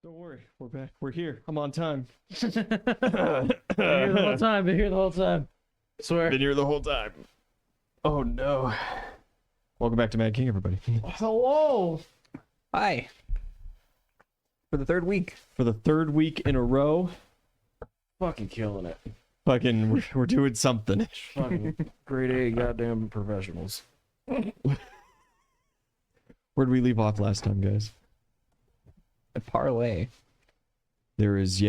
Don't worry, we're back. We're here. I'm on time. Been here the whole time. Been here the whole time. Swear. Been here the whole time. Oh no. Welcome back to Mad King, everybody. Hello. Hi. For the third week. For the third week in a row, Fucking killing it. fucking, we're doing something. Fucking grade A goddamn professionals. Where'd we leave off last time, guys? A parlay. There is,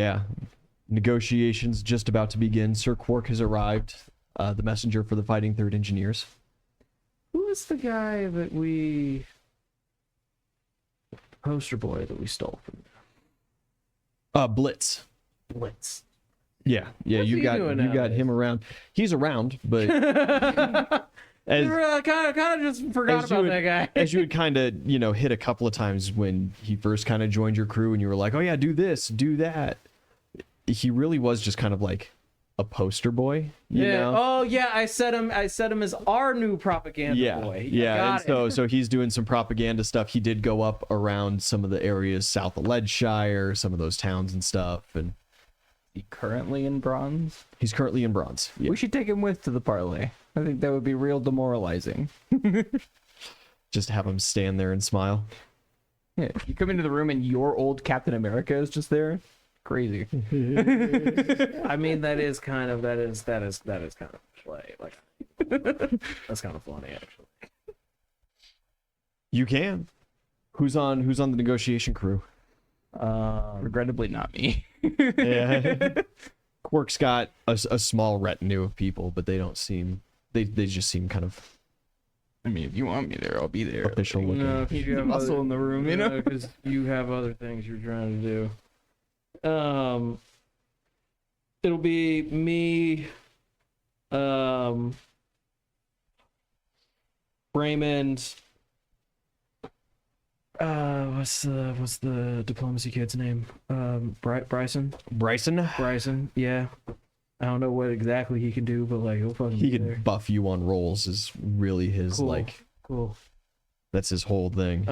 negotiations just about to begin. Sir Quark has arrived, the messenger for the Fighting Third Engineers. Who is the guy that we... poster boy that we stole from Blitz. Blitz? Yeah, What's you he got doing him around. He's around, but as kind of just forgot as you about would- that guy. as you had kind of, hit a couple of times when he first kind of joined your crew and you were like, oh yeah, do this, do that. He really was just kind of like a poster boy, you know? Oh yeah, I set him as our new propaganda boy. Yeah. And Got it. so he's doing some propaganda stuff. He did go up around some of the areas south of Leadshire, some of those towns and stuff, and He currently in bronze. he's currently in bronze. Yeah. We should take him with to the parlay. I think that would be real demoralizing. Just have him stand there and smile. Yeah, you come into the room and your old Captain America is just there. Crazy. I mean, that is kind of kind of play. Like, that's kind of funny, actually. You can. Who's on the negotiation crew? Regrettably, not me. Yeah. Quark's got a small retinue of people, but they don't seem they just seem kind of I mean, if you want me there, I'll be there. official looking. No, you have Muscle in the room, you know? because you have other things you're trying to do. It'll be me, Raymond. What's the diplomacy kid's name? Bryson. Bryson, Yeah. I don't know what exactly he can do, but like he'll fucking he be can there. buff you on rolls is really his Cool. Cool. that's his whole thing.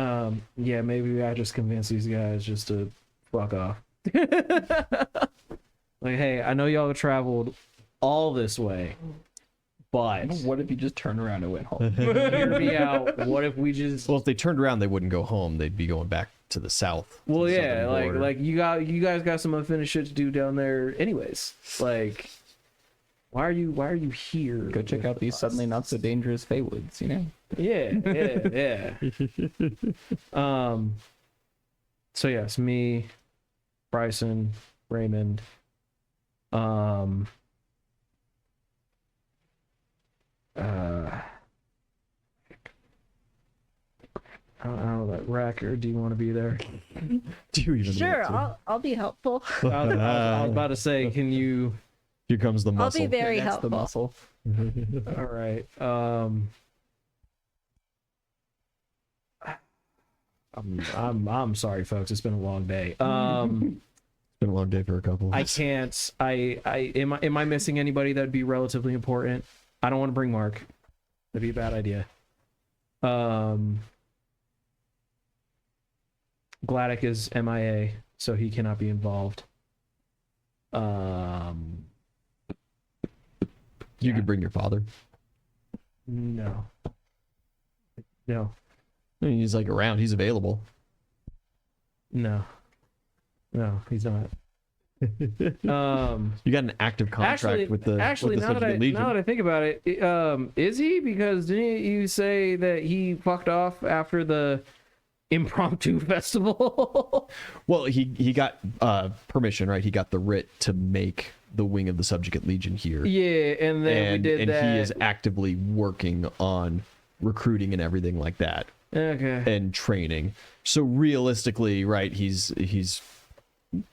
Yeah, maybe I just convince these guys just to fuck off. Like, hey, I know y'all have traveled all this way, but What if you just turned around and went home? hear me out. What if we just Well, if they turned around, they wouldn't go home. They'd be going back to the south. to well, the yeah, southern border. like you guys got some unfinished shit to do down there, anyways. Like, why are you here? Go check out these suddenly not so dangerous Feywoods, you know? Yeah. So yes, me, Bryson, Raymond. I don't know that Racker. Do you want to be there? Do you even Sure, want I'll be helpful. I was about to say, can you? to? Here comes the I'll muscle. be very That's helpful. the muscle. All right. I'm sorry, folks. It's been a long day. It's been a long day for a couple of I us. can't. Am I missing anybody that'd be relatively important? I don't want to bring Mark. That'd be a bad idea. Gladdock is MIA, so he cannot be involved. You could bring your father. No. I mean, he's like around. He's available. No, he's not. You got an active contract with the now Soviet that Legion. I think about it, is he? Because didn't you say that he fucked off after the impromptu festival? Well, he got permission, right? He got the writ to make the wing of the Subjugate Legion here. Yeah, and then we did and that. he is actively working on recruiting and everything like that Okay. and training. So realistically, right, he's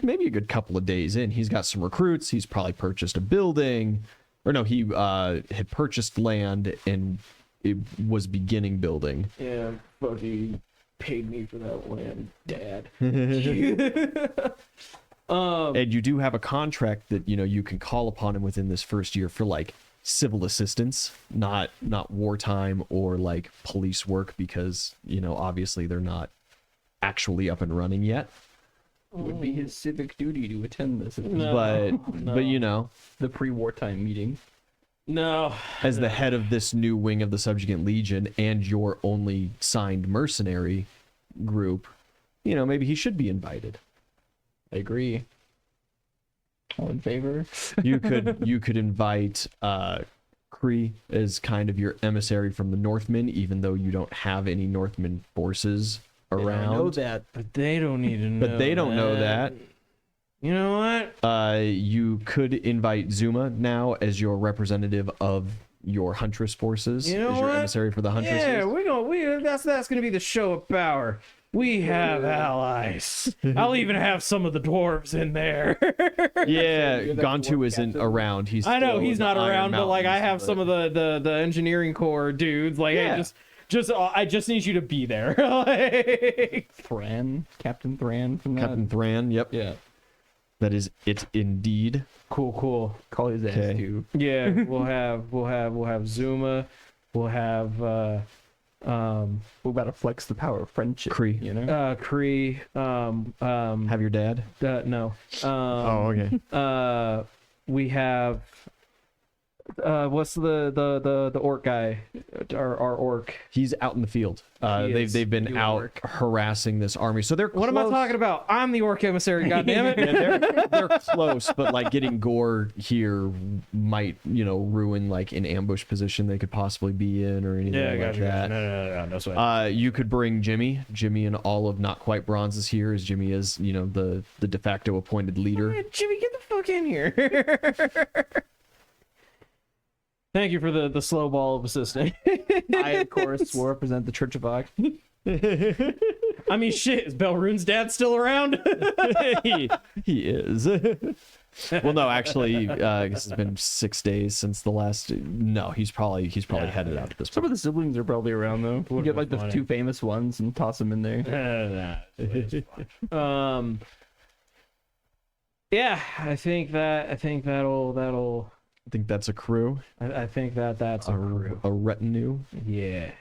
maybe a good couple of days in. He's got some recruits. He's probably purchased a building, or no, he had purchased land and it was beginning building. Yeah, fucking paid me for that land, Dad. And you do have a contract that you can call upon him within this first year for like civil assistance, not wartime or like police work, because obviously they're not actually up and running yet. It would be his civic duty to attend this. No. but you know, The pre-wartime meeting. No. as the head of this new wing of the Subjugant Legion and your only signed mercenary group, you know, maybe he should be invited. I agree. All in favor? You could invite Kree as kind of your emissary from the Northmen, even though you don't have any Northman forces around. I know that. But they don't need to know. But they don't know that. You know what? You could invite Zuma now as your representative of your Huntress forces, You know as your what? emissary for the Huntresses. Yeah, that's gonna be the show of power. We have allies. I'll even have some of the dwarves in there. Yeah, You're the Gontu dwarf isn't captain. around. He's I know still he's in the not Iron around, but like I Mountains, have some of the engineering corps dudes. Like, Yeah. hey, I just need you to be there. Like, Thran, Captain Thran from that. Captain Thran. Yep, Yeah. that is it indeed. cool. Call his ass Okay. too. Yeah, we'll have Zuma. We'll have We're about to flex the power of friendship. Kree. You know? Kree. Have your dad. No. Okay. We have what's the orc guy? Our orc. He's out in the field. He is. They've been Doing out work. harassing this army. So they're What am I close. talking about? I'm the orc emissary. God damn it! Yeah, they're close, but like getting Gore here might, you know, ruin like an ambush position they could possibly be in or anything like that. No sweat. You could bring Jimmy. Jimmy and all of Not Quite Bronze is here, as Jimmy is, you know, the de facto appointed leader. Yeah, Jimmy, get the fuck in here. Thank you for the slow ball of assisting. I, of course, will represent the Church of Ock. I mean, shit, is Belrune's dad still around? he is. Well, no, actually, I guess it's been 6 days since the last. No, he's probably headed out at this Some point. of the siblings are probably around though. You get like the funny. two famous ones and toss them in there. Yeah, I think that'll. I think that's a crew, I think that's a crew. a retinue. Yeah.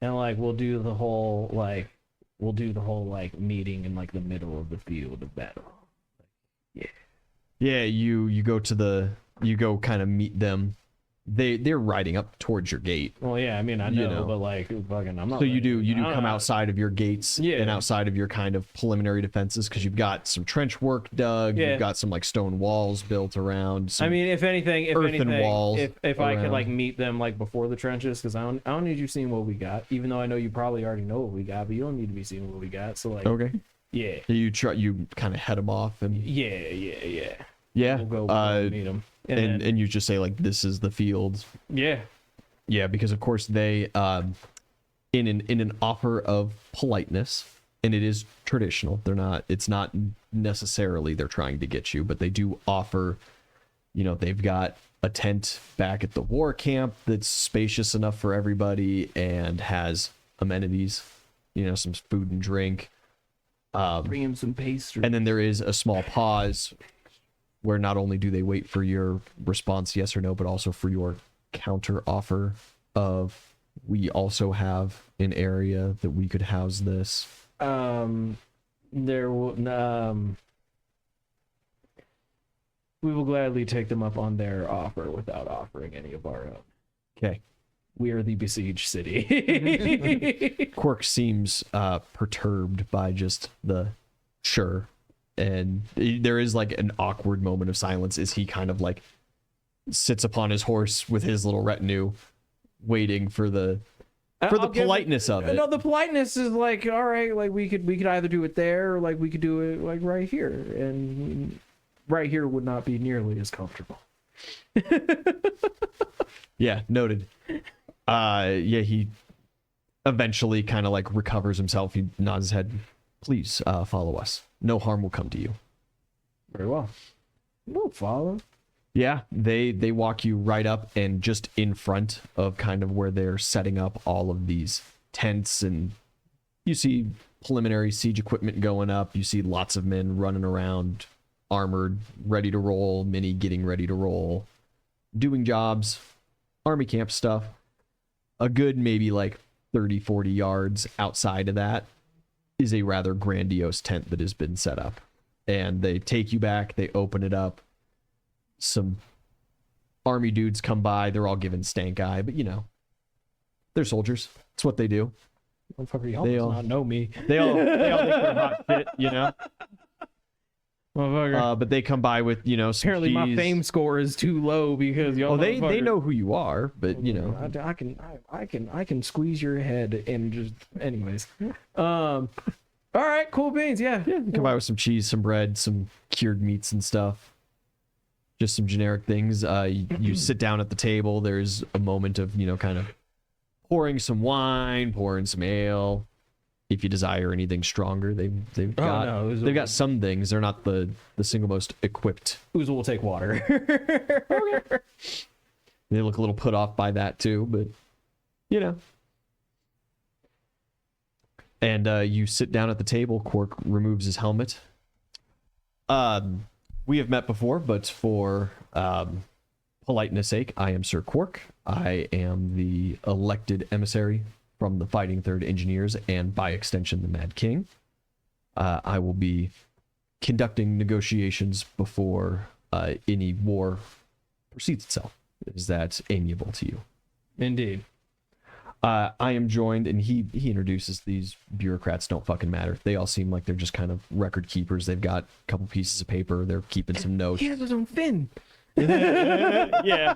And like we'll do the whole meeting in like the middle of the field of battle. Yeah, you go kind of meet them. They're riding up towards your gate. Well, yeah, I mean I know, You know. but like fucking, I'm not. So you do I don't come know. outside of your gates Yeah. and outside of your kind of preliminary defenses because you've got some trench work dug, Yeah. you've got some like stone walls built around. Some, I mean, if anything, earthen walls if I could around. like meet them like before the trenches, because I don't need you seeing what we got. Even though I know you probably already know what we got, but you don't need to be seeing what we got. So like, okay, yeah, you kind of head them off and yeah. yeah, We'll go meet them, and then- you just say like this is the field. yeah. Yeah, because of course they, in an offer of politeness, and it is traditional. It's not necessarily they're trying to get you, but they do offer. You know, they've got a tent back at the war camp that's spacious enough for everybody and has amenities. You know, some food and drink. Bring him some pastry. And then there is a small pause where not only do they wait for your response, yes or no, but also for your counter offer of we also have an area that we could house this. There will we will gladly take them up on their offer without offering any of our own. Okay. We are the besieged city. Quirk seems perturbed by just the sure. And there is like an awkward moment of silence as he kind of like sits upon his horse with his little retinue waiting for the politeness of it. No, the politeness is like, all right, like we could either do it there or like we could do it like right here, and right here would not be nearly as comfortable. Yeah, noted. Yeah, he eventually kind of like recovers himself. He nods his head. Please follow us. No harm will come to you. Very well. We'll follow. Yeah, they walk you right up, and just in front of kind of where they're setting up all of these tents, and you see preliminary siege equipment going up. You see lots of men running around, armored, ready to roll, many getting ready to roll, doing jobs, army camp stuff. A good maybe like 30, 40 yards outside of that is a rather grandiose tent that has been set up. And they take you back, they open it up. Some army dudes come by, they're all given stank eye, but you know, they're soldiers. It's what they do. Motherfucker, y'all They does all- not know me. They all think they're hot shit, you know. Motherfucker. But they come by with, you know, some Apparently my keys. fame score is too low because y'all. Oh, they motherfuckers- know who you are, but you know. I can squeeze your head and just anyways. All right, cool beans. Yeah. Yeah, you come by with some cheese, some bread, some cured meats and stuff. Just some generic things. You sit down at the table. There's a moment of, you know, kind of pouring some wine, pouring some ale. If you desire anything stronger, they've got no, it was they've got some things. They're not the single most equipped. Oozle will take water. They look a little put off by that too, but you know. And you sit down at the table. Quark removes his helmet. We have met before, but for politeness sake, I am Sir Quark. I am the elected emissary from the Fighting Third Engineers and, by extension, the Mad King. I will be conducting negotiations before any war proceeds itself. Is that amiable to you? Indeed. I am joined, and he introduces these bureaucrats. Don't fucking matter. They all seem like they're just kind of record keepers. They've got a couple pieces of paper. They're keeping some notes. He has his own fin. Yeah.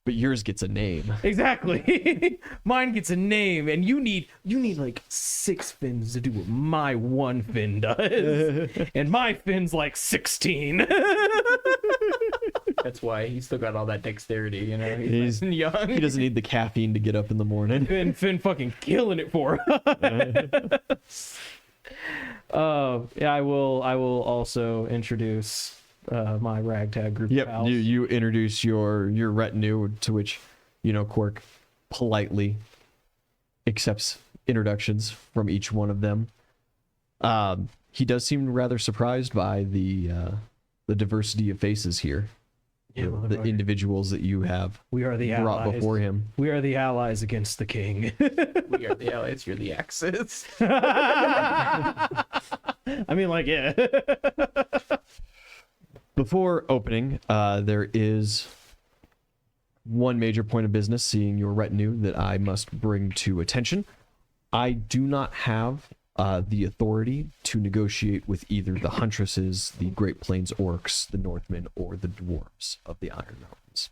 But yours gets a name. Exactly. Mine gets a name, and you need like 6 fins to do what my one fin does, and my fin's like 16. That's why he's still got all that dexterity, you know. He's- He's young. He doesn't need the caffeine to get up in the morning. Finn fucking killing it for us. Yeah, I will also introduce my ragtag group of Yep. pals. You introduce your retinue, to which, you know, Quark politely accepts introductions from each one of them. He does seem rather surprised by the diversity of faces here. Yeah, The motherfucker. individuals that you have We are the brought allies. before him. We are the allies against the king. We are the allies. You're the Axis. I mean, like, yeah. Before opening, there is one major point of business, seeing your retinue, that I must bring to attention. I do not have the authority to negotiate with either the Huntresses, the Great Plains Orcs, the Northmen, or the Dwarves of the Iron Mountains.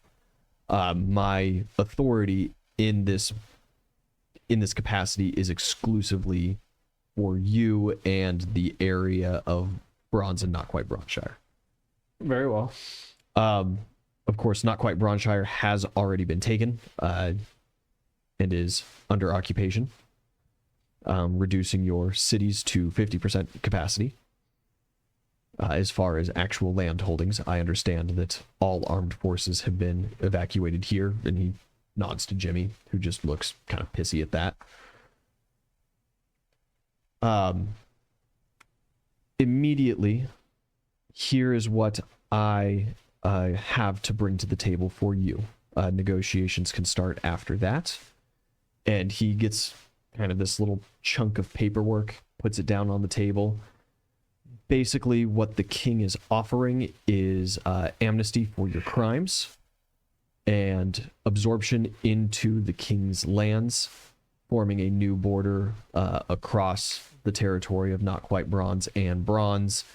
My authority in this capacity is exclusively for you and the area of Bronze and Not Quite Bronzeshire. Very well. Of course, Not Quite Bronzeshire has already been taken and is under occupation, reducing your cities to 50% capacity. As far as actual land holdings, I understand that all armed forces have been evacuated here, and he nods to Jimmy, who just looks kind of pissy at that. Immediately, here is what I have to bring to the table for you. Negotiations can start after that. And he gets kind of this little chunk of paperwork, puts it down on the table. Basically, what the king is offering is amnesty for your crimes and absorption into the king's lands, forming a new border across the territory of Not Quite Bronze and Bronze.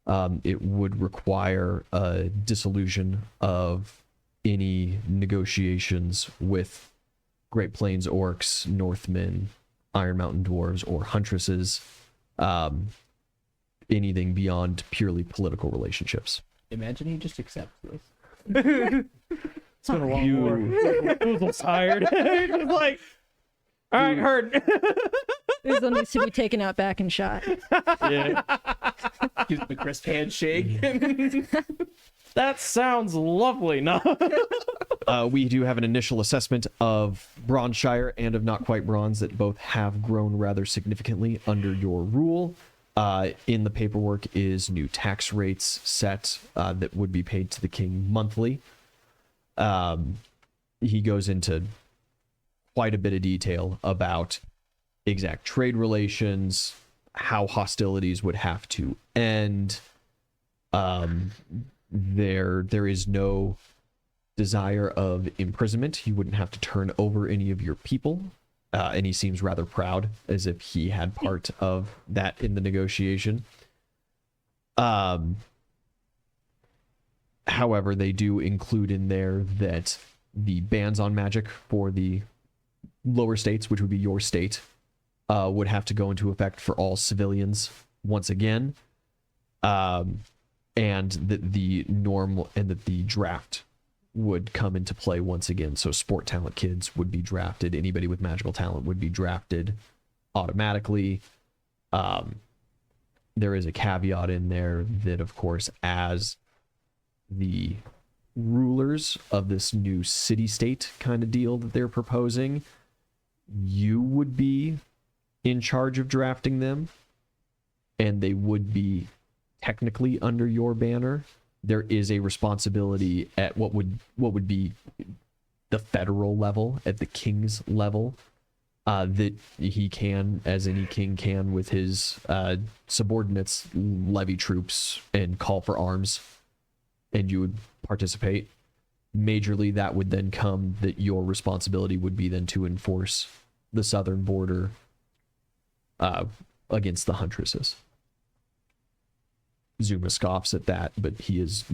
It would require a dissolution of any negotiations with Great Plains Orcs, Northmen, Iron Mountain Dwarves, or Huntresses. Anything beyond purely political relationships. Imagine he just accepts this. It's been a long war. Oozle's tired. Just like, all right, heard. Oozle needs to be taken out back and shot. Yeah. Gives him a crisp handshake. That sounds lovely. No. We do have an initial assessment of Bronzeshire and of Not Quite Bronze that both have grown rather significantly under your rule. In the paperwork is new tax rates set that would be paid to the king monthly. He goes into quite a bit of detail about exact trade relations, how hostilities would have to end. There is no desire of imprisonment. He wouldn't have to turn over any of your people. And he seems rather proud, as if he had part of that in the negotiation. However, they do include in there that the bans on magic for the lower states, which would be your state, would have to go into effect for all civilians once again. And that the draft would come into play once again. So sport talent kids would be drafted. Anybody with magical talent would be drafted automatically. There is a caveat in there that, of course, as the rulers of this new city-state kind of deal that they're proposing, you would be in charge of drafting them, and they would be technically under your banner. There is a responsibility at what would be the federal level, at the king's level, that he can, as any king can, with his subordinates, levy troops and call for arms, and you would participate. Majorly, that would then come that your responsibility would be then to enforce the southern border against the huntresses. Zuma scoffs at that, but he is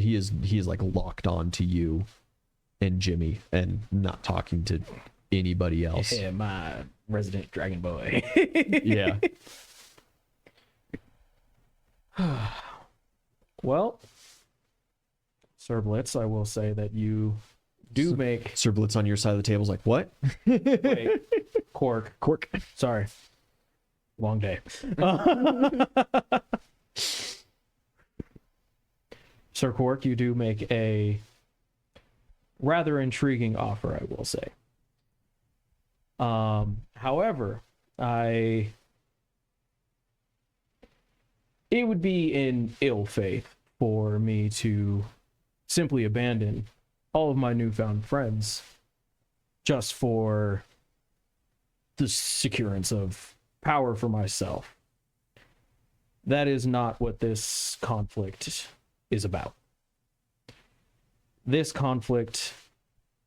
like locked on to you and Jimmy and not talking to anybody else. Yeah, my resident dragon boy. Yeah. Well, Sir Blitz, I will say that you do make Sir Blitz on your side of the table is like, what? wait, Cork. Sorry. Long day. Sir Cork, you do make a rather intriguing offer, I will say. However, it would be in ill faith for me to simply abandon all of my newfound friends just for the securance of power for myself. That is not what this conflict is about. This conflict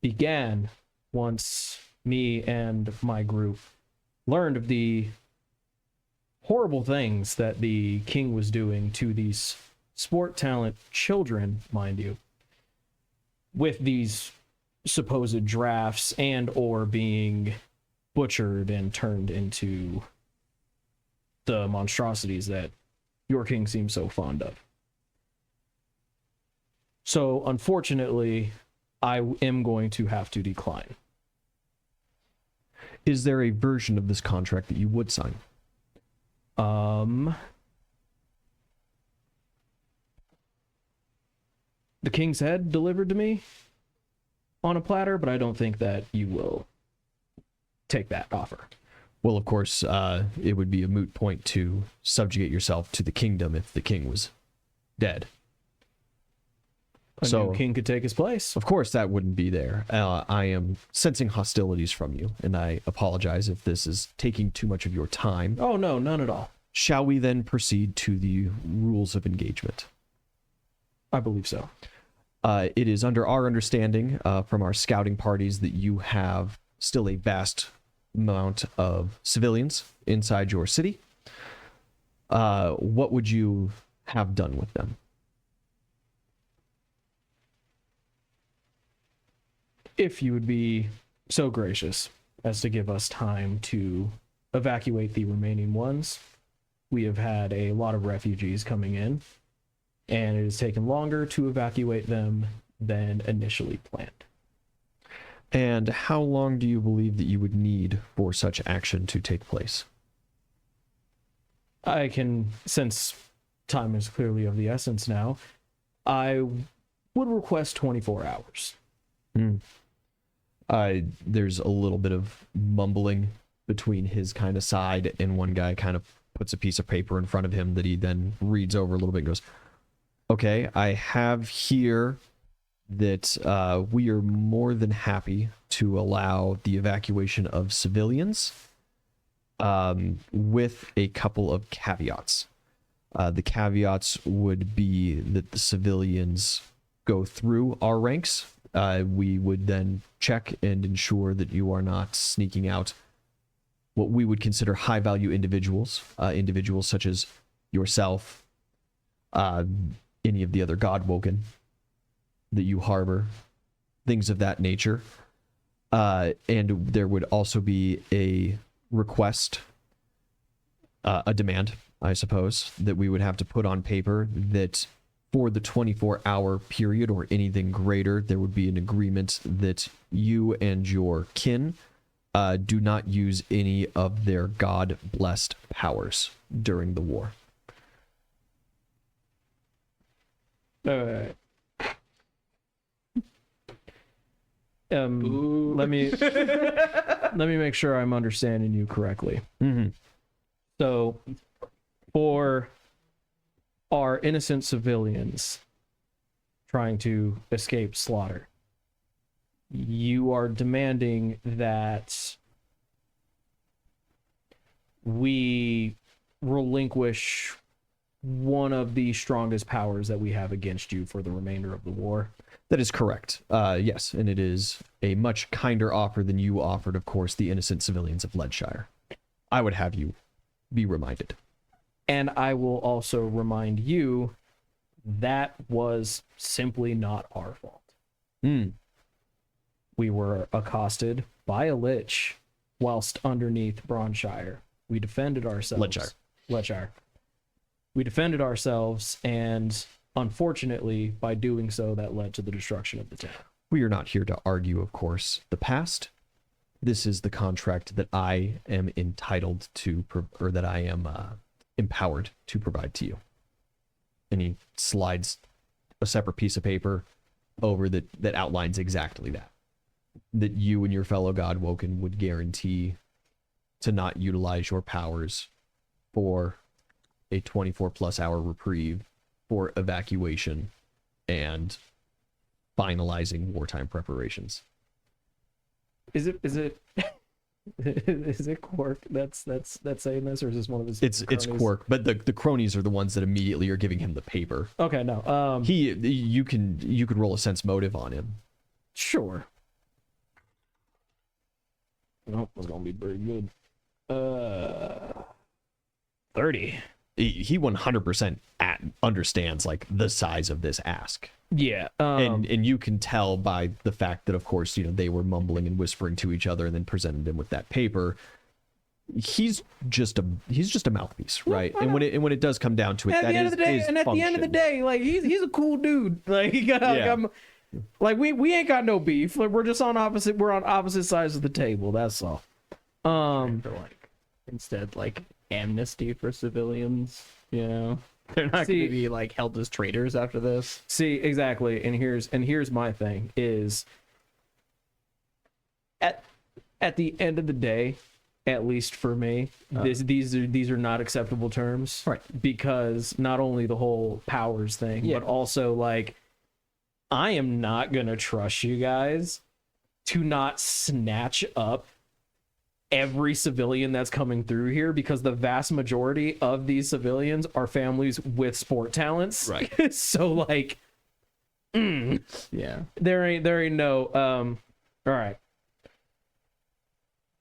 began once me and my group learned of the horrible things that the king was doing to these sport talent children, mind you, with these supposed drafts and or being butchered and turned into the monstrosities that your king seems so fond of. So, unfortunately, I am going to have to decline. Is there a version of this contract that you would sign? The king's head delivered to me on a platter, but I don't think that you will take that offer. Well, of course, it would be a moot point to subjugate yourself to the kingdom if the king was dead. A new king could take his place. Of course, that wouldn't be there. I am sensing hostilities from you, and I apologize if this is taking too much of your time. Oh, no, none at all. Shall we then proceed to the rules of engagement? I believe so. It is under our understanding from our scouting parties that you have still a vast amount of civilians inside your city. What would you have done with them? If you would be so gracious as to give us time to evacuate the remaining ones. We have had a lot of refugees coming in, and it has taken longer to evacuate them than initially planned. And how long do you believe that you would need for such action to take place? I can, since time is clearly of the essence now, I would request 24 hours. There's a little bit of mumbling between his kind of side, and one guy kind of puts a piece of paper in front of him that he then reads over a little bit and goes, okay, I have here that we are more than happy to allow the evacuation of civilians. with a couple of caveats. The caveats would be that the civilians go through our ranks. We would then check and ensure that you are not sneaking out what we would consider high-value individuals, individuals such as yourself, any of the other Godwoken that you harbor, things of that nature. And there would also be a request, a demand, I suppose, that we would have to put on paper that for the 24-hour period or anything greater, there would be an agreement that you and your kin do not use any of their God-blessed powers during the war. Let me make sure I'm understanding you correctly. Mm-hmm. So, for our innocent civilians trying to escape slaughter, you are demanding that we relinquish one of the strongest powers that we have against you for the remainder of the war. That is correct. Yes, and it is a much kinder offer than you offered, of course, the innocent civilians of Leadshire. I would have you be reminded. And I will also remind you that was simply not our fault. We were accosted by a lich whilst underneath Bronshire. We defended ourselves. Leadshire. We defended ourselves, and unfortunately, by doing so, that led to the destruction of the town. We are not here to argue, of course, the past. This is the contract that I am entitled to, or that I am empowered to provide to you. And he slides a separate piece of paper over that outlines exactly that. That you and your fellow Godwoken would guarantee to not utilize your powers for a 24-plus hour reprieve for evacuation and finalizing wartime preparations. Is it is it Quark that's saying this, or is this one of his It's cronies? Quark, but the cronies are the ones that immediately are giving him the paper. Okay, no. You could roll a sense motive on him. Sure. Nope, that's gonna be pretty good. 30. He 100% understands like the size of this ask. Yeah. And you can tell by the fact that, of course, they were mumbling and whispering to each other and then presented him with that paper. He's just a mouthpiece, right? And when it does come down to it, at the end of the day, like he's a cool dude. Like we ain't got no beef. Like we're on opposite sides of the table. That's all. For instead amnesty for civilians, they're not going to be held as traitors after this. See, exactly. And here's my thing is at the end of the day, at least for me, these are not acceptable terms, right? Because not only the whole powers thing, but also I am not gonna trust you guys to not snatch up every civilian that's coming through here, because the vast majority of these civilians are families with sport talents, right? So yeah, there ain't no all right.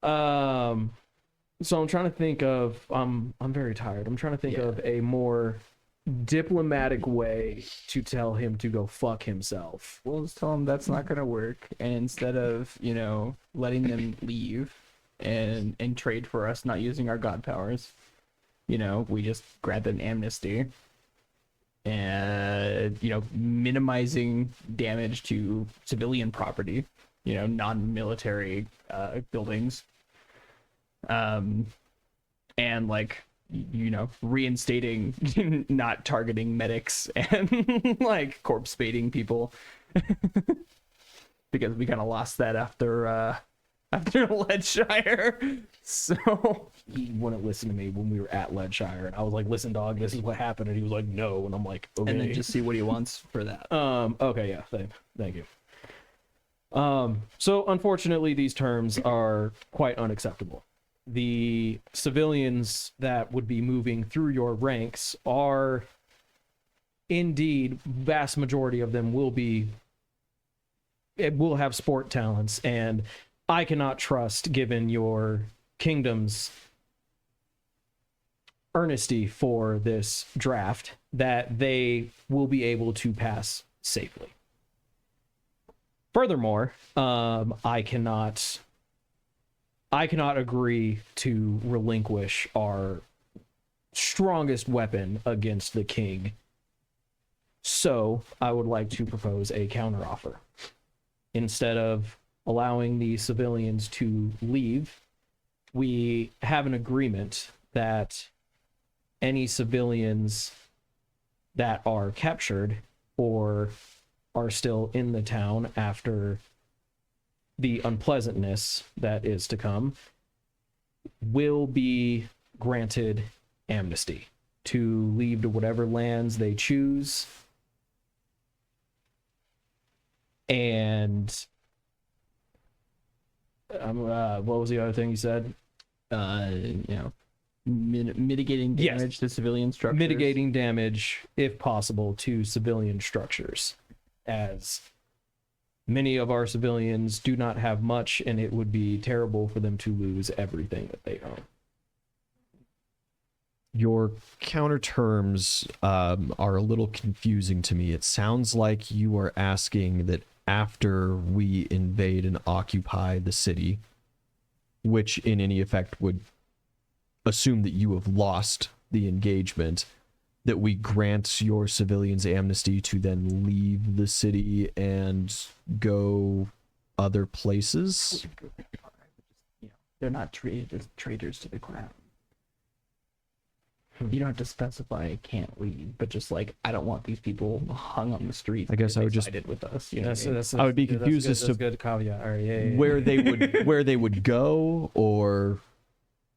So I'm trying to think of I'm very tired. I'm trying to think of a more diplomatic way to tell him to go fuck himself. We'll just tell him that's not gonna work, and instead of letting them leave and trade for us not using our god powers, we just grab an amnesty and minimizing damage to civilian property, non-military buildings, and reinstating not targeting medics and corpse spading people because we kind of lost that after Leadshire. So he wouldn't listen to me when we were at Leadshire, and I was like, listen dog, this is what happened, and he was like, no, and I'm like, okay. And then just see what he wants for that. Okay, yeah, thank you. So unfortunately these terms are quite unacceptable. the civilians that would be moving through your ranks are indeed, vast majority of them will have sport talents, and I cannot trust, given your kingdom's earnesty for this draft, that they will be able to pass safely. Furthermore, I cannot agree to relinquish our strongest weapon against the king. So I would like to propose a counteroffer. Instead of allowing the civilians to leave, we have an agreement that any civilians that are captured or are still in the town after the unpleasantness that is to come will be granted amnesty to leave to whatever lands they choose. And what was the other thing you said? Mitigating damage to civilian structures. Mitigating damage, if possible, to civilian structures, as many of our civilians do not have much, and it would be terrible for them to lose everything that they own. Your counter terms are a little confusing to me. It sounds like you are asking that after we invade and occupy the city, which in any effect would assume that you have lost the engagement, that we grant your civilians amnesty to then leave the city and go other places? They're not treated as traitors to the crown. You don't have to specify can't leave, but just like, I don't want these people hung on the street. I guess I would just sided with us. I would be confused as to good caveat. All right, yeah. where they would go or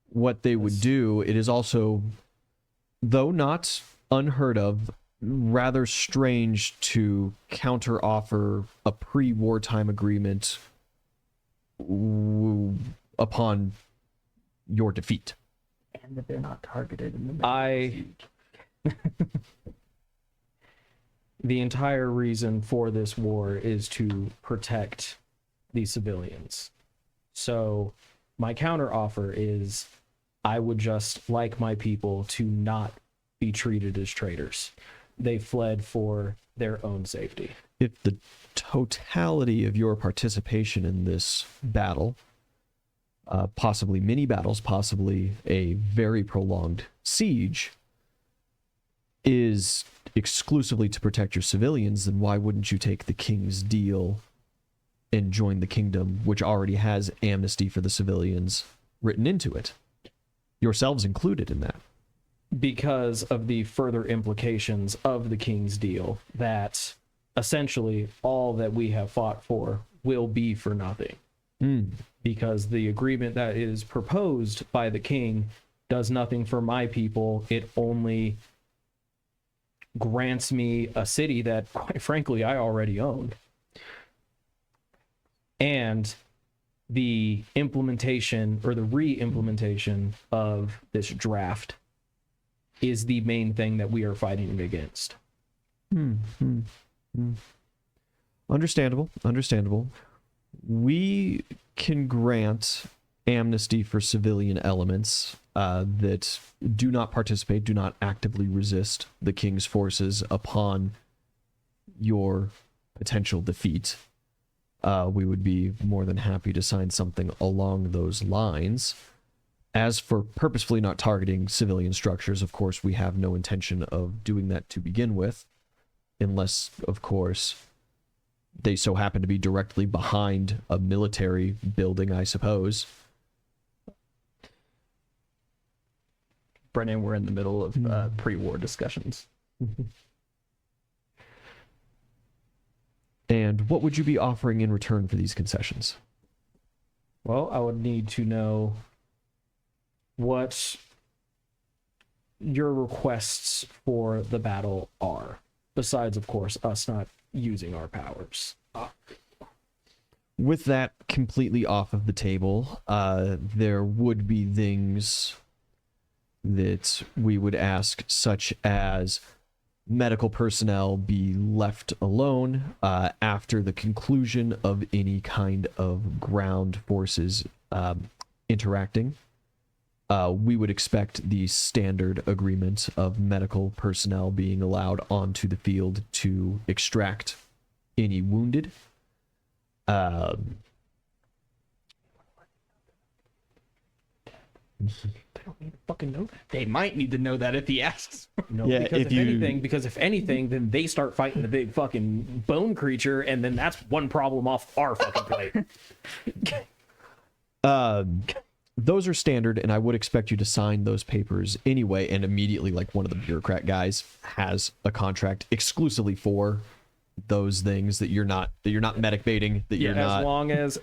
what they would do. It is also, though not unheard of, rather strange to counteroffer a pre-wartime agreement upon your defeat. And that they're not targeted in the The entire reason for this war is to protect the civilians. So my counter offer is I would just like my people to not be treated as traitors. They fled for their own safety. If the totality of your participation in this battle, possibly many battles, possibly a very prolonged siege, is exclusively to protect your civilians, then why wouldn't you take the king's deal and join the kingdom, which already has amnesty for the civilians written into it, yourselves included in that? Because of the further implications of the king's deal, that essentially all that we have fought for will be for nothing. Because the agreement that is proposed by the king does nothing for my people. It only grants me a city that, quite frankly, I already own. And the implementation or the re-implementation of this draft is the main thing that we are fighting against. Understandable. We can grant amnesty for civilian elements that do not participate, do not actively resist the king's forces upon your potential defeat. We would be more than happy to sign something along those lines. As for purposefully not targeting civilian structures, of course, we have no intention of doing that to begin with, unless, of course, they so happen to be directly behind a military building, I suppose. Brennan, we're in the middle of pre-war discussions. And what would you be offering in return for these concessions? Well, I would need to know what your requests for the battle are, besides, of course, us not using our powers. with that completely off of the table, there would be things that we would ask, such as medical personnel be left alone after the conclusion of any kind of ground forces interacting. We would expect the standard agreement of medical personnel being allowed onto the field to extract any wounded. They don't need to fucking know that. They might need to know that if he asks. No, Yeah, because if because if anything, then they start fighting the big fucking bone creature, and then that's one problem off our fucking plate. Those are standard, and I would expect you to sign those papers anyway. And immediately, like, one of the bureaucrat guys has a contract exclusively for those things that you're not medic baiting. That you're not.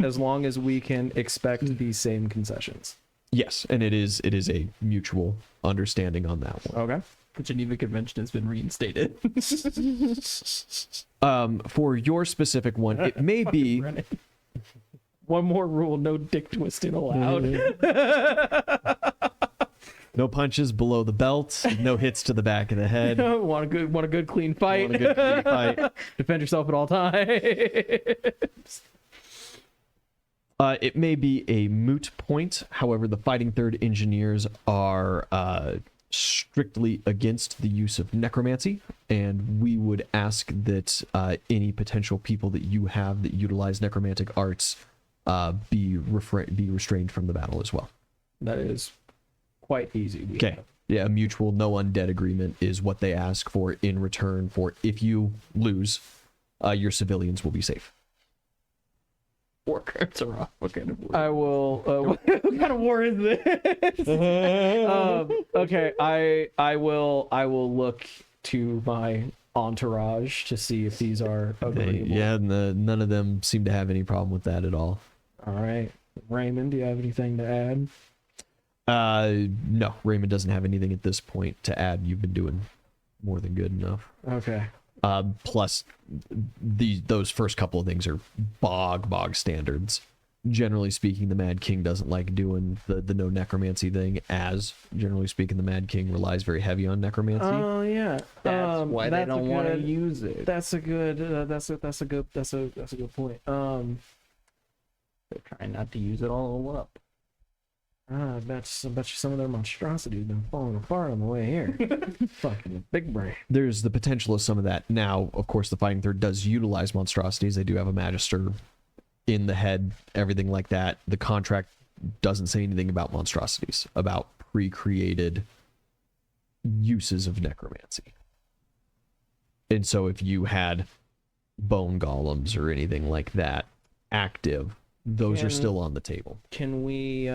As long as we can expect these same concessions. Yes, and it is a mutual understanding on that one. Okay. The Geneva Convention has been reinstated. For your specific one, it may be. One more rule: no dick twisting allowed. No punches below the belt, no hits to the back of the head. want a good clean fight. Want a good clean fight. Defend yourself at all times. It may be a moot point. However, the Fighting Third Engineers are strictly against the use of necromancy, and we would ask that any potential people that you have that utilize necromantic arts be restrained from the battle as well. That is quite easy. Okay. Yeah, a mutual no undead agreement is what they ask for in return for if you lose, your civilians will be safe. War cards are off. What kind of war? I will. What kind of war is this? Okay, I will look to my entourage to see if these are agreeable. Yeah, none of them seem to have any problem with that at all. All right, Raymond, do you have anything to add? No, Raymond doesn't have anything at this point to add. You've been doing more than good enough. Okay. Plus, those first couple of things are bog standards. Generally speaking, the Mad King doesn't like doing the no necromancy thing. As generally speaking, the Mad King relies very heavy on necromancy. Oh yeah, That's why they don't want to good- use it. That's a good. That's a good point. They're trying not to use it all up. I bet you some of their monstrosities have been falling apart on the way here. Fucking big brain. There's the potential of some of that. Now, of course, the Fighting Third does utilize monstrosities. They do have a Magister in the head, everything like that. The contract doesn't say anything about monstrosities, about pre-created uses of necromancy. And so if you had bone golems or anything like that active, those are still on the table. Can we?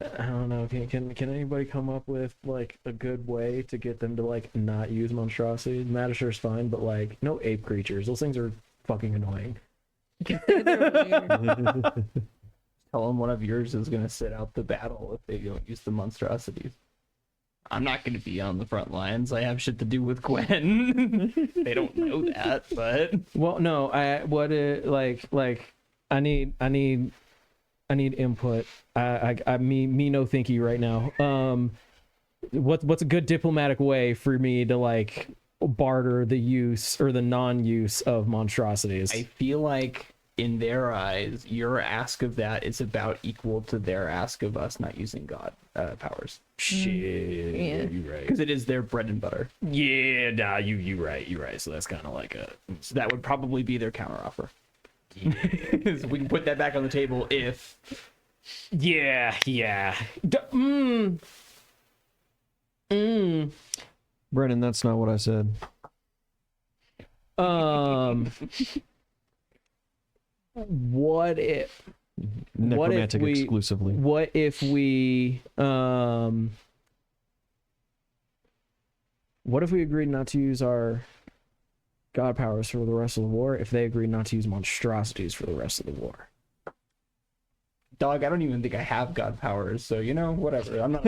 I don't know. Can anybody come up with like a good way to get them to like not use monstrosities? Magister's fine, but like no ape creatures. Those things are fucking annoying. They're weird. Tell them one of yours is going to sit out the battle if they don't use the monstrosities. I'm not going to be on the front lines. I have shit to do with Gwen. They don't know that, but Well, no. I need input. Me no thinky right now. What's a good diplomatic way for me to like barter the use or the non-use of monstrosities? I feel like in their eyes, your ask of that is about equal to their ask of us not using God powers. Shit, Yeah. you right. Because it is their bread and butter. Yeah, nah, you right. So that's kind of like a. So that would probably be their counteroffer. So we can put that back on the table if Yeah. Brennan, that's not what I said. What if? Necromantic we- exclusively. What if we What if we agreed not to use our god powers for the rest of the war if they agreed not to use monstrosities for the rest of the war? dog, I don't even think I have god powers, so whatever. I'm not.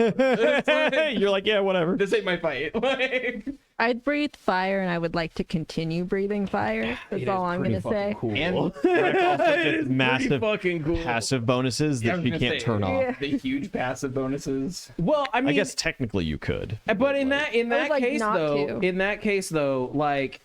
You're like, yeah, whatever. This ain't my fight. Like, I'd breathe fire, and I would like to continue breathing fire. That's all I'm gonna say. Cool. And Massive fucking cool. passive bonuses Yeah, I that was she gonna can't say, turn off. the huge passive bonuses. Well, I mean, I guess technically you could. but in I would that like case not though, like,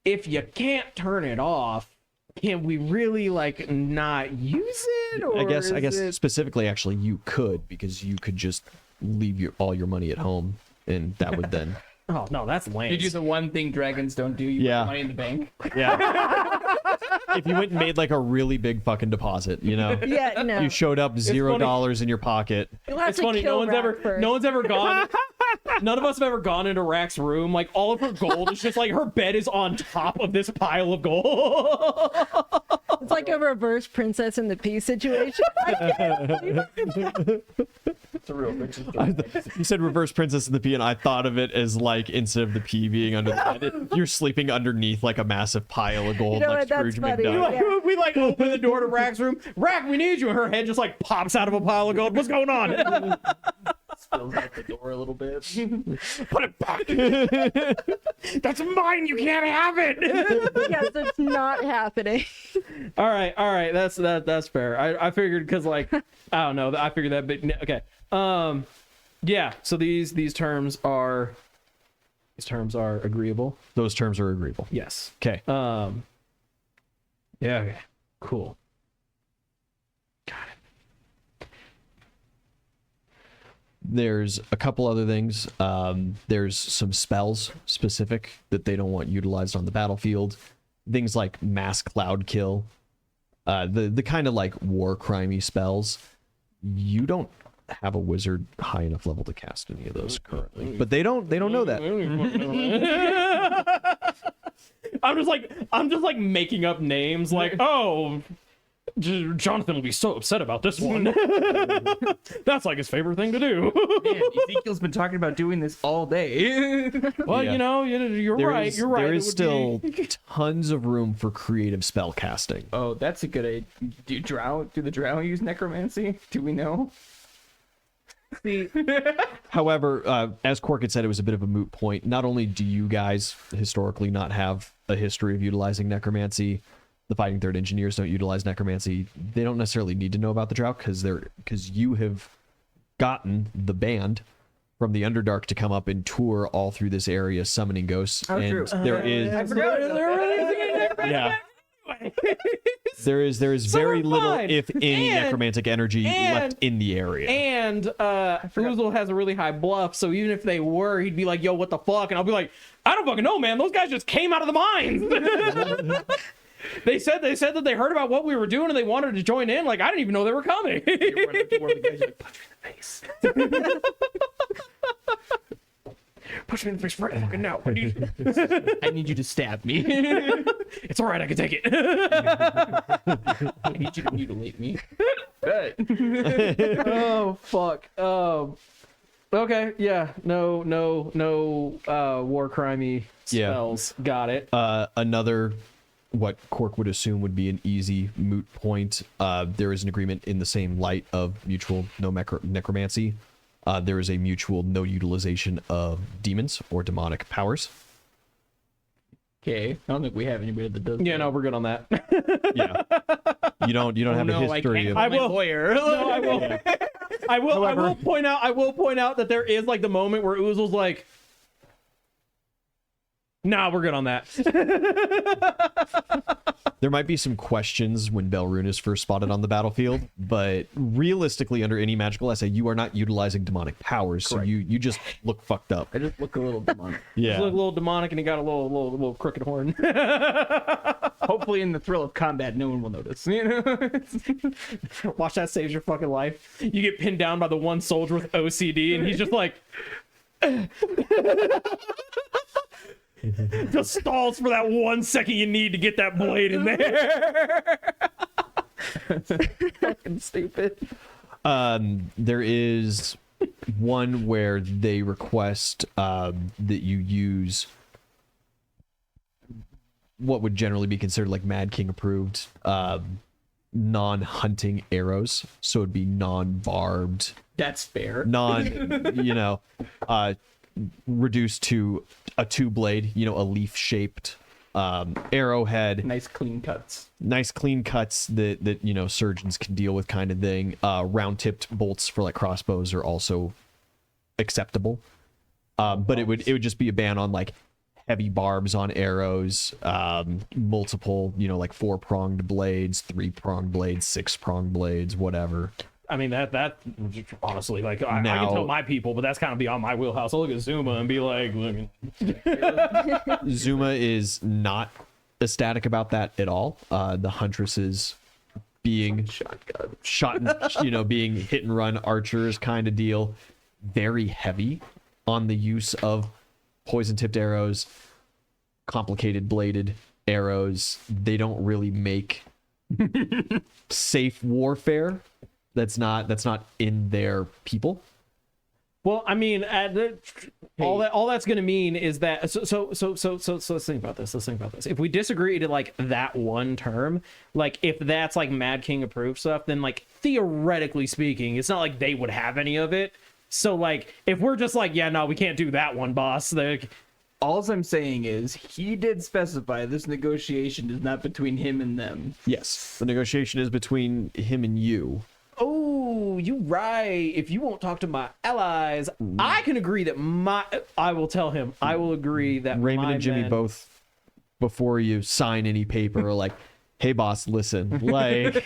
if you can't turn it off, can we really like not use it? Or I guess it... specifically actually you could, because you could just leave all your money at home, and that would then Oh no, that's lame. You do the one thing dragons don't do. You Yeah. put money in the bank. yeah. If you went and made like a really big fucking deposit, Yeah, no. you showed up $0 funny. in your pocket. You'll have It's to funny. kill Rack first. No one's ever gone. None of us have ever gone into Rack's room. Like all of her gold is just like her bed is on top of this pile of gold. It's like a reverse Princess and the Pea situation. It's a real rich. You said reverse Princess and the Pea, and I thought of it as like instead of the pea being under the bed, you're sleeping underneath like a massive pile of gold, You know like what, that's Scrooge funny. McDuck. Yeah. We like open the door to Rack's room. Rack, we need you. And her head just like pops out of a pile of gold. What's going on? Spills out the door a little bit. Put it back. That's mine. You can't have it. Yes, it's not happening. All right. That's fair. I figured because like I don't know. I figured that. But okay. Yeah. So these terms are agreeable. Those terms are agreeable. Yes. Okay. Yeah. Okay. Cool. There's a couple other things. There's some spells specific that they don't want utilized on the battlefield. Things like mass cloud kill, the kind of like war crimey spells. You don't have a wizard high enough level to cast any of those currently, but they don't know that. I'm just like making up names like, oh, Jonathan will be so upset about this one. That's like his favorite thing to do. Man, Ezekiel's been talking about doing this all day. Well, Yeah. you're There right. is- You're right. There It is would still be- tons of room for creative spell casting. Oh, that's a good idea. Do the drow use necromancy? Do we know? However, as Cork had said, it was a bit of a moot point. Not only do you guys historically not have a history of utilizing necromancy, the Fighting Third Engineers don't utilize necromancy. They don't necessarily need to know about the drought because you have gotten the band from the Underdark to come up and tour all through this area, summoning ghosts. And true. there is yeah. There is So very we're little, fine. if any, And- necromantic energy left in the area. And Oozle has a really high bluff, so even if they were, he'd be like, yo, what the fuck? And I'll be like, I don't fucking know, man. Those guys just came out of the mines. They said that they heard about what we were doing and they wanted to join in. Like, I didn't even know they were coming. Punch me in the face right fucking now. I need you to stab me. It's all right. I can take it. I need you to mutilate me. But Oh fuck. Okay. Yeah. No. War crimey Yeah. spells. Got it. Another, what Cork would assume would be an easy moot point. There is an agreement in the same light of mutual no necromancy. There is a mutual no utilization of demons or demonic powers. okay, I don't think we have anybody that does. Yeah. that. No, we're good on that. Yeah, you don't have no, a history of. I I can't. will- My lawyer. No, I will. I will point out. I will point out that there is like the moment where Oozle's like, "Nah, we're good on that." There might be some questions when Belrune is first spotted on the battlefield, but realistically, under any magical essay, you are not utilizing demonic powers, so Correct. you just look fucked up. I just look a little demonic. Yeah. He's like a little demonic, and he got a little crooked horn. Hopefully, in the thrill of combat, no one will notice. You know. Watch that saves your fucking life. You get pinned down by the one soldier with OCD, and he's just like. Just stalls for that 1 second you need to get that blade in there. Fucking stupid. There is one where they request that you use what would generally be considered like Mad King approved non-hunting arrows, so it'd be non-barbed, That's fair. reduced to a 2-blade, a leaf-shaped arrowhead. Nice clean cuts. Nice clean cuts that surgeons can deal with, kind of thing. Round-tipped bolts for like crossbows are also acceptable, but it would just be a ban on like heavy barbs on arrows, multiple, like 4-pronged blades, 3-pronged blades, 6-pronged blades, whatever. I mean, that honestly, like, I Now- can tell my people, but that's kind of beyond my wheelhouse. I'll look at Zuma and be like, look, Zuma is not ecstatic about that at all. The huntresses being Shotgun. shot, being hit and run archers kind of deal, very heavy on the use of poison tipped arrows, complicated bladed arrows. They don't really make safe warfare. That's not in their people. well, I mean, all that's going to mean is that so let's think about this. If we disagree to like that one term, like if that's like Mad King approved stuff, then like theoretically speaking, it's not like they would have any of it. So like if we're just like, yeah, no, we can't do that one, boss. Like, All I'm saying is he did specify this negotiation is not between him and them. Yes, the negotiation is between him and you. oh, you right. If you won't talk to my allies, I can agree that I will tell him. I will agree that Raymond my and Jimmy men- both, before you sign any paper, are like, hey boss, listen, like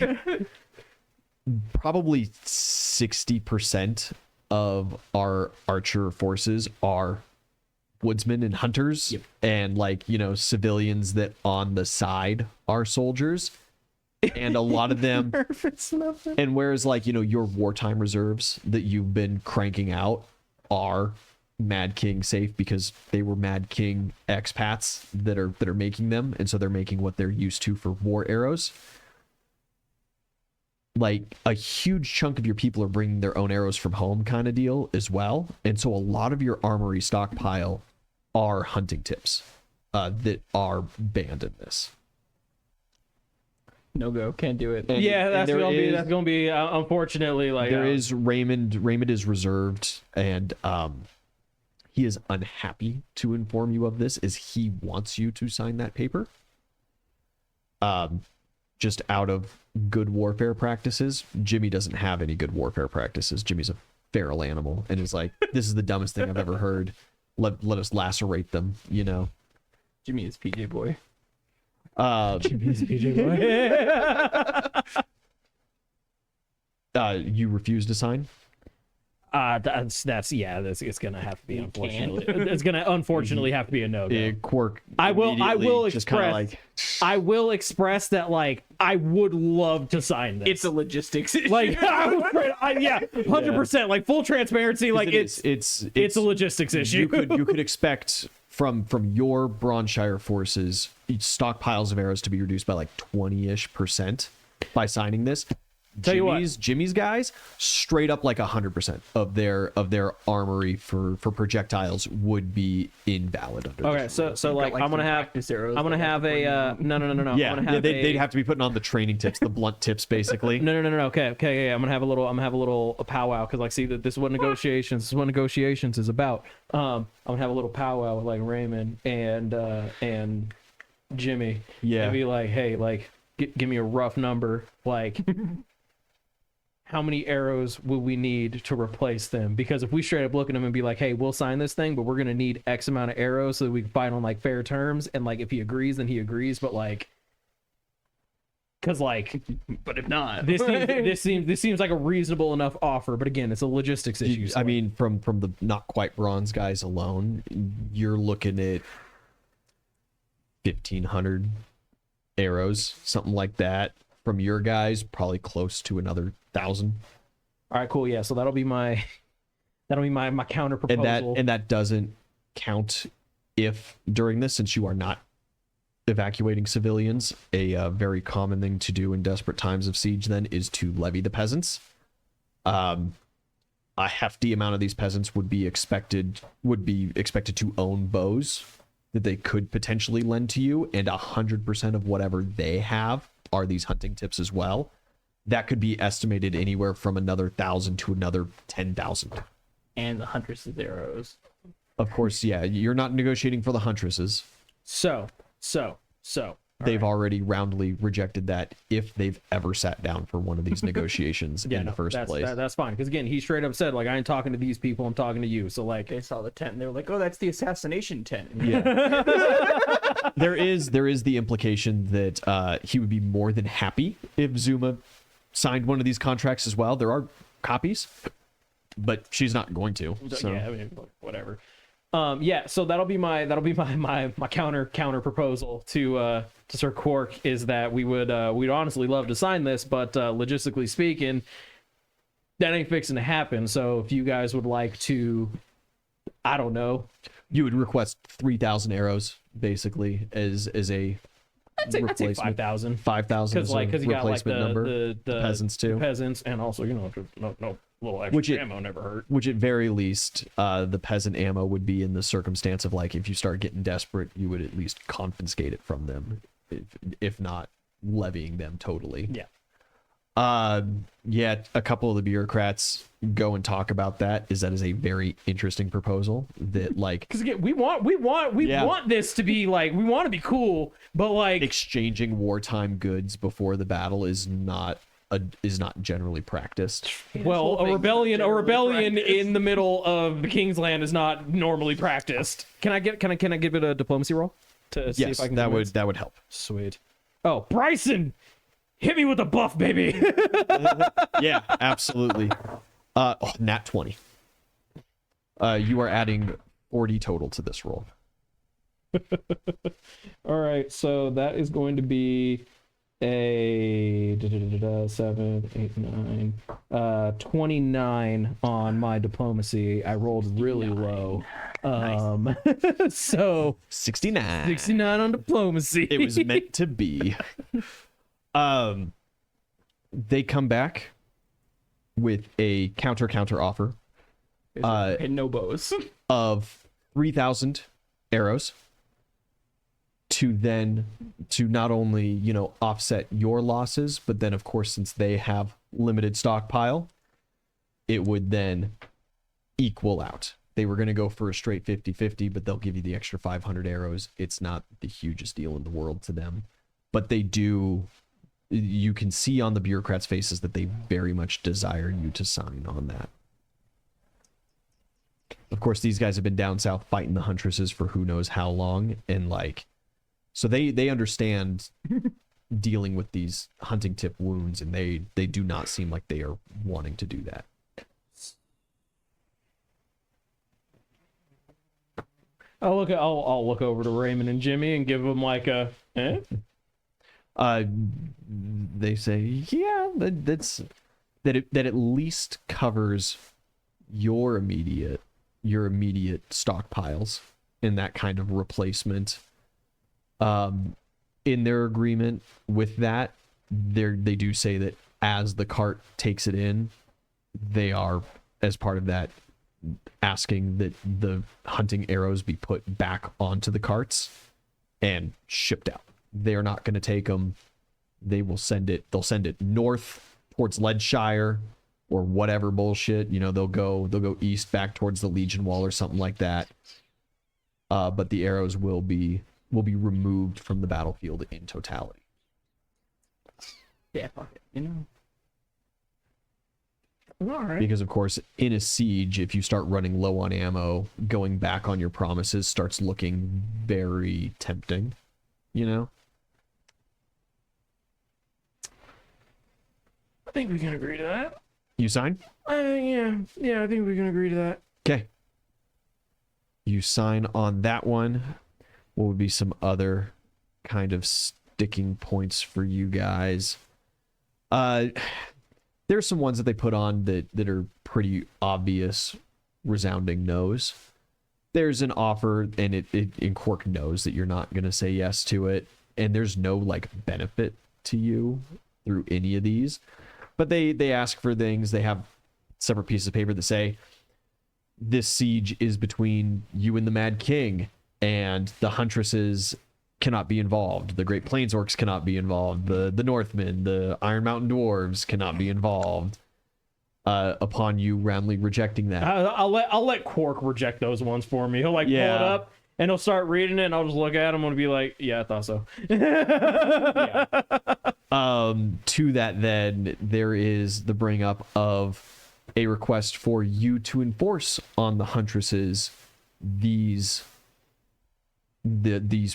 probably 60% of our archer forces are woodsmen and hunters, and like civilians that on the side are soldiers, and a lot of them and whereas like your wartime reserves that you've been cranking out are Mad King safe because they were Mad King expats that are making them, and so they're making what they're used to for war arrows. Like a huge chunk of your people are bringing their own arrows from home kind of deal as well, and so a lot of your armory stockpile are hunting tips that are banned in this. No go, can't do it. And- Yeah, and that's gonna be unfortunately like there is Raymond. Raymond is reserved, and he is unhappy to inform you of this, as he wants you to sign that paper. Just out of good warfare practices. Jimmy doesn't have any good warfare practices. Jimmy's a feral animal, and is like, this is the dumbest thing I've ever heard. Let us lacerate them, Jimmy is PJ boy. You refuse to sign? That's it's gonna have to be unfortunately. It's gonna unfortunately have to be a no go. Quirk. I will immediately just kinda express. I will express that like I would love to sign this. It's a logistics issue. like yeah, 100%. Like full transparency. Like it's a logistics issue. You could expect from your Bronshire forces stockpiles of arrows to be reduced by like 20-ish% by signing this. Tell you what. Jimmy's guys straight up like 100% of their armory for projectiles would be invalid under Okay, this. so like I'm gonna have a no. Yeah, they'd have to be putting on the training tips, the blunt tips, basically. No. Okay. I'm gonna have a little powwow because like, see that this is what negotiations. This is what negotiations is about. I'm gonna have a little powwow with like Raymond and Jimmy. Yeah. And be like, hey, like, give me a rough number, like. How many arrows will we need to replace them? Because if we straight up look at them and be like, hey, we'll sign this thing, but we're going to need X amount of arrows so that we can fight on like fair terms. And like, if he agrees, then he agrees. But like, cause like, but if not, this seems like a reasonable enough offer. But again, it's a logistics issue. I mean, from the not quite bronze guys alone, you're looking at 1,500 arrows, something like that. From your guys, probably close to another 1,000. All right, cool. Yeah. So that'll be my counter proposal. And that doesn't count if during this, since you are not evacuating civilians, a very common thing to do in desperate times of siege then is to levy the peasants. A hefty amount of these peasants would be expected to own bows that they could potentially lend to you, and 100% of whatever they have are these hunting tips as well. that could be estimated anywhere from another 1,000 to another 10,000. And the Huntress's arrows. Of course, yeah, you're not negotiating for the Huntresses. So. They've already roundly rejected that if they've ever sat down for one of these negotiations in the first place. That's fine. Because again, he straight up said, like, I ain't talking to these people, I'm talking to you. So, like, They saw the tent and they were like, oh, that's the assassination tent. Yeah. there is the implication that he would be more than happy if Zuma signed one of these contracts as well. There are copies, but she's not going to. So. yeah, I mean, whatever. Yeah, so that'll be my counter proposal to Sir Quark is that we'd honestly love to sign this, but logistically speaking, that ain't fixing to happen. So if you guys would like to, I don't know, you would request 3,000 arrows basically as a I'd say replacement. 5,000. 5,000 Because you got like the peasants too. Peasants, and also just no little extra ammo never hurt. Which at very least, the peasant ammo would be in the circumstance of like if you start getting desperate, you would at least confiscate it from them, if not levying them totally. Yeah. Yeah, a couple of the bureaucrats go and talk about that. That is a very interesting proposal that like because again we want this to be like, we want to be cool, but like exchanging wartime goods before the battle is not generally practiced. Well, a rebellion in the middle of the King's Land is not normally practiced. Can I give it a diplomacy roll to see if I can? That would help. Sweet. Oh, Bryson, hit me with a buff, baby. Yeah, absolutely. Nat 20. You are adding 40 total to this roll. All right, so that is going to be a 7, 8, 9, 29 on my diplomacy. I rolled really low. So 69 on diplomacy. It was meant to be. They come back with a counter offer And no bows. of 3,000 arrows to not only offset your losses, but then of course since they have limited stockpile, it would then equal out. They were going to go for a straight 50-50, but they'll give you the extra 500 arrows. It's not the hugest deal in the world to them, but they do. You can see on the bureaucrats' faces that they very much desire you to sign on that. Of course, these guys have been down south fighting the Huntresses for who knows how long, and so they understand dealing with these hunting tip wounds, and they do not seem like they are wanting to do that. I'll look over to Raymond and Jimmy and give them like a They say, yeah, that at least covers your immediate stockpiles in that kind of replacement. In their agreement with that, they do say that as the cart takes it in, they are, as part of that, asking that the hunting arrows be put back onto the carts and shipped out. They're not going to take them. They'll send it north towards Leadshire or whatever bullshit. They'll go east back towards the Legion Wall or something like that. But the arrows will be removed from the battlefield in totality. Yeah, fuck it. all right. Because of course, in a siege, if you start running low on ammo, going back on your promises starts looking very tempting. I think we can agree to that. You sign? Yeah, I think we can agree to that. Okay. You sign on that one. What would be some other kind of sticking points for you guys? There's some ones that they put on that are pretty obvious, resounding no's. There's an offer, and Quark knows that you're not going to say yes to it, and there's no benefit to you through any of these. But they ask for things. They have separate pieces of paper that say, this siege is between you and the Mad King, and the Huntresses cannot be involved. The Great Plains Orcs cannot be involved. The Northmen, the Iron Mountain Dwarves cannot be involved. Upon you roundly rejecting that. I'll let Quark reject those ones for me. He'll like pull it Yeah. up and he'll start reading it, and I'll just look at him and be like, "Yeah, I thought so." To that, then there is the bring up of a request for you to enforce on the huntresses these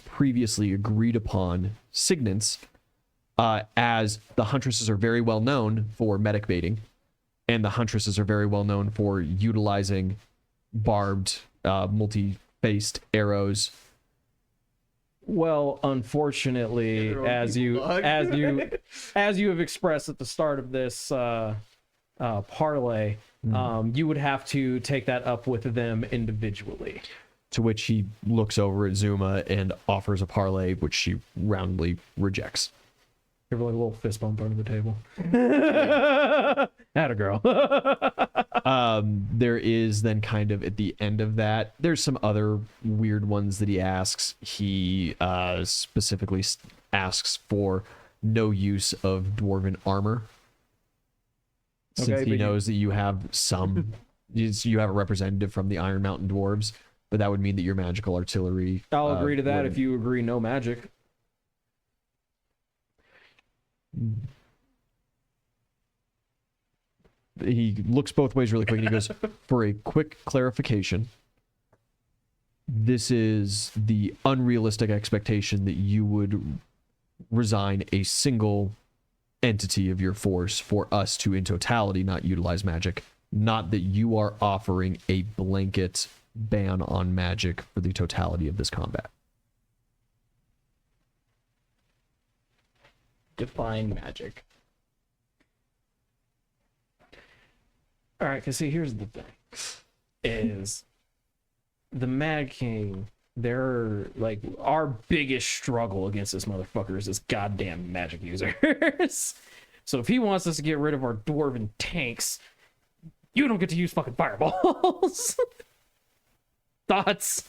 previously agreed upon signants, as the huntresses are very well known for medic baiting, and the huntresses are very well known for utilizing barbed, multi-faced arrows. Well, unfortunately, Yeah, they're as all you people, as you have expressed at the start of this parlay, you would have to take that up with them individually. To which he looks over at Zuma and offers a parlay, which she roundly rejects. Give her like a little fist bump under the table. Atta girl. There is then kind of at the end of that, there's some other weird ones that he asks. He specifically asks for no use of dwarven armor. Since Okay, he but knows that you have some, you have a representative from the Iron Mountain Dwarves, but that would mean that your magical artillery. I'll agree to that wouldn't. if you agree no magic. He looks both ways really quick and he goes, for a quick clarification, this is the unrealistic expectation that you would resign a single entity of your force for us to in totality not utilize magic, not that you are offering a blanket ban on magic for the totality of this combat. Define magic. All right, because see, here's the thing: is the Mad King? They're like our biggest struggle against this motherfucker is this goddamn magic users. So if he wants us to get rid of our dwarven tanks, you don't get to use fucking fireballs. Thoughts?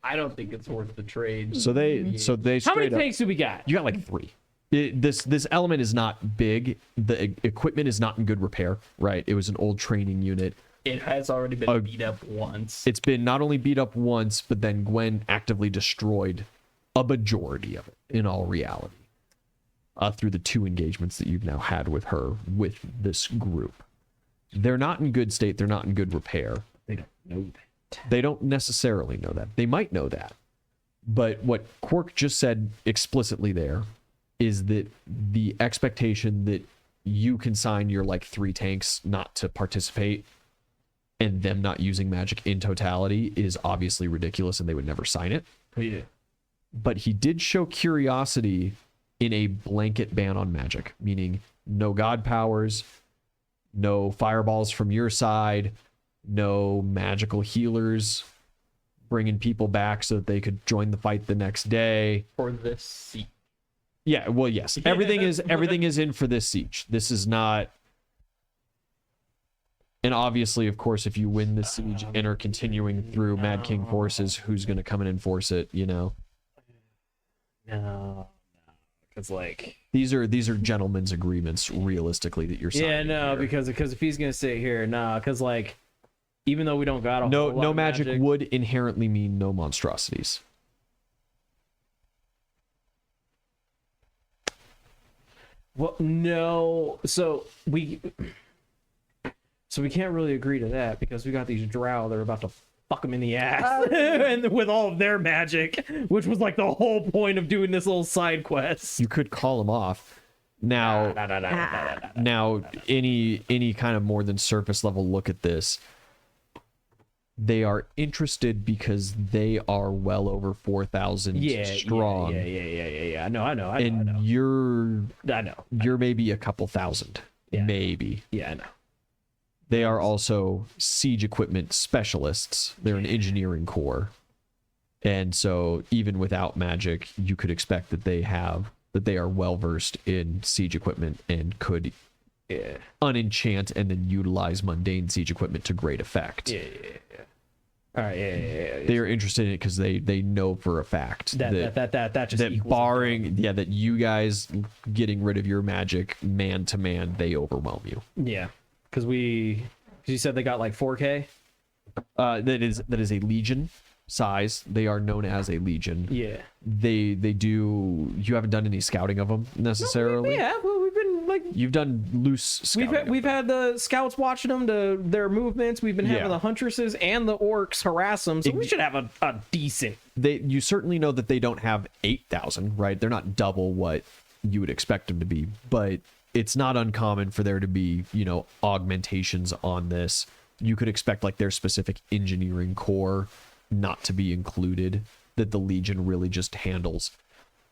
I don't think it's worth the trade. So they How many straight up, tanks do we got? you got like 3. This element is not big. The equipment is not in good repair, right? It was an old training unit. It has already been Oh. beat up once. It's been not only beat up once, but then Gwen actively destroyed a majority of it in all reality, through the 2 engagements that you've now had with her, with this group. They're not in good state. They're not in good repair. They don't know that. They don't necessarily know that. They might know that. But what Quark just said explicitly there is that the expectation that you can sign your like 3 tanks not to participate and them not using magic in totality is obviously ridiculous, and they would never sign it. Yeah. But he did show curiosity in a blanket ban on magic, meaning no god powers, no fireballs from your side, no magical healers bringing people back so that they could join the fight the next day. For this seat. Yeah, well, yes. Everything is in for this siege. This is not. And obviously, of course, if you win this siege and are continuing through Mad King forces, who's going to come and enforce it, you know? No. Because like. These are gentlemen's agreements, realistically, that you're signing. Yeah, no, here. because if he's gonna sit here, nah, because like, even though we don't got a whole lot no of magic would inherently mean no monstrosities. Well, no, so we can't really agree to that because we got these drow that are about to fuck them in the ass, and with all of their magic, which was like the whole point of doing this little side quest. You could call them off. Now, now any kind of more than surface level look at this, they are interested because they are well over 4,000 strong. Yeah. I know. And you're I know. maybe a couple thousand. Yeah. Maybe. Yeah, I know. They are also siege equipment specialists. They're an engineering corps. And so even without magic, you could expect that they are well versed in siege equipment and could unenchant and then utilize mundane siege equipment to great effect. Yeah. All right, yeah. They are interested in it because they know for a fact That just that equals barring that you guys getting rid of your magic man to man, they overwhelm you. Yeah, because you said they got like 4K. That is a legion size. They are known as a legion. Yeah. They do. You haven't done any scouting of them necessarily. Yeah, well, we've been like You've done loose scouting. we've had the scouts watching them to their movements. We've been having Yeah. the huntresses and the orcs harass them, so we should have a decent. You certainly know that they don't have 8,000, right? They're not double what you would expect them to be, but it's not uncommon for there to be, augmentations on this. You could expect like their specific engineering core not to be included, that the Legion really just handles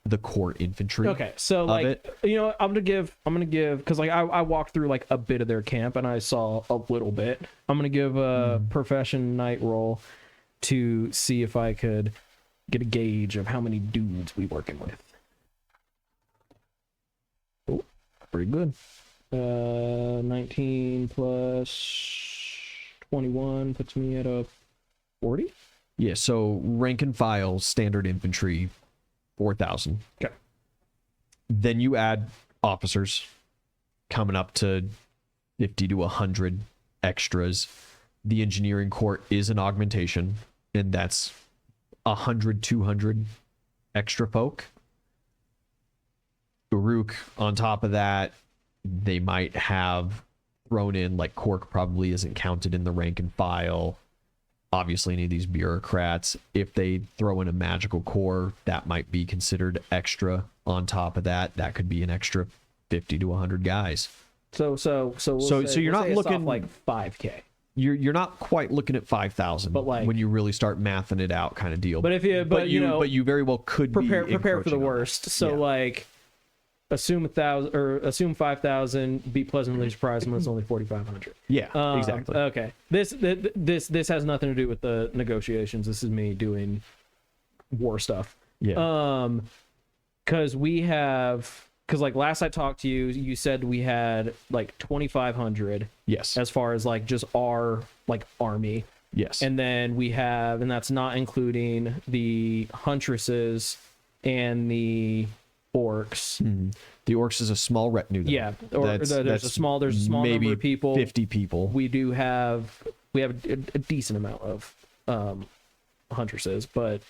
the core infantry. Okay, so like it. I'm gonna give because like I walked through like a bit of their camp and I saw a little bit. I'm gonna give a profession night roll to see if I could get a gauge of how many dudes we working with. Oh, pretty good. 19 plus 21 puts me at a 40. Yeah, so rank and file standard infantry 4,000. Okay. Then you add officers coming up to 50 to 100 extras. The engineering corps is an augmentation, and that's 100, 200 extra folk. Uruk, on top of that, they might have thrown in, like Cork probably isn't counted in the rank and file. Obviously, any of these bureaucrats, if they throw in a magical core, that might be considered extra. On top of that, that could be an extra 50 to 100 guys. So You're not looking like 5K. You're not quite looking at 5,000, But like, when you really start mathing it out, kind of deal. But if you, but you very well could prepare be for the encroaching on worst. that. So Yeah. like, assume 1,000 or assume 5,000. Be pleasantly surprised when it's only 4,500. Yeah, exactly. Okay. This has nothing to do with the negotiations. This is me doing war stuff. Yeah. Because like last I talked to you, you said we had like 2,500 Yes. as far as like just our like army. Yes. And then and that's not including the huntresses and the orcs. The orcs is a small retinue. Though. Yeah, or there's a small maybe number of people. 50 people. We have a decent amount of huntresses, but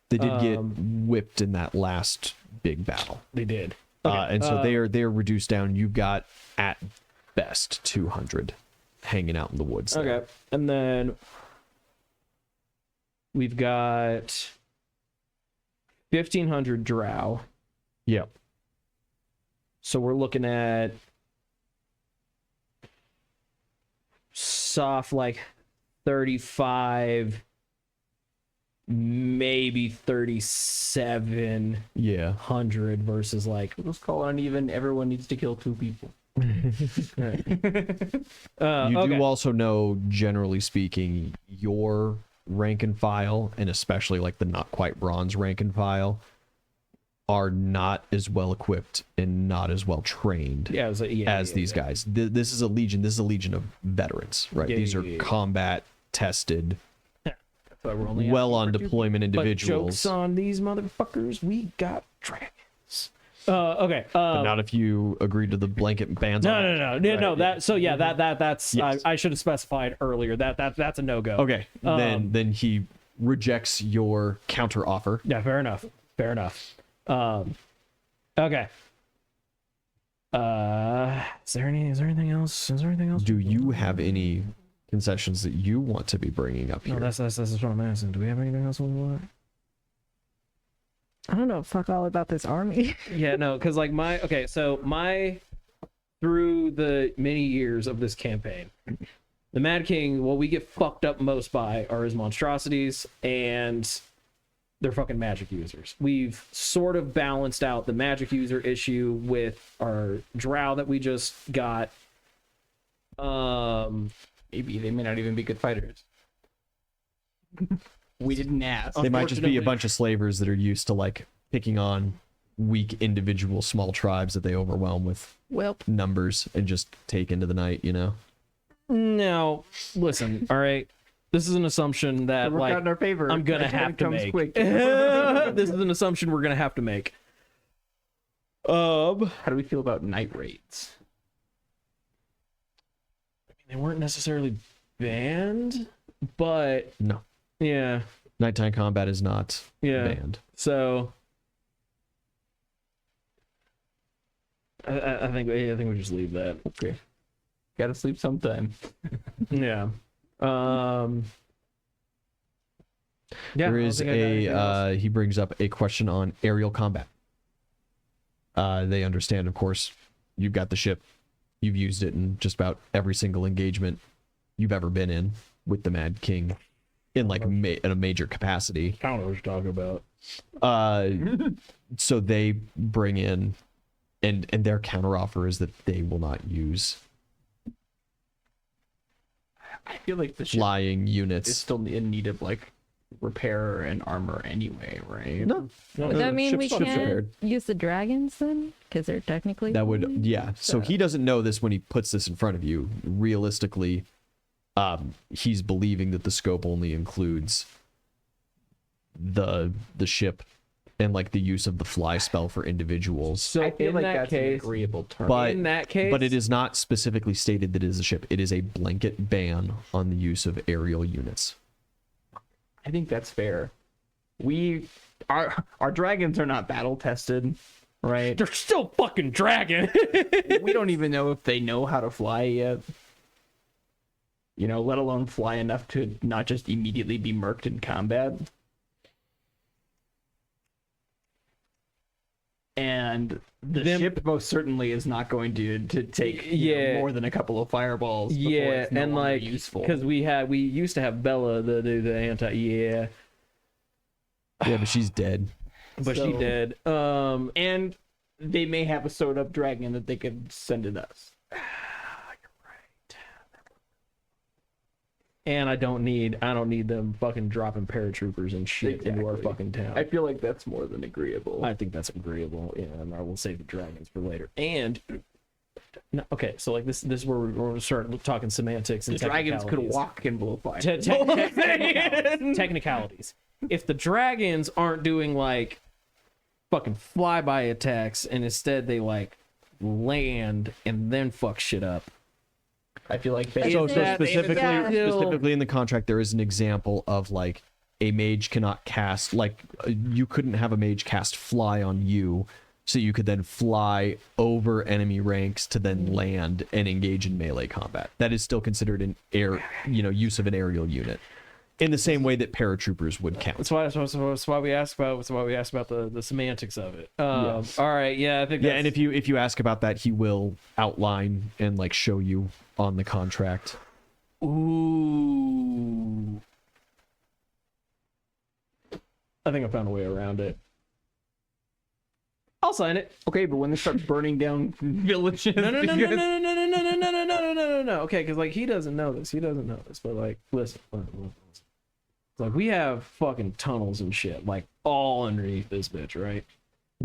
They did get whipped in that last big battle. they did. And so they're reduced down. You've got at best 200 hanging out in the woods. there. Okay, and then we've got 1,500 drow. Yep. So we're looking at soft like 35, maybe 3,700 Yeah. versus like Let's call it uneven. Everyone needs to kill 2 people. You okay. do also know, generally speaking, your rank and file, and especially like the not quite bronze rank and file, are not as well equipped and not as well trained as these guys. This is a legion. This is a legion of veterans, right? Yeah, These yeah, are yeah. combat tested, That's why we're only well on asking for 2 deployment But individuals. jokes on these motherfuckers, we got dragons. Okay. But not if you agreed to the blanket bans. on action, right? No. That's Yes. I should have specified earlier. That's a no go. Okay. Then he rejects your counter offer. Yeah, fair enough. Okay. Is there anything else? Do you have any concessions that you want to be bringing up here? No, that's what I'm asking. Do we have anything else we want? I don't know fuck all about this army. Yeah, no, because like through the many years of this campaign, the Mad King, what we get fucked up most by are his monstrosities and they're fucking magic users. We've sort of balanced out the magic user issue with our drow that we just got. Maybe they may not even be good fighters. We didn't ask. They might just be a bunch of slavers that are used to like picking on weak individual small tribes that they overwhelm with Well, numbers and just take into the night, Now, listen, all right. This is an assumption that Work like out in our favor. I'm gonna Next one have to comes make. quick. This is an assumption we're gonna have to make. How do we feel about night raids? They weren't necessarily banned, but No. yeah, Nighttime combat is not yeah. banned. So I think we just leave that. Okay. Gotta sleep sometime. Yeah. Yeah. There I don't is think I got anything else. he brings up a question on aerial combat. They understand, of course, you've got the ship. You've used it in just about every single engagement you've ever been in with the Mad King in like in a major capacity. I don't know what you're talking about. So they bring in, and their counteroffer is that they will not use I feel like the ship flying is units. still in need of like repair and armor anyway, right? No, Does that mean we ship's can't prepared. use the dragons then? Because they're technically. That would, yeah. So he doesn't know this when he puts this in front of you. Realistically, he's believing that the scope only includes the ship and like the use of the fly spell for individuals. So I feel in like that that's an case, agreeable term. But in that case, but it is not specifically stated that it is a ship. It is a blanket ban on the use of aerial units. I think that's fair. Our dragons are not battle tested, right? they're still fucking dragon. We don't even know if they know how to fly yet. You know, let alone fly enough to not just immediately be murked in combat. And the ship most certainly is not going to take more than a couple of fireballs. Before it's no and longer like useful. because we used to have Bella the anti Yeah, but she's dead. but she So- did. And they may have a sewed up dragon that they could send to us. And I don't need them fucking dropping paratroopers and shit into our Exactly. fucking town. I feel like that's more than agreeable. I think that's agreeable. Yeah, and I will save the dragons for later. And no, okay, so like this is where we're going to start talking semantics and the dragons could technicalities. walk and blow fire. Technicalities. If the dragons aren't doing like fucking flyby attacks and instead they like land and then fuck shit up. I feel like So, basically, specifically in the contract, there is an example of like a mage cannot cast, like you couldn't have a mage cast fly on you, so you could then fly over enemy ranks to then land and engage in melee combat. That is still considered an use of an aerial unit, in the same way that paratroopers would count. That's why we asked about the semantics of it. All right, yeah, I think Yeah, and if you ask about that, he will outline and like show you on the contract. ooh, I think I found a way around it. I'll sign it. okay, but when they start burning down villages, No. because- Okay, because like he doesn't know this. But like, listen. It's like we have fucking tunnels and shit, like all underneath this bitch, right?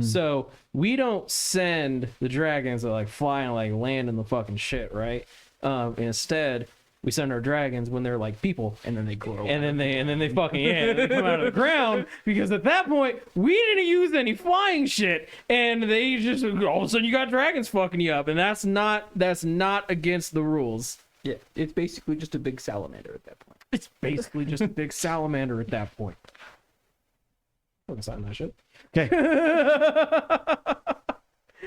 So we don't send the dragons to like fly and like land in the fucking shit, right? Instead, we send our dragons when they're like people, and then they grow. and then they fucking they come out of the ground, because at that point we didn't use any flying shit, and they just all of a sudden you got dragons fucking you up, and that's not against the rules. Yeah, it's basically just a big salamander at that point. It's basically just a big salamander at that point. Fucking sign that shit. Okay.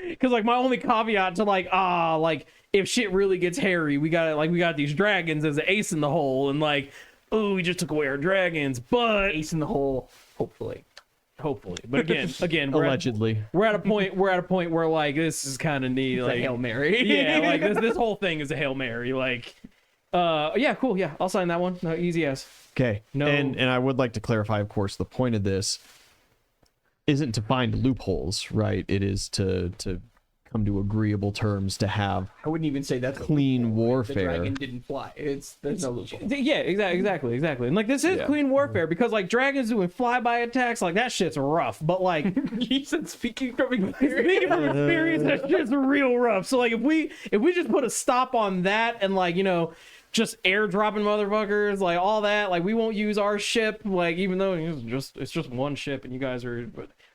Because like my only caveat to like if shit really gets hairy, we got these dragons as an ace in the hole, and like, oh, we just took away our dragons, but Ace in the hole, hopefully. but again, Allegedly. we're at a point where like this is kind of neat, It's like a Hail Mary. yeah, like this whole thing is a Hail Mary, like, yeah, cool, yeah, I'll sign that one, no, easy as. Okay. No. And I would like to clarify, of course, the point of this isn't to find loopholes, right? It is to come to agreeable terms, to have I wouldn't even say that's a clean loophole. warfare. The dragon didn't fly. There's no loophole. Yeah, exactly. And like this is Yeah. clean warfare, because like dragons doing flyby attacks, like that shit's rough. But like He said, speaking from experience. speaking from experience, that shit's real rough. So like if we just put a stop on that, and like, you know, just airdropping motherfuckers, like all that. Like we won't use our ship, like even though it's just one ship and you guys are.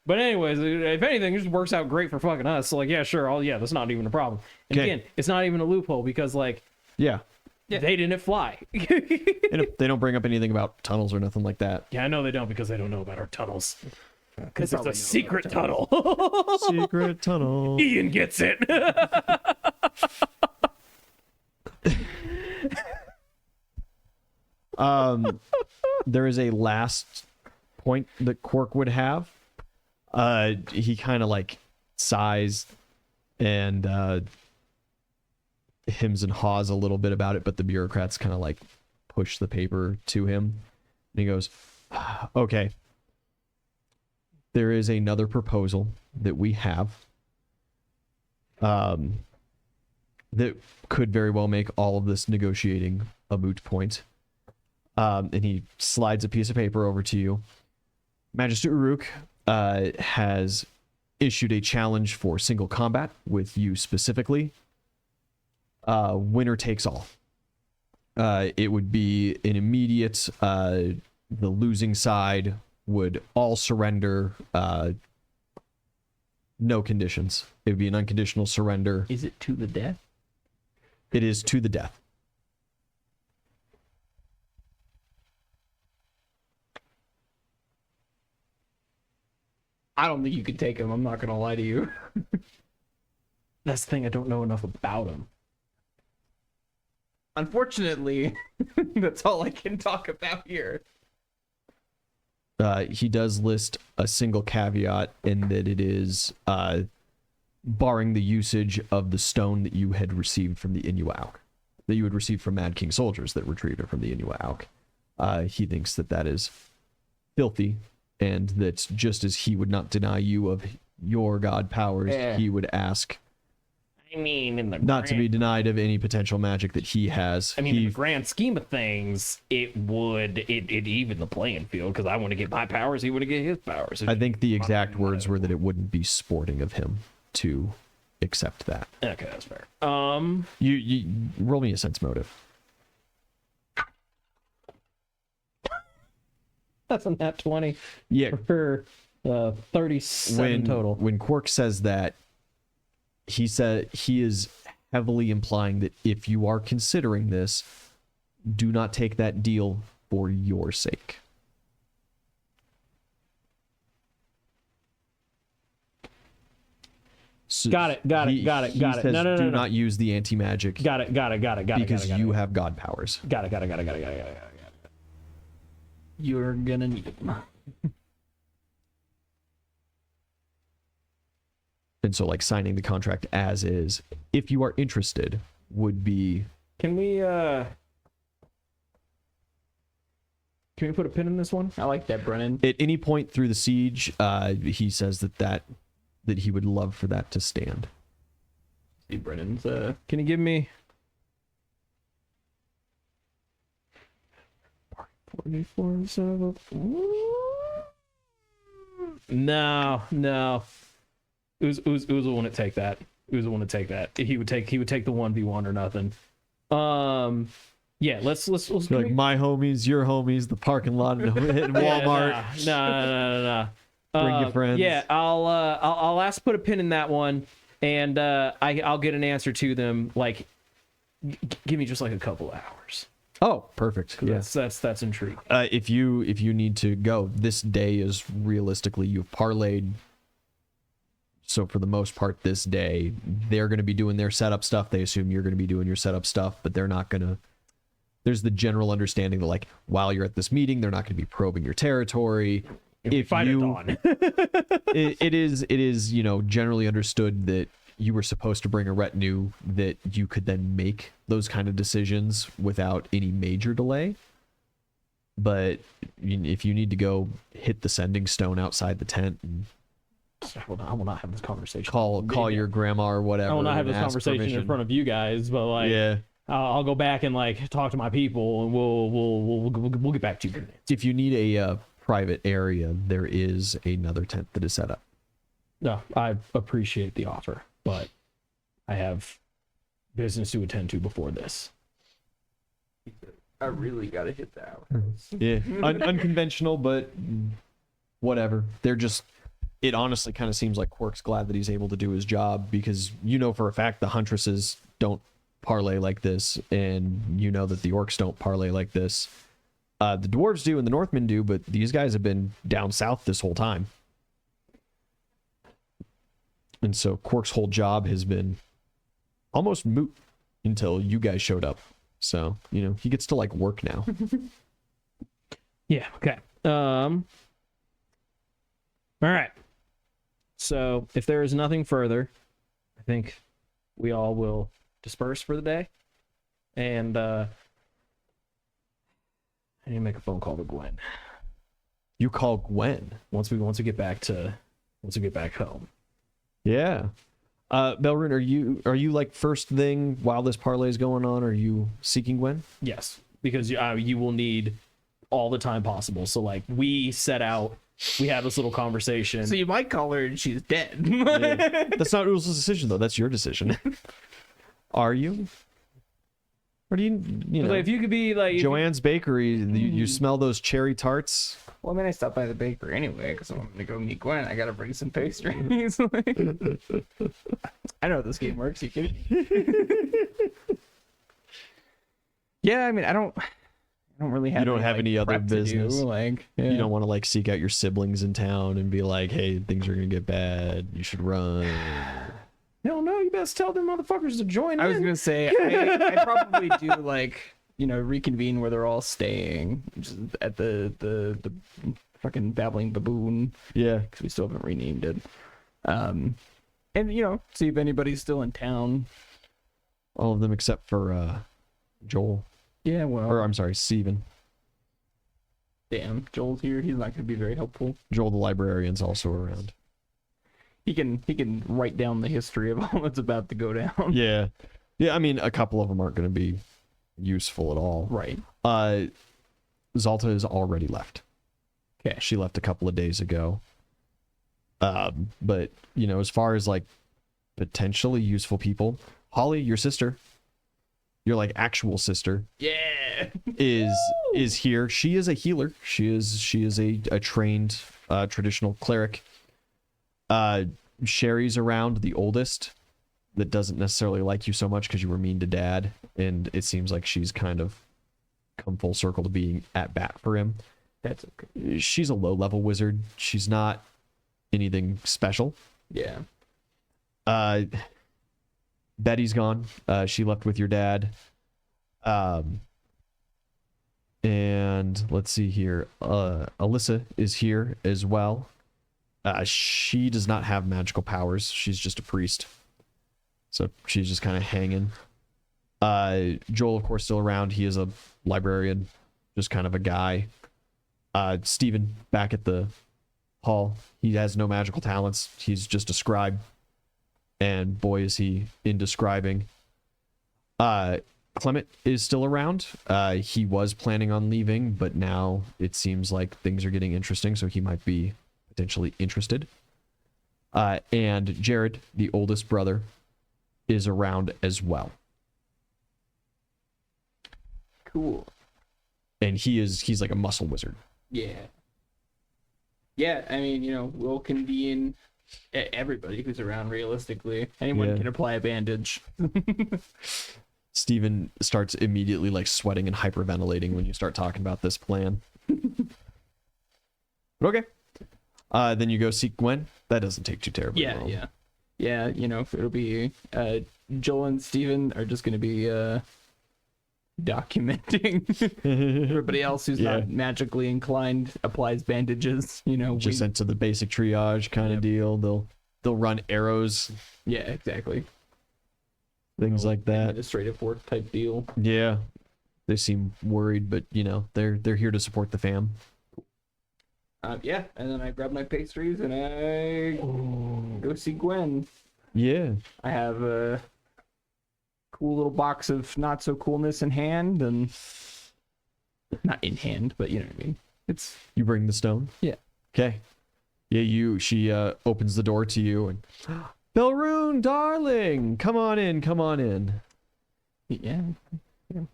But anyways, if anything, it just works out great for fucking us. So like, yeah, sure, that's not even a problem. And Okay. again, it's not even a loophole because like Yeah. they didn't fly. They don't bring up anything about tunnels or nothing like that. Yeah, I know they don't because they don't know about our tunnels. Because They it's probably a know secret about our tunnel. Secret tunnel. Ian gets it. There is a last point that Quark would have. He kind of like sighs and hems and haws a little bit about it, but the bureaucrats kind of like push the paper to him. And he goes, okay. There is another proposal that we have that could very well make all of this negotiating a moot point. And he slides a piece of paper over to you. Magister Uruk has issued a challenge for single combat with you specifically. Winner takes all. It would be an immediate, the losing side would all surrender, no conditions. It would be an unconditional surrender. Is it to the death? It is to the death. I don't think you could take him. I'm not gonna lie to you. That's the thing. I don't know enough about him. Unfortunately, that's all I can talk about here. He does list a single caveat in that it is barring the usage of the stone that you had received from the Inuauk, that you had received from Mad King soldiers that retrieved it from the Inuauk. He thinks that that is filthy, and that just as he would not deny you of your god powers, he would ask I mean, in the not to be denied of any potential magic that he has. I mean, in He the grand scheme of things, it even the playing field because I want to get my powers, he want to get his powers. I think the exact words were that it wouldn't be sporting of him to accept that. Okay, that's fair. You roll me a sense motive. That's a nat 20 Yeah, for 37 total. When Quark says that, he said he is heavily implying that if you are considering this, do not take that deal for your sake. So Got it. he Got says, it. No. Do not use the anti-magic Got it. because you have god powers. Got it. You're gonna need him. And so like signing the contract as is, if you are interested, would be Can we put a pin in this one? I like that, Brennan. at any point through the siege, he says that he would love for that to stand. See, Brennan's Can you give me 44 7? No. Uza wouldn't take that. Uza wouldn't take that. He would take the 1v1 or nothing. Yeah, let's You're like my homies, your homies, the parking lot in Walmart. No. Bring your friends. Yeah, I'll ask to put a pin in that one, and I'll get an answer to them. Like, give me just like a couple hours. Oh, perfect. Yes. That's intriguing. If you need to go, this day is realistically you've parlayed. So for the most part, this day they're going to be doing their setup stuff. They assume you're going to be doing your setup stuff, but they're not going to. There's the general understanding that like while you're at this meeting, they're not going to be probing your territory. If Fight you, at dawn. it is generally understood that you were supposed to bring a retinue that you could then make those kind of decisions without any major delay. But if you need to go hit the sending stone outside the tent and I will not have this conversation. call your grandma or whatever. I will not have and this ask conversation permission. in front of you guys, but like, Yeah. I'll go back and like talk to my people, and we'll get back to you. If you need a private area, there is another tent that is set up. No, I appreciate the offer, but I have business to attend to before this. I really gotta hit the hour. Yeah, unconventional, but whatever. They're just. It honestly kind of seems like Quark's glad that he's able to do his job because you know for a fact the Huntresses don't parlay like this, and you know that the Orcs don't parlay like this. The Dwarves do and the Northmen do, but these guys have been down south this whole time. And so Quark's whole job has been almost moot until you guys showed up. So, you know, he gets to like work now. Yeah, okay. All right. So, if there is nothing further, I think we all will disperse for the day. And I need to make a phone call to Gwen. You call Gwen. Once we get back home. Yeah. Belrune, are you like first thing while this parlay is going on? Are you seeking Gwen? Yes, because you will need all the time possible. So like we set out, we have this little conversation. So you might call her and she's dead. Yeah. That's not Ursula's decision though. That's your decision. Are you? Or do you know? Like, if you could be like Joanne's Bakery. You smell those cherry tarts. Well, I mean, I stopped by the bakery anyway because I'm gonna go meet Gwen. I gotta bring some pastries. I know how this game works. You kidding? Yeah, I mean, I don't really have. You don't have any other prep to do, business. Like, yeah. You don't want to like seek out your siblings in town and be like, "Hey, things are gonna get bad. You should run." hell no, you best tell them motherfuckers to join I was in. gonna say I probably do like reconvene where they're all staying, which is at the fucking Babbling Baboon Yeah. because we still haven't renamed it. And see if anybody's still in town. All of them except for Joel. Yeah, well, Or I'm sorry, Steven. damn, Joel's here. He's not gonna be very helpful. Joel the librarian's also around. He can write down the history of all that's about to go down. Yeah. Yeah, I mean, a couple of them aren't going to be useful at all. Right. Zalta has already left. Okay. She left a couple of days ago. But, as far as like potentially useful people, Holly, your sister, your like actual sister, Yeah. is here. She is a healer. She is a trained traditional cleric. Sherry's around, the oldest, that doesn't necessarily like you so much because you were mean to Dad, and it seems like she's kind of come full circle to being at bat for him. That's okay. She's a low-level wizard. She's not anything special. Yeah. Betty's gone. She left with your dad. And let's see here. Alyssa is here as well. She does not have magical powers. She's just a priest. So she's just kind of hanging. Joel, of course, still around. He is a librarian, just kind of a guy. Steven, back at the hall. He has no magical talents. He's just a scribe. And boy, is he into scribing. Clement is still around. He was planning on leaving, but now it seems like things are getting interesting, so he might be potentially interested. And Jared, the oldest brother, is around as well. Cool. And he's like a muscle wizard. Yeah. Yeah, I mean, we'll convene everybody who's around realistically. Anyone Yeah. can apply a bandage. Steven starts immediately like sweating and hyperventilating when you start talking about this plan. But okay. Then you go seek Gwen. That doesn't take too terribly long. Yeah, it'll be Joel and Steven are just gonna be documenting. Everybody else who's not magically inclined applies bandages, Just sent to the basic triage kind of deal. They'll run arrows, yeah, exactly. things like that. Administrative work type deal. Yeah. They seem worried, but they're here to support the fam. Yeah, and then I grab my pastries and I go see Gwen. Yeah. I have a cool little box of not so coolness in hand, and not in hand, but you know what I mean. It's You bring the stone? Yeah. Okay. Yeah, she opens the door to you and Belrune, darling, come on in. yeah.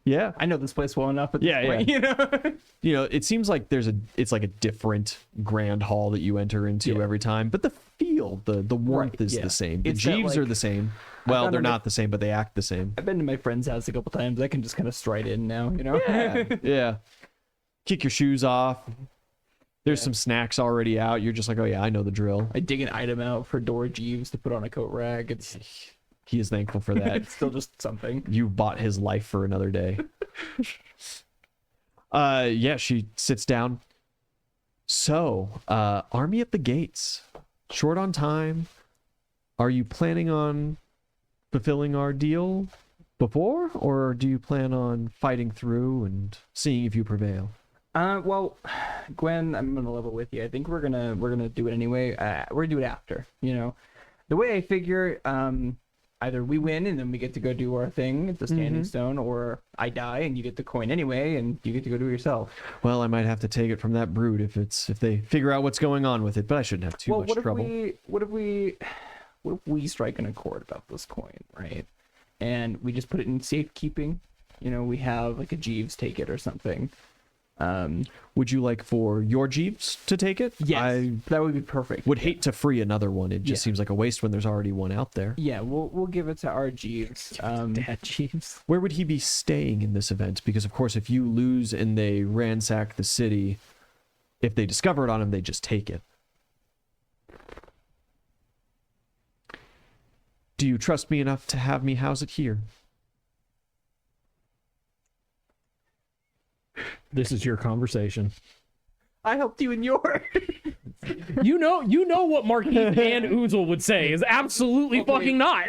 Yeah. I know this place well enough at this Yeah, point, yeah. you know? You know, it seems like it's like a different grand hall that you enter into every time, but the feel, the warmth Right, is yeah. the same. The It's that, Jeeves like- are the same. Well, found they're them not the same, but they act the same. I've been to my friend's house a couple times. I can just kind of stride in now, you know? Yeah. Yeah. Kick your shoes off. There's some snacks already out. You're just like, oh yeah, I know the drill. I dig an item out for Dora Jeeves to put on a coat rack. It's He is thankful for that. it's still just something. You bought his life for another day. Yeah, she sits down. So, army at the gates. Short on time. Are you planning on fulfilling our deal before, or do you plan on fighting through and seeing if you prevail? Well, Gwen, I'm gonna level with you. I think we're gonna do it anyway. We're gonna do it after, you know. The way I figure, either we win and then we get to go do our thing at the Standing Stone, or I die and you get the coin anyway and you get to go do it yourself. Well, I might have to take it from that brood if they figure out what's going on with it, but I shouldn't have too much trouble. What if we strike an accord about this coin, right? And we just put it in safekeeping. You know, we have like a Jeeves take it or something. Would you like for your Jeeves to take it? Yes, I that would be perfect. would hate to free another one. It just seems like a waste when there's already one out there. Yeah, we'll give it to our Jeeves. Dad Jeeves. Where would he be staying in this event? Because, of course, if you lose and they ransack the city, if they discover it on him, they just take it. Do you trust me enough to have me house it here? This is your conversation. I helped you in yours. You know what Marquis and Oozle would say is absolutely fucking not.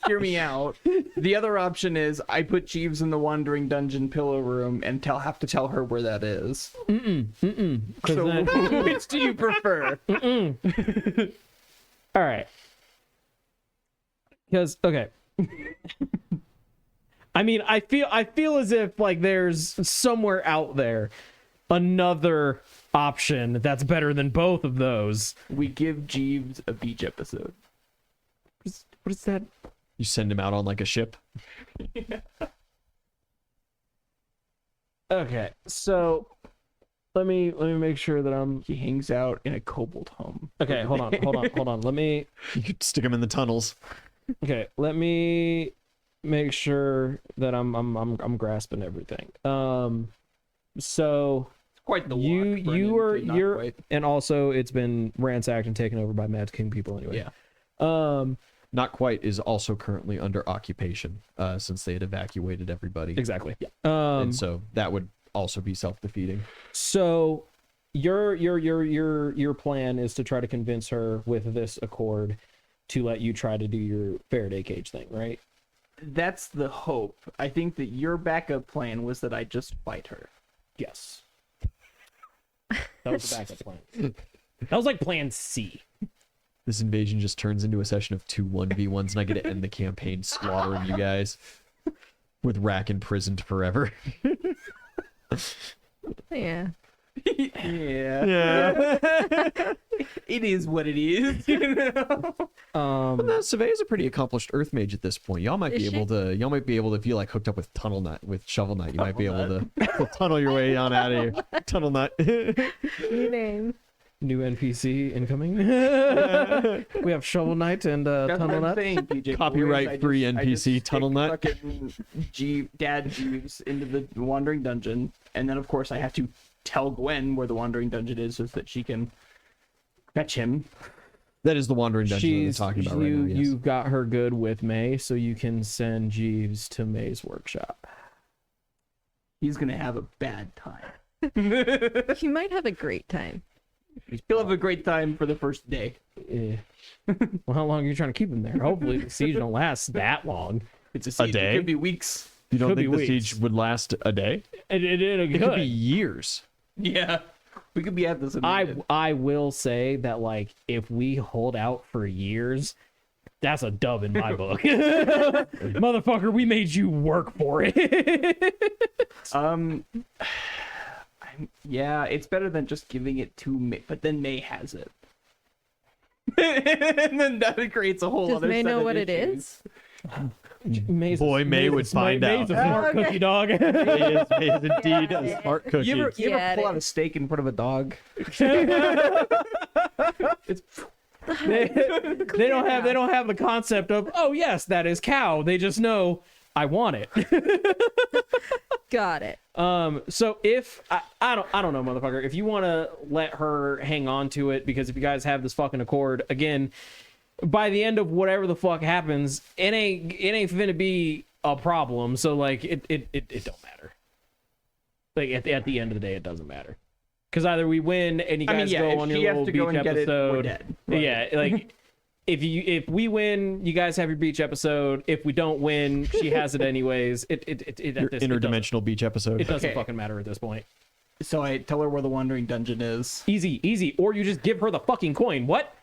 Hear me out. The other option is I put Jeeves in the Wandering Dungeon pillow room and have to tell her where that is. So which do you prefer? All right. Because okay. I mean, I feel as if like there's somewhere out there another option that's better than both of those. We give Jeeves a beach episode. What is that? You send him out on like a ship? Okay, so let me make sure that I'm He hangs out in a kobold home. okay. Hold on. Let me You could stick him in the tunnels. okay. Let me make sure that I'm grasping everything. So Quite the walk. you're and also it's been ransacked and taken over by Mad King people anyway. Yeah. Not Quite is also currently under occupation since they had evacuated everybody. Exactly. And so that would also be self-defeating. So your plan is to try to convince her with this accord to let you try to do your Faraday cage thing, right? That's the hope. I think that your backup plan was that I just fight her. Yes. That was the backup plan. That was like plan C. This invasion just turns into a session of 2 1v1s, and I get to end the campaign slaughtering you guys with Rack imprisoned forever. Yeah. Yeah. It is what it is. You know? No, Surveyor's a pretty accomplished Earth Mage at this point. Y'all might Is be she? able to. Y'all might be able to, if you like hooked up with Shovel Knight. You might be able to tunnel your way on out of here. Tunnel Knight. New name. New NPC incoming. We have Shovel Knight and That's what Tunnel I'm Nut. saying, PJ. Copyright-free Boys, I just NPC stick Tunnel Nut. fucking Dad Jeeves into the Wandering Dungeon, and then of course I have to tell Gwen where the Wandering Dungeon is so that she can fetch him. That is the Wandering Dungeon that we're She's talking about right now. Yes. you got her good with May, so you can send Jeeves to May's workshop. He's gonna have a bad time. He might have a great time. He'll have a great time for the first day. Eh. Well, how long are you trying to keep him there? Hopefully the siege don't last that long. It's a siege. day? It could be weeks. You don't could think be the weeks. siege would last a day? It It could be years. Yeah, we could be at this. a minute. I will say that like if we hold out for years, that's a dub in my book. Motherfucker, we made you work for it. Yeah, it's better than just giving it to May, but then May has it. And then that creates a whole Does other May set know of what it issues. is? May's Boy, May would find May's a out. smart Okay. cookie dog. May is indeed a smart cookie. You ever Get pull it. out a steak in front of a dog? they don't have the concept of, oh yes, that is cow. They just know I want it. Got it. So if I don't know, motherfucker, if you want to let her hang on to it, because if you guys have this fucking accord again, by the end of whatever the fuck happens, it ain't finna be a problem. So like it don't matter. Like at the end of the day, it doesn't matter. Because either we win and you guys go if on she your has little to go beach and get it, we're episode. dead. Yeah, like if we win, you guys have your beach episode. If we don't win, she has it anyways. Your interdimensional beach episode. It doesn't Okay. fucking matter at this point. So I tell her where the wandering dungeon is. Easy. Or you just give her the fucking coin. What?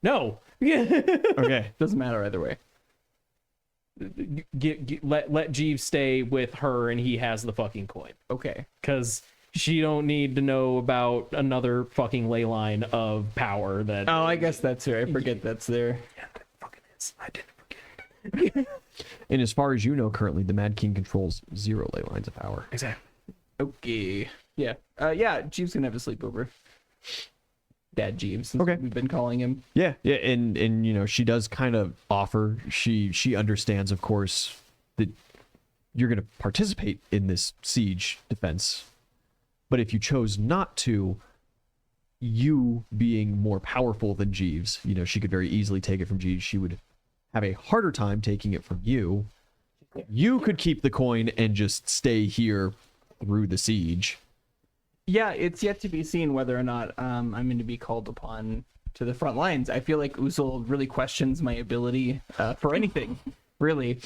No. Okay. Doesn't matter either way. Let Jeeves stay with her and he has the fucking coin. Okay. Because she don't need to know about another fucking ley line of power that... Oh, I guess that's her. I forget that's there. Yeah, that fucking is. I didn't forget. And as far as you know, currently the Mad King controls 0 ley lines of power. Exactly. Okay. Yeah. Yeah, Jeeves can have a sleepover. Dad Jeeves. That's Okay. what we've been calling him. Yeah, and you know, she does kind of offer. She understands, of course, that you're going to participate in this siege defense. But if you chose not to, you being more powerful than Jeeves, you know, she could very easily take it from Jeeves. She would have a harder time taking it from you. You could keep the coin and just stay here through the siege. Yeah, it's yet to be seen whether or not I'm going to be called upon to the front lines. I feel like Uzul really questions my ability for anything, really.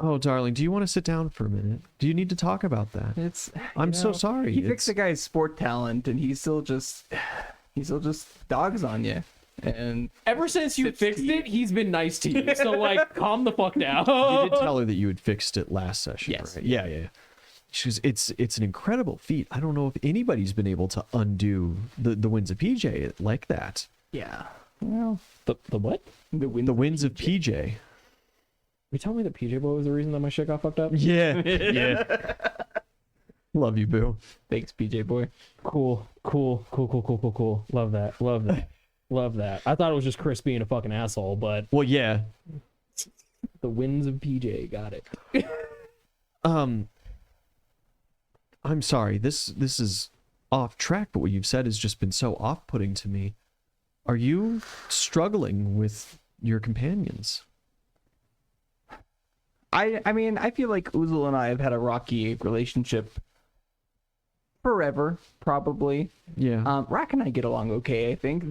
Oh, darling, do you want to sit down for a minute? Do you need to talk about that? It's. I'm so sorry. He It's- fixed the guy's sport talent, and he still just dogs on you. And Ever since you Sits fixed to you. it, he's been nice to you. So, like, calm the fuck down. You did tell her that you had fixed it last session, Yes. right? Yeah. She goes, it's an incredible feat. I don't know if anybody's been able to undo the winds of PJ like that. yeah, well, The what? the wind. The winds of PJ. You telling me that PJ Boy was the reason that my shit got fucked up? Yeah. Love you, boo. Thanks, PJ boy. Cool. Love that. I thought it was just Chris being a fucking asshole, but Well, yeah. the winds of PJ got it. I'm sorry. This is off track, but what you've said has just been so off-putting to me. Are you struggling with your companions? I mean, I feel like Uzul and I have had a rocky relationship forever, probably. Yeah. Rack and I get along okay, I think.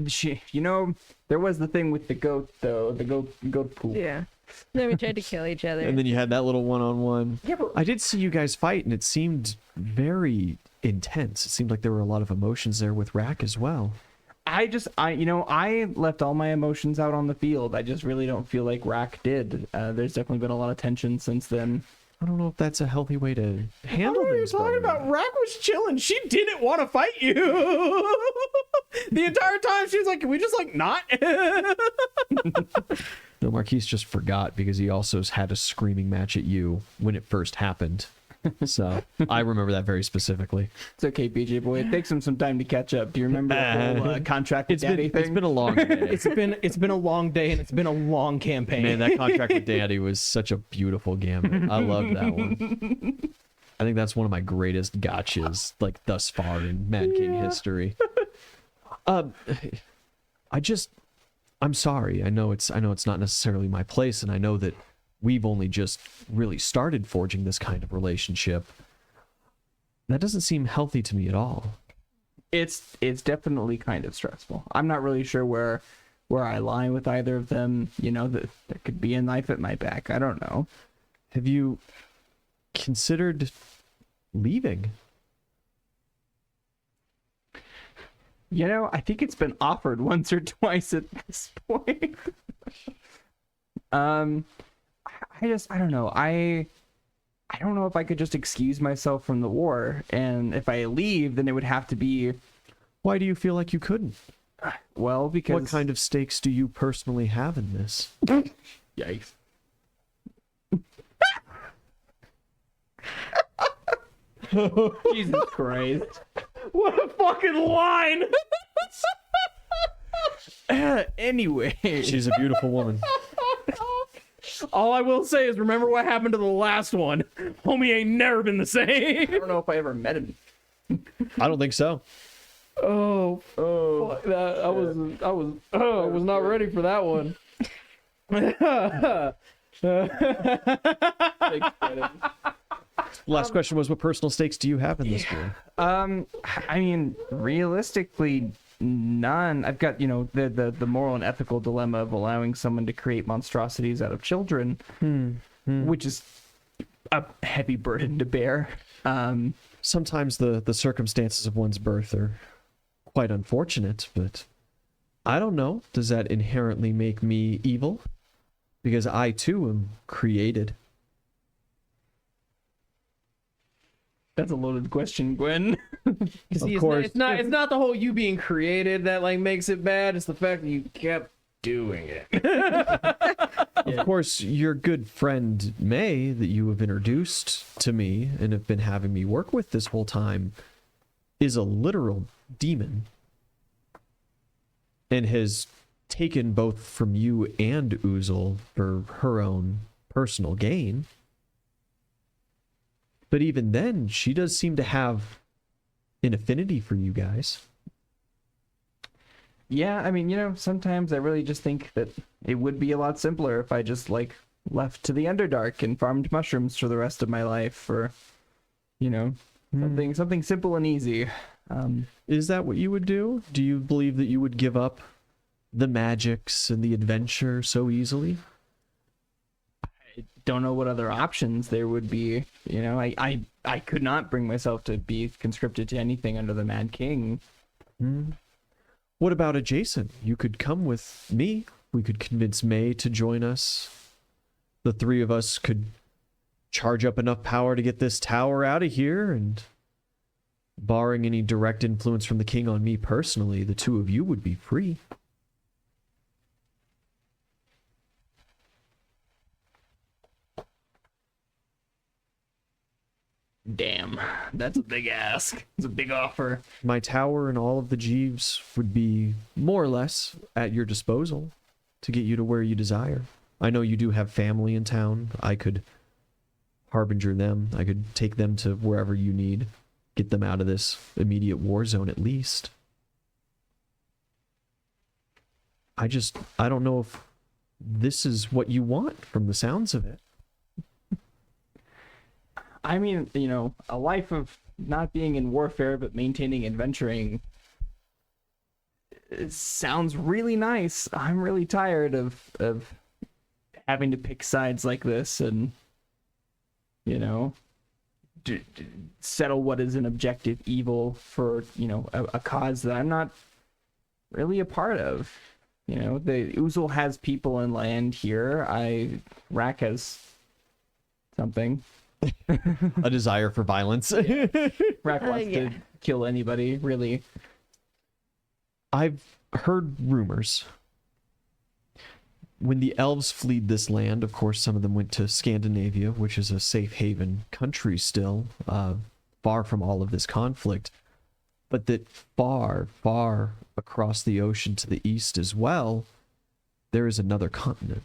There was the thing with the goat, though. The goat poop. Yeah. Then we tried to kill each other. And then you had that little one-on-one. Yeah, but I did see you guys fight, and it seemed very intense. It seemed like there were a lot of emotions there with Rack as well. I left all my emotions out on the field. I just really don't feel like Rack did. There's definitely been a lot of tension since then. I don't know if that's a healthy way to handle things. brother. Rack was chilling. She didn't want to fight you. The entire time she was like, can we just like not? No, Marquise just forgot because he also had a screaming match at you when it first happened. So I remember that very specifically. It's okay, BJ boy. It takes him some time to catch up. Do you remember the whole contract with Daddy thing? It's been a long day. It's been a long day and it's been a long campaign. Man, that contract with Daddy was such a beautiful gambit. I love that one. I think that's one of my greatest gotchas, like thus far in Mad King history. I'm sorry. I know it's not necessarily my place, and I know that we've only just really started forging this kind of relationship. That doesn't seem healthy to me at all. It's definitely kind of stressful. I'm not really sure where I lie with either of them. There could be a knife at my back. I don't know. Have you considered leaving? I think it's been offered once or twice at this point. I don't know. I don't know if I could just excuse myself from the war, and if I leave, then it would have to be. Why do you feel like you couldn't? Well, because What kind of stakes do you personally have in this? Yikes. Jesus Christ. What a fucking line! Anyway. She's a beautiful woman. All I will say is remember what happened to the last one. Homie ain't never been the same. I don't know if I ever met him. I don't think so. Oh, fuck that. I was not ready for that one. Last question was, what personal stakes do you have in this war? I mean, realistically, none. I've got, the moral and ethical dilemma of allowing someone to create monstrosities out of children, which is a heavy burden to bear. Sometimes the circumstances of one's birth are quite unfortunate, but I don't know. Does that inherently make me evil? Because I too am created. That's a loaded question, Gwen. Of course. It's not the whole you being created that like makes it bad. It's the fact that you kept doing it. Of course, your good friend May, that you have introduced to me and have been having me work with this whole time, is a literal demon and has taken both from you and Uzel for her own personal gain. But even then, she does seem to have an affinity for you guys. Yeah, I mean, sometimes I really just think that it would be a lot simpler if I just, left to the Underdark and farmed mushrooms for the rest of my life, or, something simple and easy. Is that what you would do? Do you believe that you would give up the magics and the adventure so easily? I don't know what other options there would be. I could not bring myself to be conscripted to anything under the Mad King. What about adjacent? You could come with me. We could convince May to join us. The three of us could charge up enough power to get this tower out of here, and barring any direct influence from the king on me personally, the two of you would be free. Damn, that's a big ask. It's a big offer. My tower and all of the Jeeves would be more or less at your disposal to get you to where you desire. I know you do have family in town. I could harbinger them. I could take them to wherever you need. Get them out of this immediate war zone at least. I don't know if this is what you want from the sounds of it. I mean, a life of not being in warfare but maintaining adventuring, it sounds really nice. I'm really tired of having to pick sides like this and, settle what is an objective evil for, a cause that I'm not really a part of. The Uzel has people and land here. Rack has something. A desire for violence. Rack wants to kill anybody, really. I've heard rumors. When the elves fled this land, of course, some of them went to Scandinavia, which is a safe haven country still, far from all of this conflict. But that far, far across the ocean to the east as well, there is another continent,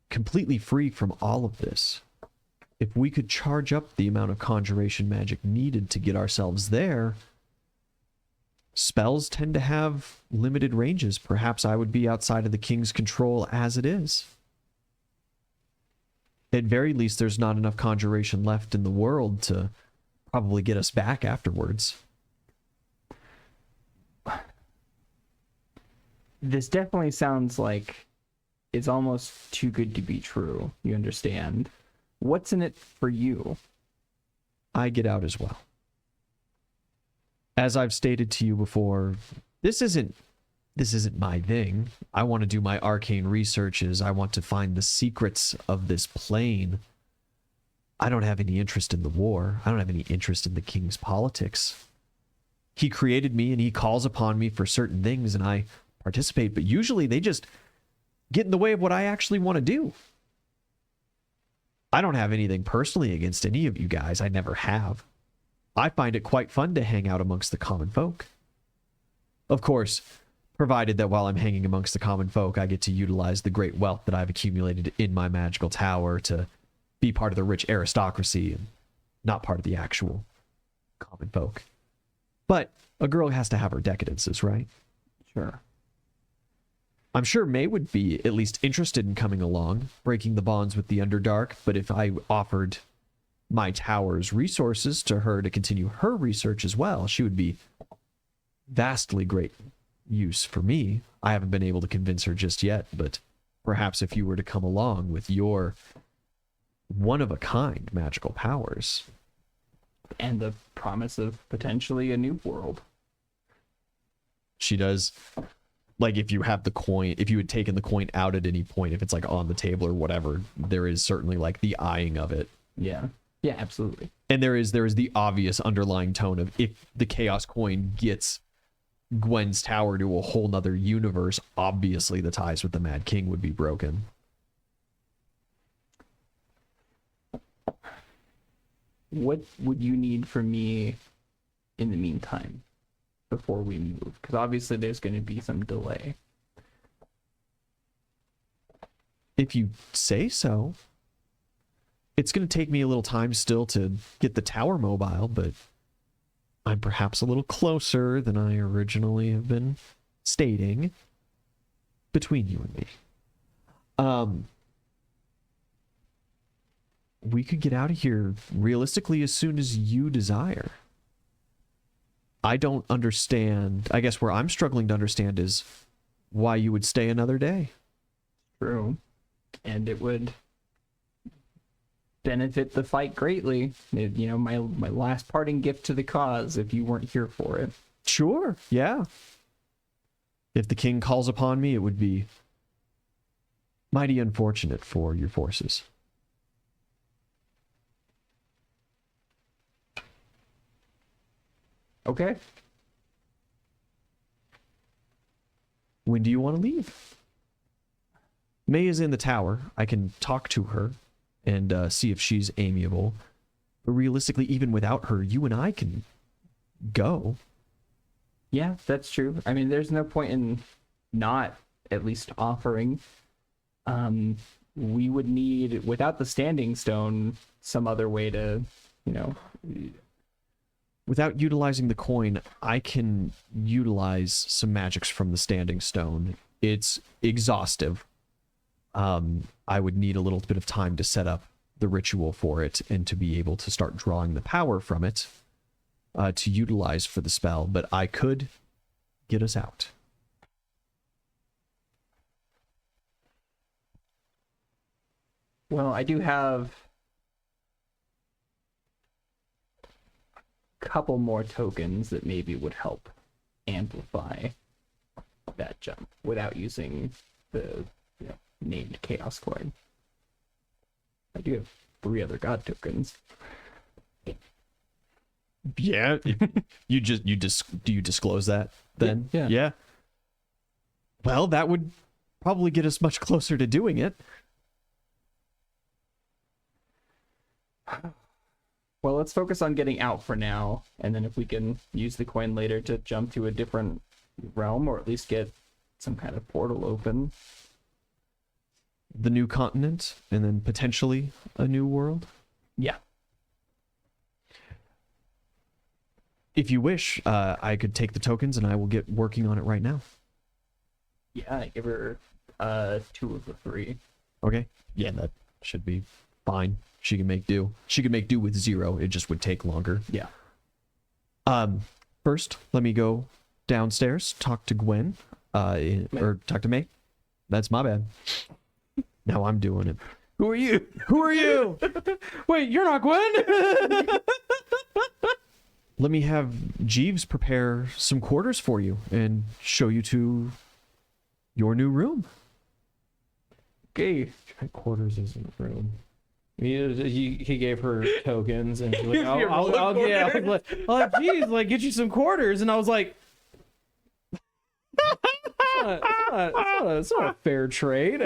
completely free from all of this. If we could charge up the amount of conjuration magic needed to get ourselves there, spells tend to have limited ranges. Perhaps I would be outside of the king's control as it is. At very least, there's not enough conjuration left in the world to probably get us back afterwards. This definitely sounds like it's almost too good to be true. You understand? What's in it for you? I get out as well. As I've stated to you before, this isn't my thing. I want to do my arcane researches. I want to find the secrets of this plane. I don't have any interest in the war. I don't have any interest in the king's politics. he created me and he calls upon me for certain things and I participate, but usually they just get in the way of what I actually want to do. I don't have anything personally against any of you guys. I never have. I find it quite fun to hang out amongst the common folk. Of course, provided that while I'm hanging amongst the common folk, I get to utilize the great wealth that I've accumulated in my magical tower to be part of the rich aristocracy and not part of the actual common folk. But a girl has to have her decadences, right? Sure. I'm sure May would be at least interested in coming along, breaking the bonds with the Underdark, but if I offered my tower's resources to her to continue her research as well, she would be vastly great use for me. I haven't been able to convince her just yet, but perhaps if you were to come along with your one-of-a-kind magical powers. And the promise of potentially a new world. She does, like, if you have the coin, if you had taken the coin out at any point, if it's like on the table or whatever, there is certainly like the eyeing of it. Yeah. Yeah, absolutely. And there is the obvious underlying tone of, if the chaos coin gets Gwen's tower to a whole nother universe, obviously the ties with the Mad King would be broken. What would you need from me in the meantime before we move? Because obviously there's going to be some delay. If you say so. It's going to take me a little time still to get the tower mobile, but I'm perhaps a little closer than I originally have been stating between you and me. We could get out of here realistically as soon as you desire. I don't understand. I guess where I'm struggling to understand is why you would stay another day. True. And it would benefit the fight greatly. My last parting gift to the cause if you weren't here for it. Sure, yeah. If the king calls upon me, it would be mighty unfortunate for your forces. Okay. When do you want to leave? May is in the tower. I can talk to her and see if she's amiable. But realistically, even without her, you and I can go. Yeah, that's true. I mean, there's no point in not at least offering. We would need, without the standing stone, some other way to, Without utilizing the coin, I can utilize some magics from the standing stone. It's exhaustive. I would need a little bit of time to set up the ritual for it and to be able to start drawing the power from it to utilize for the spell, but I could get us out. Well, I do have a couple more tokens that maybe would help amplify that jump without using the named chaos coin. I do have 3 other god tokens. Yeah, do you disclose that then? Yeah. Well, that would probably get us much closer to doing it. Well, let's focus on getting out for now, and then if we can use the coin later to jump to a different realm, or at least get some kind of portal open. The new continent, and then potentially a new world. Yeah. If you wish, I could take the tokens and I will get working on it right now. Yeah, I give her 2 of the 3. Okay. Yeah, that should be fine. She can make do. She could make do with 0. It just would take longer. Yeah. First, let me go downstairs, talk to Gwen, or talk to May. That's my bad. Now I'm doing it. Who are you? Who are you? Wait, you're not Gwen? Let me have Jeeves prepare some quarters for you and show you to your new room. Okay. My quarters isn't room. He gave her tokens, and she's like, yeah, I was like, geez, like get you some quarters, and I was like, it's not a fair trade.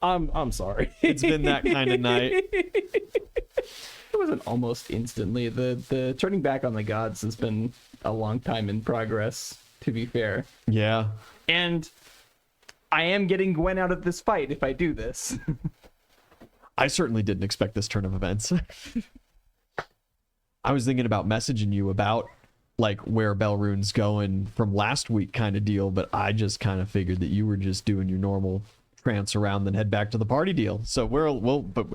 I'm sorry. It's been that kind of night. It wasn't almost instantly. The turning back on the gods has been a long time in progress, to be fair. Yeah. And I am getting Gwen out of this fight if I do this. I certainly didn't expect this turn of events. I was thinking about messaging you about like where Belrune's going from last week kind of deal, but I just kind of figured that you were just doing your normal trance around then head back to the party deal. So we'll do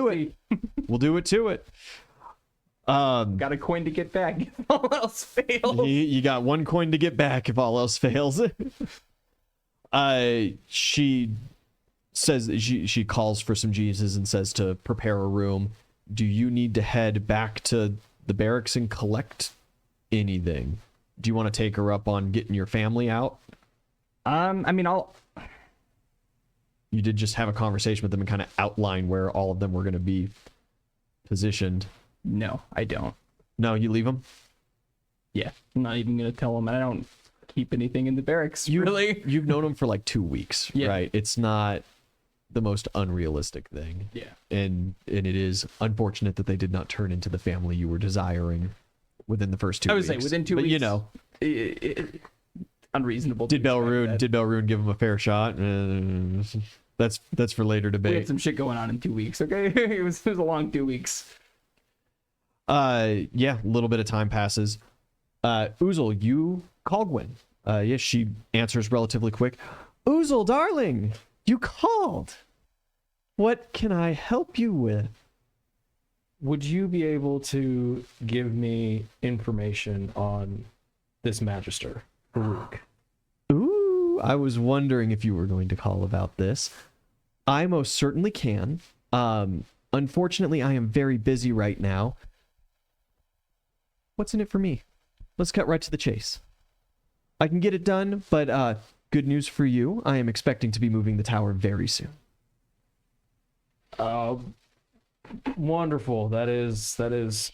it. We'll do it to it. Got a coin to get back if all else fails. You got one coin to get back if all else fails. She says she calls for some Jesus and says to prepare a room. Do you need to head back to the barracks and collect anything? Do you want to take her up on getting your family out? I mean, You did just have a conversation with them and kind of outline where all of them were going to be positioned. No, I don't. No, you leave them? Yeah, I'm not even gonna tell them. I don't keep anything in the barracks. Really? You've known them for like 2 weeks, Yeah. right? It's not the most unrealistic thing. Yeah. And it is unfortunate that they did not turn into the family you were desiring within the first 2 weeks. I would say within 2 but weeks. you know, Unreasonable. to did expect that. Belrune give him a fair shot? That's for later We had debate. some shit going on in 2 weeks. Okay, it was a long 2 weeks. Yeah, a little bit of time passes. Oozle, you call Gwen. Yes, she answers relatively quick. Oozle, darling, you called. What can I help you with? Would you be able to give me information on this Magister, Farouk? Ooh, I was wondering if you were going to call about this. I most certainly can. Unfortunately, I am very busy right now. What's in it for me? Let's cut right to the chase. I can get it done, but good news for you. I am expecting to be moving the tower very soon. Wonderful. That is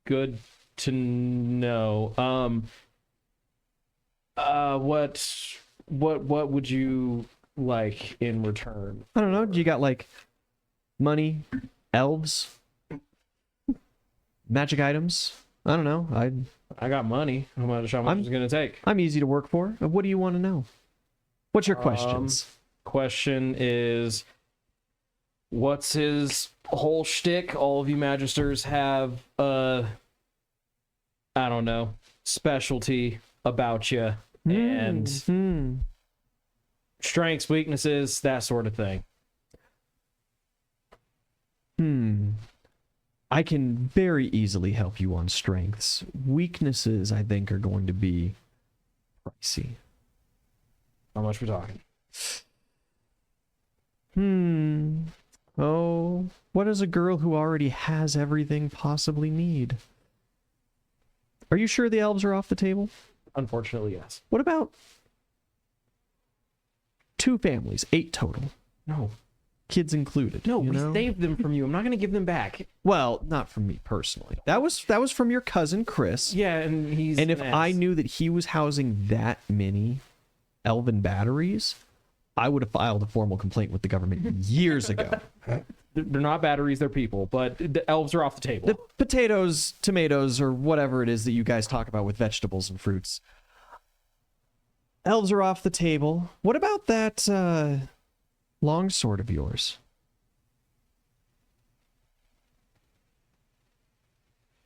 good to know. What would you like in return? I don't know. Do you got like money, elves, magic items? I don't know. I got money. How much is it gonna take? I'm easy to work for. What do you want to know? What's your questions? Question is, what's his whole shtick? All of you Magisters have I don't know, specialty about you and strengths, weaknesses, that sort of thing. I can very easily help you on strengths. Weaknesses, I think, are going to be pricey. How much we talking? Oh, what does a girl who already has everything possibly need? Are you sure the elves are off the table? Unfortunately, yes. What about 2 families, 8 total? No. Kids included. No, you we know? saved them from you. I'm not going to give them back. Well, not from me personally. That was from your cousin Chris. Yeah, and he's And if an I ass. knew that he was housing that many elven batteries, I would have filed a formal complaint with the government years ago. They're not batteries, they're people, but the elves are off the table. The potatoes, tomatoes, or whatever it is that you guys talk about with vegetables and fruits. Elves are off the table. What about that longsword of yours?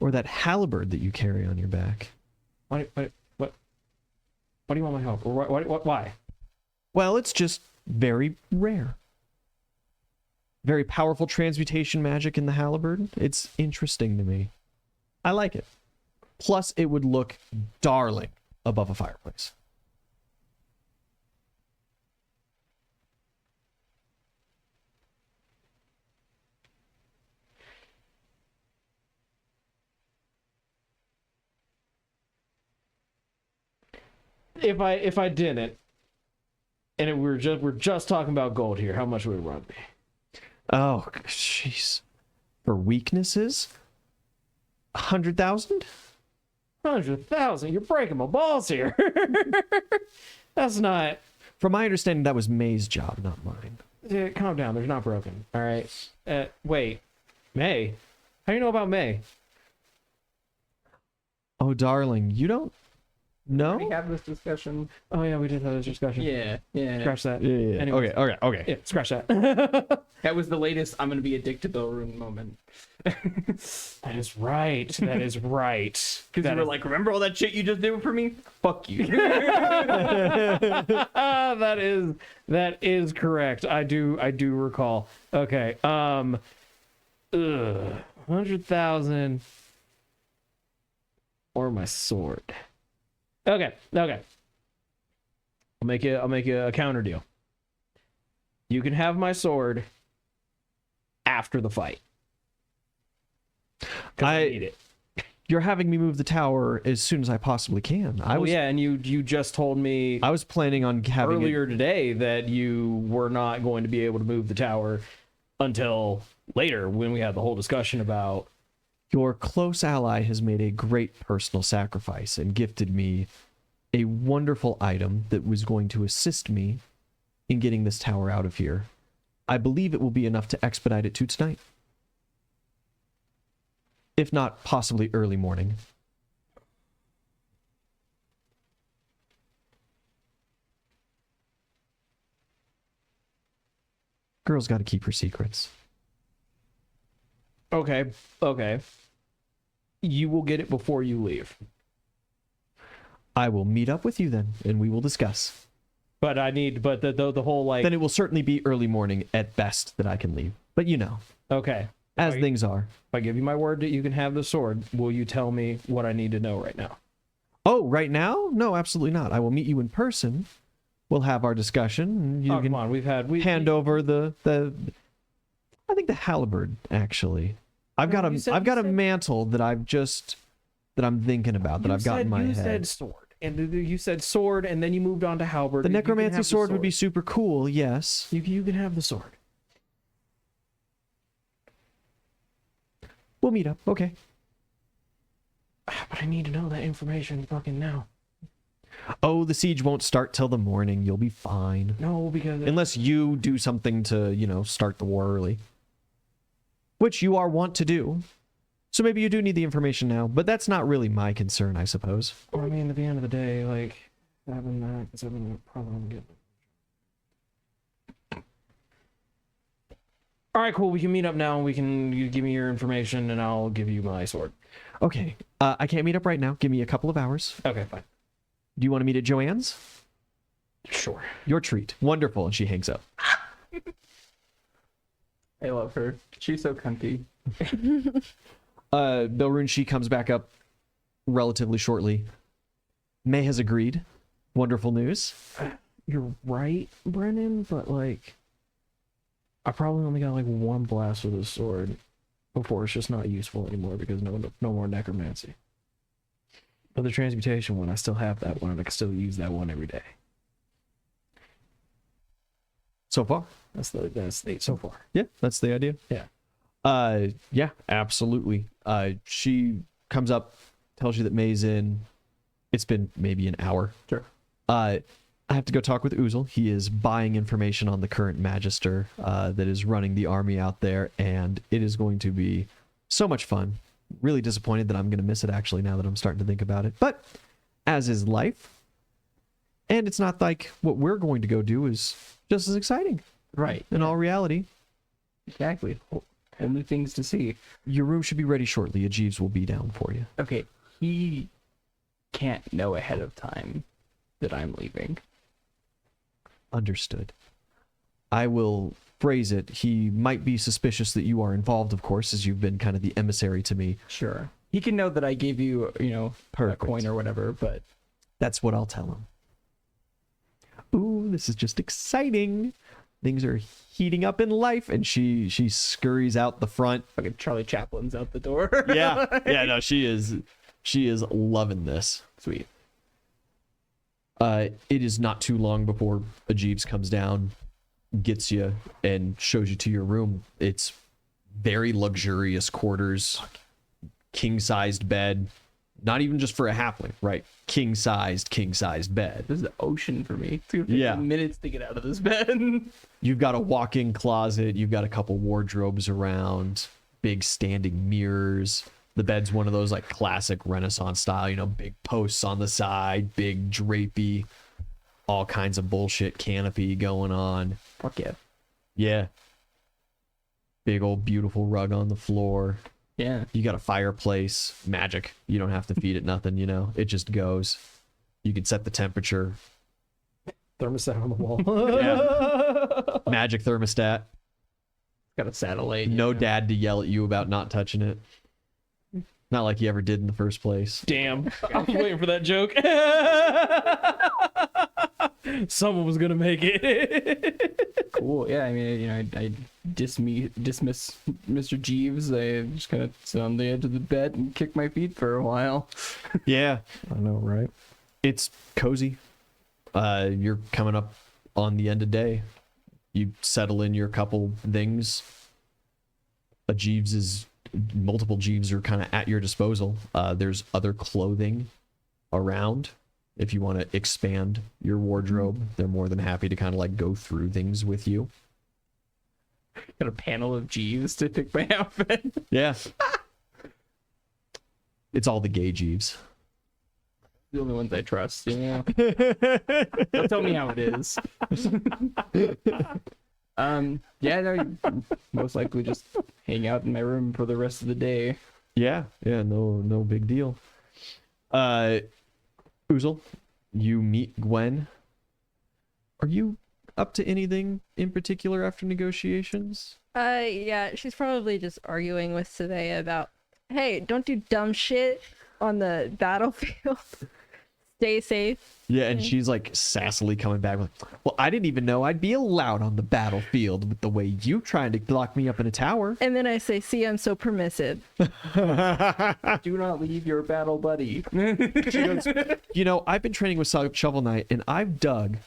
Or that halberd that you carry on your back? What do you want my help? Or why? Well, it's just very rare. Very powerful transmutation magic in the halberd. It's interesting to me. I like it. Plus, it would look darling above a fireplace. If I didn't, And we're just talking about gold here. How much would it run me? Oh, jeez. For weaknesses? 100,000? 100,000. You're breaking my balls here. That's not. From my understanding, that was May's job, not mine. Calm down. There's not broken. All right. Wait. May? How do you know about May? Oh, darling, you don't We know? have this discussion. Oh yeah, we did have this discussion. Yeah. Scratch that. Yeah. Anyways. Okay. Yeah, scratch that. That was the latest I'm gonna be a dick to Belrune moment. That is right. That is right. Because you were like, remember all that shit you just did for me? Fuck you. that is correct. I do recall. Okay. 100,000 or my sword. Okay. I'll make you a counter deal. You can have my sword after the fight. 'Cause I need it. You're having me move the tower as soon as I possibly can. And you just told me I was planning on having earlier today that you were not going to be able to move the tower until later when we had the whole discussion about Your close ally has made a great personal sacrifice and gifted me a wonderful item that was going to assist me in getting this tower out of here. I believe it will be enough to expedite it to tonight. If not, possibly early morning. Girl's got to keep her secrets. okay. You will get it before you leave. I will meet up with you then, and we will discuss. But the whole like Then it will certainly be early morning at best that I can leave. But you know, okay. as Right. things are. If I give you my word that you can have the sword, will you tell me what I need to know right now? Oh, right now? No, absolutely not. I will meet you in person. We'll have our discussion. And you Oh, can come on, we hand over the I think the halberd actually. I've got a you said- I've got you a said- mantle that I'm thinking about that I've got in my you head. said sword, and you said sword, and then you moved on to halberd. The You can necromancy have the sword would be super cool, yes. You can have the sword. We'll meet up. Okay. But I need to know that information fucking now. Oh, the siege won't start till the morning. You'll be fine. No, because Unless you do something to, start the war early. Which you are wont to do. So maybe you do need the information now, but that's not really my concern, I suppose. I mean, at the end of the day, like having that is having a problem getting. All right, cool. We can meet up now. You give me your information, and I'll give you my sword. Okay. I can't meet up right now. Give me a couple of hours. Okay, fine. Do you want to meet at Joanne's? Sure. Your treat. Wonderful. And she hangs up. I love her. She's so cunty. Belrune, she comes back up relatively shortly. May has agreed. Wonderful news. You're right, Brennan, but like, I probably only got like one blast with this sword before it's just not useful anymore because no more necromancy. But the transmutation one, I still have that one, and I can still use that one every day. So far. That's the so far. Yeah, that's the idea. Yeah. Yeah, absolutely. She comes up, tells you that May's in. It's been maybe an hour. Sure. I have to go talk with Uzel. He is buying information on the current magister that is running the army out there, and it is going to be so much fun. Really disappointed that I'm going to miss it, actually, now that I'm starting to think about it. But as is life. And it's not like what we're going to go do is just as exciting. Right. In all reality. Exactly. Whole new things to see. Your room should be ready shortly. Jeeves will be down for you. Okay, he can't know ahead of time that I'm leaving. Understood. I will phrase it. He might be suspicious that you are involved, of course, as you've been kind of the emissary to me. Sure. He can know that I gave you, a Perfect. coin or whatever, but That's what I'll tell him. Ooh, this is just exciting. Things are heating up in life, and she scurries out the front. fucking Charlie Chaplin's out the door. Yeah, no, she is loving this. Sweet. It is not too long before Jeeves comes down, gets you, and shows you to your room. It's very luxurious quarters, king-sized bed. Not even just for a halfling, right? King-sized bed. This is the ocean for me. It's gonna take Yeah. minutes to get out of this bed. You've got a walk-in closet. You've got a couple wardrobes around, big standing mirrors. The bed's one of those like classic Renaissance style, you know, big posts on the side, big drapey, all kinds of bullshit canopy going on. Fuck yeah. Yeah. Big old beautiful rug on the floor. Yeah. You got a fireplace, magic. You don't have to feed it nothing, you know. It just goes. You can set the temperature. Thermostat on the wall. Yeah. Magic thermostat. Got a satellite. No dad to yell at you about not touching it. Not like he ever did in the first place. Damn. I was waiting for that joke. Someone was gonna make it. Cool. Yeah, I mean, you know, I dismiss Mr. Jeeves. I just kind of sit on the edge of the bed and kick my feet for a while. Yeah. I know, right? It's cozy. You're coming up on the end of day. You settle in your couple things. Multiple Jeeves are kind of at your disposal. There's other clothing around. If you want to expand your wardrobe, they're more than happy to kind of like go through things with you. Got a panel of Jeeves to pick my outfit. Yeah. It's all the gay Jeeves. The only ones I trust, you know. Don't tell me how it is. Yeah, no, you most likely just hang out in my room for the rest of the day. Yeah, no big deal. Oozle, you meet Gwen. Are you up to anything in particular after negotiations? Yeah, she's probably just arguing with Savea about, hey, don't do dumb shit on the battlefield. Stay safe. Yeah, and she's like sassily coming back like, well, I didn't even know I'd be allowed on the battlefield with the way you trying to lock me up in a tower. And then I say, see, I'm so permissive. Do not leave your battle buddy. She goes, you know, I've been training with Shovel Knight, and I've dug.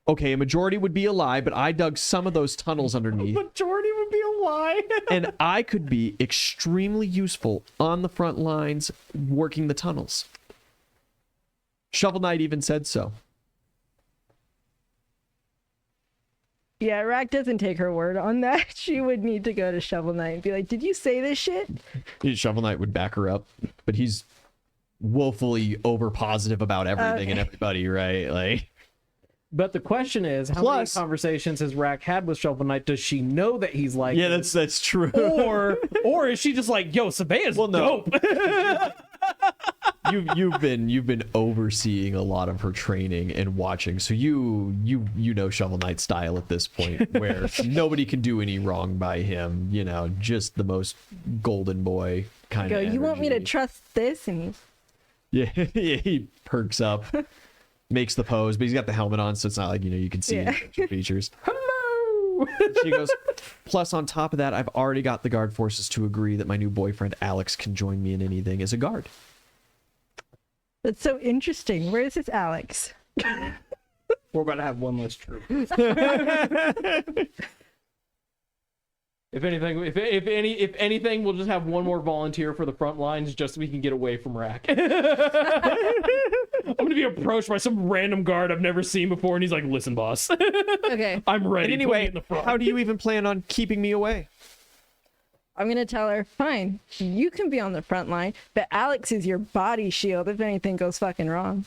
Okay, a majority would be a lie, but I dug some of those tunnels underneath. Majority would be a lie. And I could be extremely useful on the front lines working the tunnels. Shovel Knight even said so. Yeah, Rack doesn't take her word on that. She would need to go to Shovel Knight and be like, did you say this shit? Shovel Knight would back her up, but he's woefully over positive about everything and everybody, right? Like, But the question is, how many conversations has Rack had with Shovel Knight? Does she know that he's like, yeah, that's true. or is she just like, yo, Sabea's dope? You've been overseeing a lot of her training and watching, so you know Shovel Knight's style at this point, where nobody can do any wrong by him. You know, just the most golden boy kind Go, of. you want me to trust this? And Yeah, he perks up, makes the pose, but he's got the helmet on, so it's not like, you know, you can see any facial features. Hello. She goes, plus on top of that, I've already got the guard forces to agree that my new boyfriend Alex can join me in anything as a guard. that's so interesting. Where is this Alex? We're about to have one less troop. If anything, we'll just have one more volunteer for the front lines, just so we can get away from Rack. I'm gonna be approached by some random guard I've never seen before, and he's like, "Listen, boss, Okay. I'm ready." And Put me anyway, in the front. how do you even plan on keeping me away? I'm gonna tell her, fine, you can be on the front line, but Alex is your body shield if anything goes fucking wrong.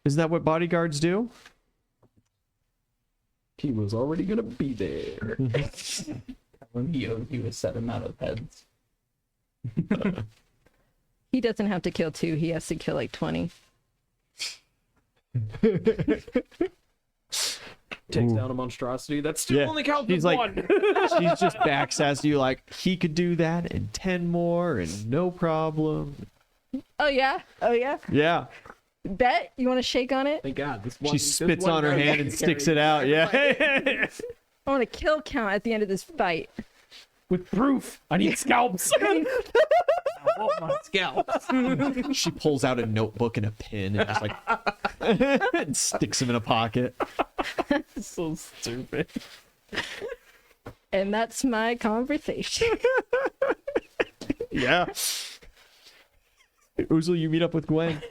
Isn't that what bodyguards do? He was already gonna be there. When he owed you a set amount of heads. He doesn't have to kill 2, he has to kill like 20. Takes down a monstrosity. That still Yeah. only counts She's as like- one. She's just backsassed you like, he could do that and 10 more and no problem. Oh yeah? Yeah. Bet? You want to shake on it? Thank God. This one, She spits on her hand and sticks it out. Yeah. I want a kill count at the end of this fight. With proof, I need scalps. want my scalps. She pulls out a notebook and a pen and just like and sticks them in a pocket. So stupid. And that's my conversation. Yeah. Uzel, you meet up with Gwen.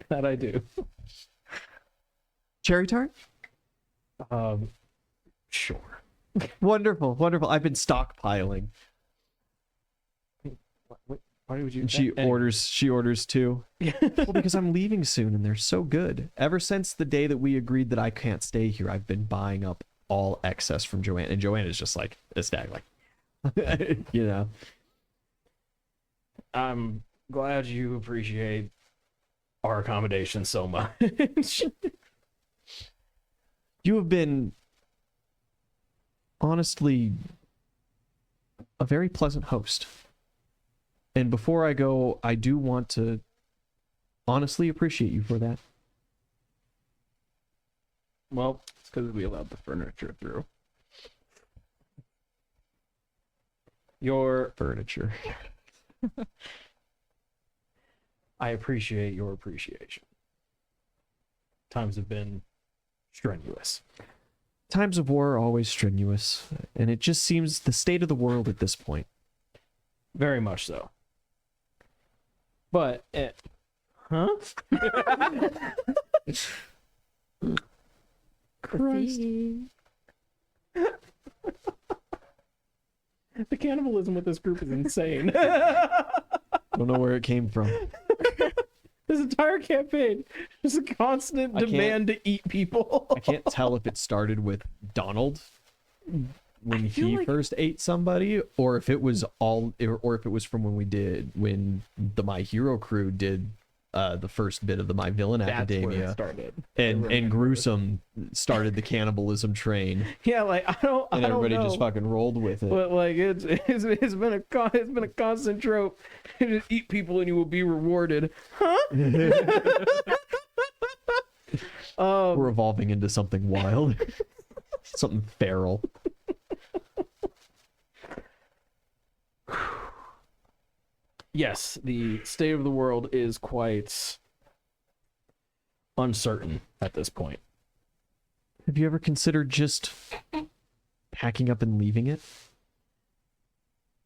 That I do. Cherry tart? Sure. Wonderful, wonderful. I've been stockpiling. Why would you? And she Anyway. orders two. Well, because I'm leaving soon and they're so good. Ever since the day that we agreed that I can't stay here, I've been buying up all excess from Joanne. And Joanne is just like ecstatic, like, you know. I'm glad you appreciate our accommodation so much. You have been honestly a very pleasant host. And before I go, I do want to honestly appreciate you for that. Well, it's because we allowed the furniture through. Your Furniture. I appreciate your appreciation. Times have been strenuous. Times of war are always strenuous, and it just seems the state of the world at this point. Very much so. But huh? Christ. The cannibalism with this group is insane. Don't know where it came from. This entire campaign is a constant I can't- demand to eat people. I can't tell if it started with Donald when feel he like- first ate somebody, or if it was or if it was from when the My Hero crew did the first bit of the My Villain That's where it Academia, started. and Gruesome started the cannibalism train, Yeah, like I don't and everybody know. just fucking rolled with it. But like it's been a constant trope. Just eat people and you will be rewarded. Huh? We're evolving into something wild, something feral. Yes, the state of the world is quite uncertain at this point. Have you ever considered just packing up and leaving it?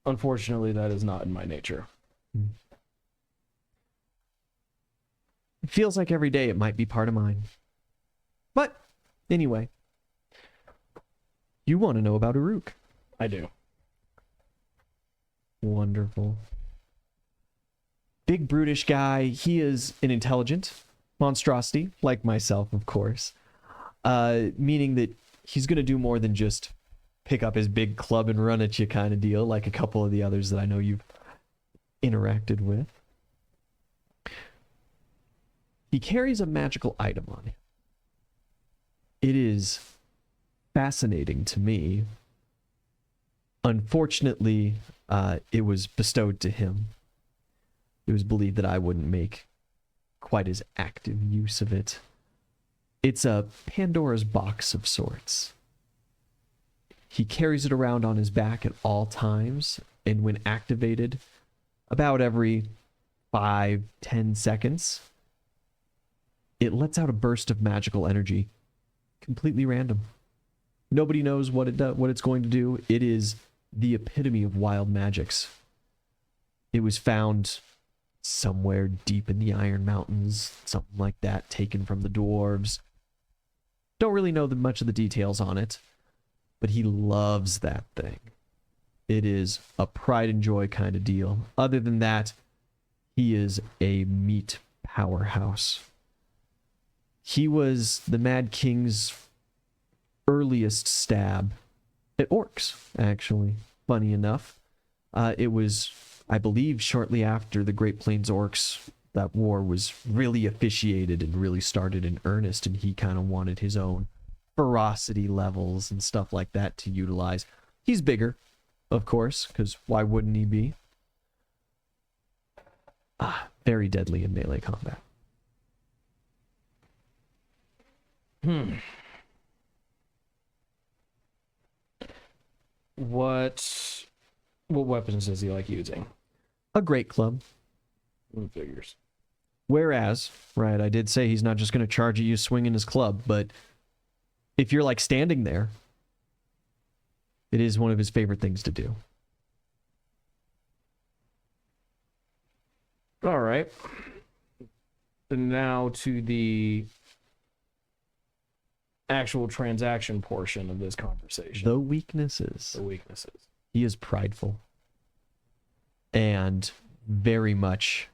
Unfortunately, that is not in my nature. It feels like every day it might be part of mine. But anyway, you want to know about Uruk. I do. Wonderful. Big brutish guy. He is an intelligent monstrosity, like myself, of course. Meaning that he's going to do more than just pick up his big club and run at you kind of deal, like a couple of the others that I know you've interacted with. He carries a magical item on him. It is fascinating to me. Unfortunately, it was bestowed to him. It was believed that I wouldn't make quite as active use of it. It's a Pandora's box of sorts. He carries it around on his back at all times, and when activated, about every 5-10 seconds, it lets out a burst of magical energy, completely random. Nobody knows what it's going to do. It is the epitome of wild magics. It was found somewhere deep in the Iron Mountains, something like that, taken from the dwarves. Don't really know much of the details on it, but he loves that thing. It is a pride and joy kind of deal. Other than that, he is a meat powerhouse. He was the Mad King's earliest stab at orcs, actually. Funny enough. It was, I believe, shortly after the Great Plains orcs, that war was really officiated and really started in earnest, and he kind of wanted his own ferocity levels and stuff like that to utilize. He's bigger, of course, because why wouldn't he be? Very deadly in melee combat. What weapons does he like using? a great club. Figures. Whereas, right, I did say he's not just going to charge at you swinging his club, but if you're like standing there, it is one of his favorite things to do. All right. And now to the actual transaction portion of this conversation. The weaknesses. The weaknesses. He is prideful and very much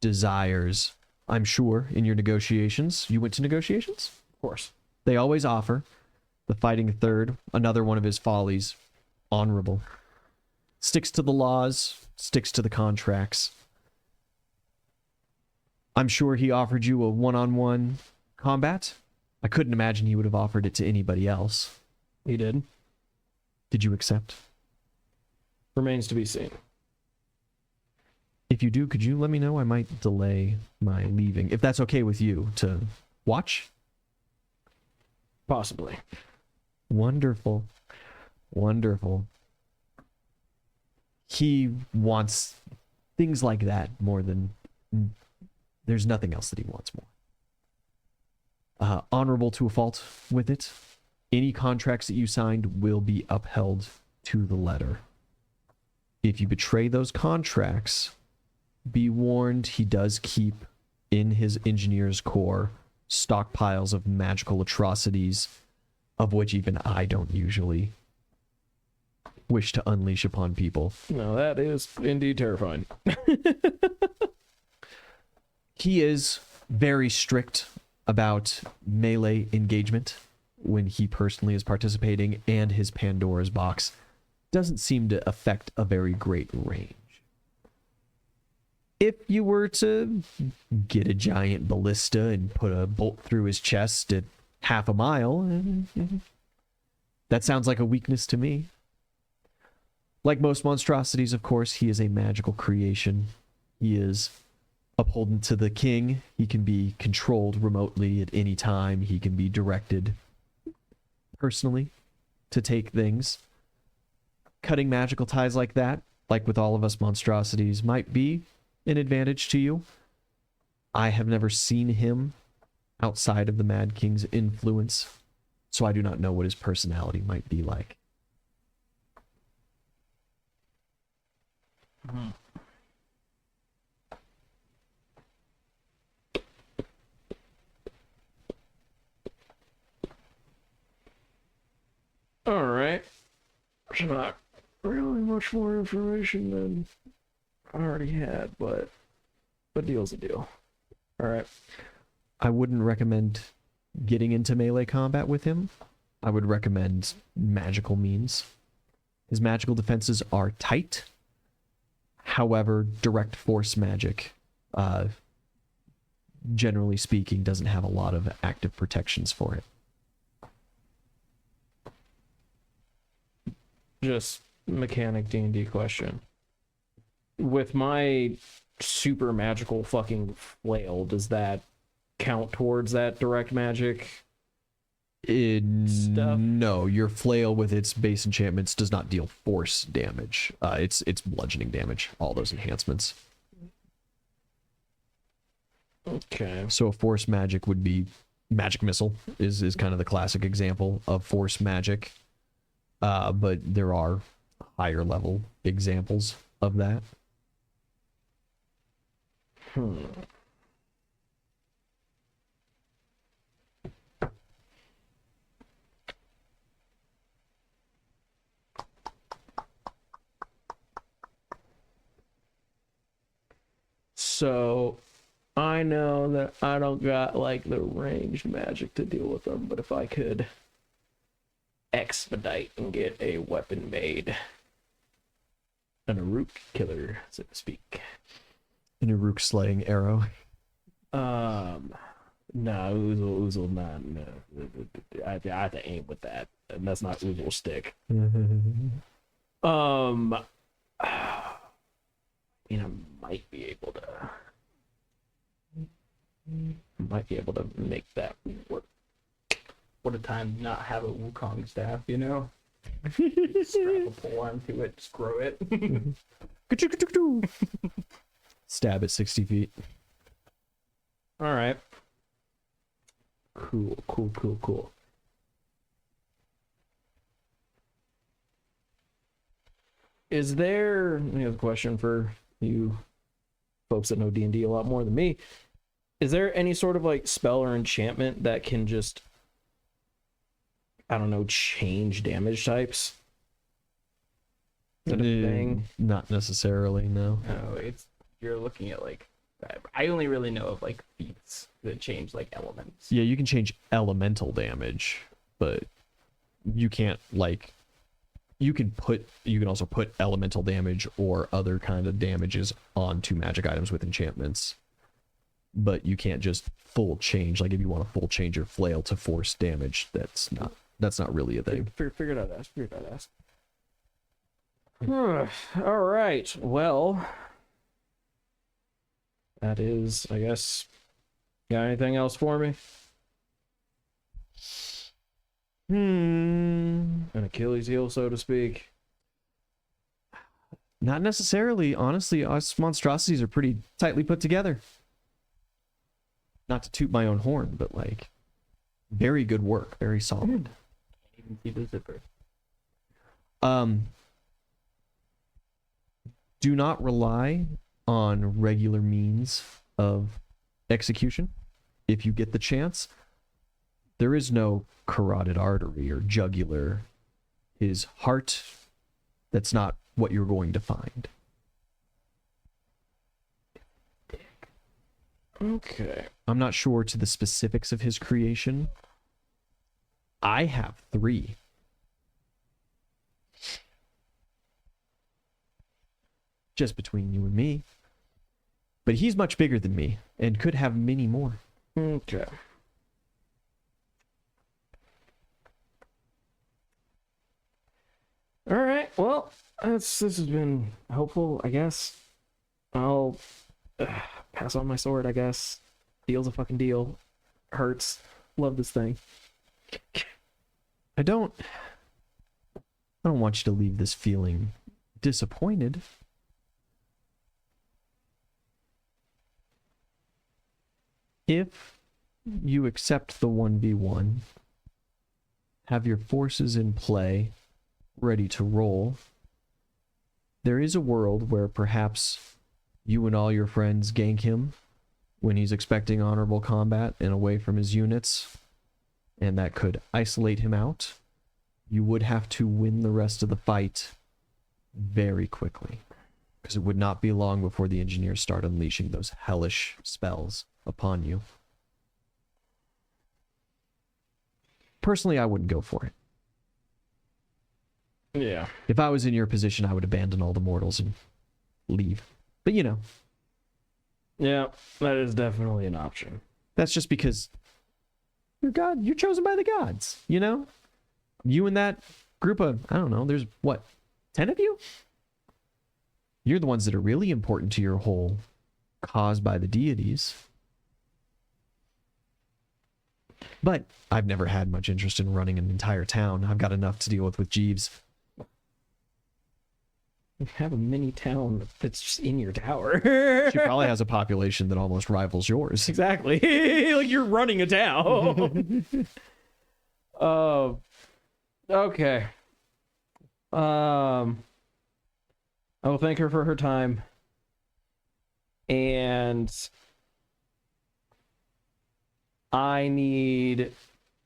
desires, I'm sure, in your negotiations. You went to negotiations? Of course. They always offer the fighting third, another one of his follies, honorable. Sticks to the laws, sticks to the contracts. I'm sure he offered you a one-on-one combat. I couldn't imagine he would have offered it to anybody else. He did. Did you accept? Remains to be seen. If you do, could you let me know? I might delay my leaving, if that's okay with you, to watch. Possibly. Wonderful. Wonderful. He wants things like that more than... There's nothing else that he wants more. Honorable to a fault with it. Any contracts that you signed will be upheld to the letter. If you betray those contracts, be warned, he does keep in his engineer's core stockpiles of magical atrocities, of which even I don't usually wish to unleash upon people. No, that is indeed terrifying. He is very strict about melee engagement when he personally is participating, and his Pandora's box doesn't seem to affect a very great range. If you were to get a giant ballista and put a bolt through his chest at half a mile, that sounds like a weakness to me. Like most monstrosities, of course, he is a magical creation. He is upholden to the king. He can be controlled remotely at any time. He can be directed personally to take things. Cutting magical ties like that, like with all of us monstrosities, might be an advantage to you. I have never seen him outside of the Mad King's influence, so I do not know what his personality might be like. All right. There's not really much more information than I already had, but a deal's a deal. All right. I wouldn't recommend getting into melee combat with him. I would recommend magical means. His magical defenses are tight. However, direct force magic, generally speaking, doesn't have a lot of active protections for it. Just mechanic D&D question. With my super magical fucking flail, does that count towards that direct magic? Stuff? No, your flail with its base enchantments does not deal force damage. It's bludgeoning damage, all those enhancements. Okay. So a force magic would be magic missile is kind of the classic example of force magic. But there are higher level examples of that. So I know that I don't got like the ranged magic to deal with them, but if I could expedite and get a weapon made, an Uruk killer, so to speak. An Uruk slaying arrow. No, Oozle, nah, no. I have to aim with that, and that's not Oozle stick. I might be able to make that work. What a time to not have a Wukong staff, you know? Strap a pole onto it, screw it. Stab at 60 feet. All right. Cool. Is there any other question for you folks that know D&D a lot more than me? Is there any sort of like spell or enchantment that can just, I don't know, change damage types? Is that a thing? Not necessarily, no. No, you're looking at like I only really know of like feats that change like elements. Yeah, you can change elemental damage, but you can't like you can also put elemental damage or other kind of damages onto magic items with enchantments. But you can't just full change, like if you want to full change your flail to force damage, that's not really a thing. Figured out ask. All right. Well, that is, I guess. Got anything else for me? An Achilles heel, so to speak. Not necessarily. Honestly, us monstrosities are pretty tightly put together. Not to toot my own horn, but like, very good work, very solid. Can't even see the zipper. Do not rely on regular means of execution. If you get the chance, there is no carotid artery or jugular. His heart, that's not what you're going to find. Okay. I'm not sure to the specifics of his creation. I have 3. Just between you and me. But he's much bigger than me and could have many more. Okay. All right. Well, this has been helpful, I guess. I'll pass on my sword, I guess. Deal's a fucking deal. Hurts. Love this thing. I don't want you to leave this feeling disappointed. If you accept the 1v1, have your forces in play, ready to roll, there is a world where perhaps you and all your friends gank him when he's expecting honorable combat and away from his units, and that could isolate him out. You would have to win the rest of the fight very quickly, because it would not be long before the engineers start unleashing those hellish spells upon you. Personally, I wouldn't go for it. Yeah. If I was in your position, I would abandon all the mortals and leave. But you know, Yeah, that is definitely an option. that's just because you're chosen by the gods, you know? You and that group of, I don't know, there's what, 10 of you? You're the ones that are really important to your whole cause by the deities. But I've never had much interest in running an entire town. I've got enough to deal with Jeeves. You have a mini town that's just in your tower. She probably has a population that almost rivals yours. Exactly. Like you're running a town. Okay. I will thank her for her time. And I need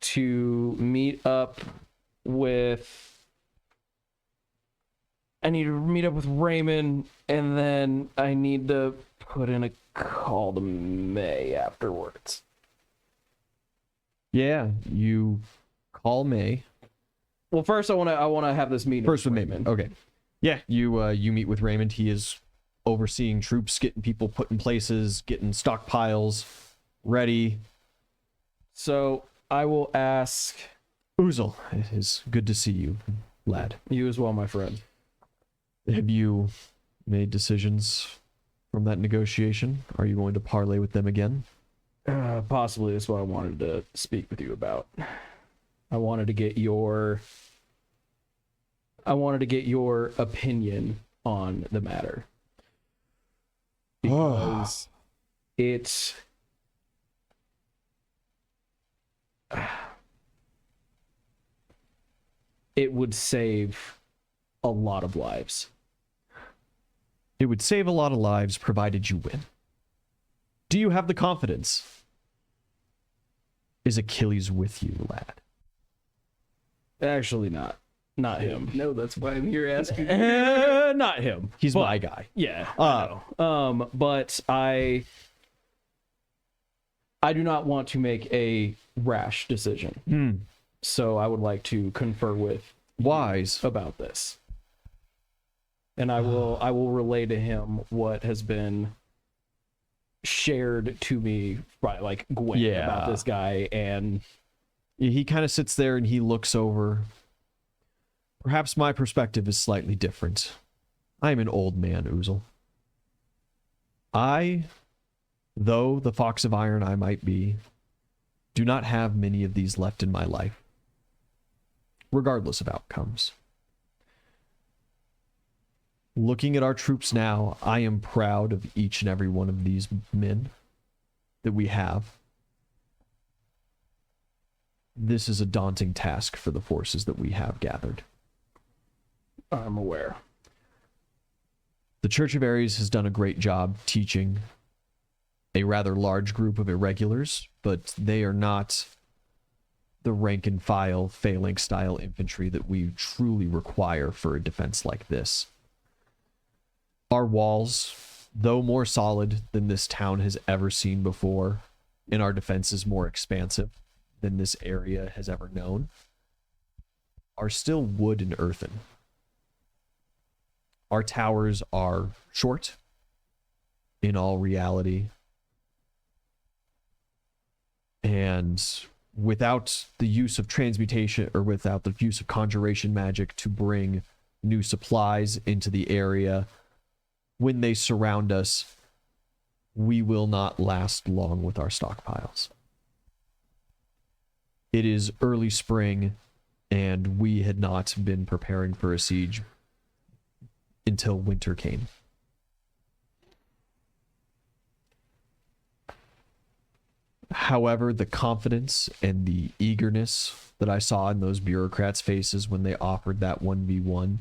to meet up with Raymond, and then I need to put in a call to May afterwards. Yeah, you call May. Well, first I want to have this meeting. First with Raymond. Okay. Yeah, you meet with Raymond. He is overseeing troops, getting people put in places, getting stockpiles ready. So I will ask Uzel, it is good to see you, lad. you as well, my friend. Have you made decisions from that negotiation? Are you going to parley with them again? Possibly. That's what I wanted to speak with you about. I wanted to get your opinion on the matter. because it would save a lot of lives. It would save a lot of lives provided you win. Do you have the confidence? Is Achilles with you, lad? Actually, not him. No, that's why I'm here asking. Not him. He's But- my guy. Yeah. I know. But I do not want to make a rash decision. So I would like to confer with Wise. about this. And I will relay to him what has been shared to me by like Gwen about this guy, and He kind of sits there and he looks over. Perhaps my perspective is slightly different. I am an old man, Oozle. I, though the Fox of Iron I might be, do not have many of these left in my life, regardless of outcomes. Looking at our troops now, I am proud of each and every one of these men that we have. This is a daunting task for the forces that we have gathered. I'm aware. The Church of Ares has done a great job teaching a rather large group of irregulars, but they are not the rank and file phalanx style infantry that we truly require for a defense like this. Our walls, though more solid than this town has ever seen before, and our defense is more expansive than this area has ever known, are still wood and earthen. Our towers are short, in all reality, and without the use of transmutation, or without the use of conjuration magic to bring new supplies into the area, when they surround us, we will not last long with our stockpiles. It is early spring, and we had not been preparing for a siege until winter came. However, the confidence and the eagerness that I saw in those bureaucrats' faces when they offered that 1v1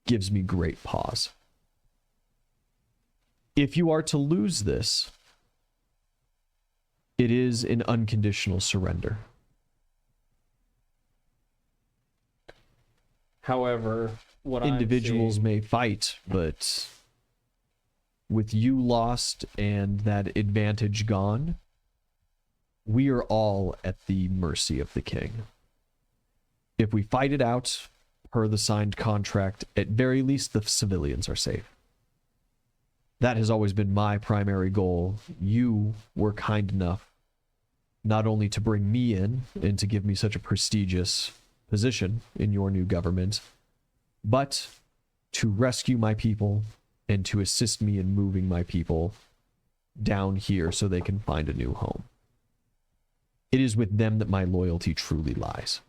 gives me great pause. If you are to lose this, it is an unconditional surrender. However, what Individuals I'm seeing, may fight, but with you lost and that advantage gone, we are all at the mercy of the king. If we fight it out per the signed contract, at very least the civilians are safe. That has always been my primary goal. You were kind enough not only to bring me in and to give me such a prestigious position in your new government, but to rescue my people and to assist me in moving my people down here so they can find a new home. It is with them that my loyalty truly lies.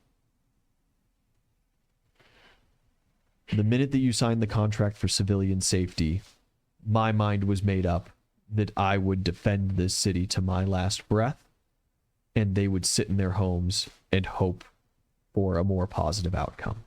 The minute that you signed the contract for civilian safety, my mind was made up that I would defend this city to my last breath, and they would sit in their homes and hope for a more positive outcome.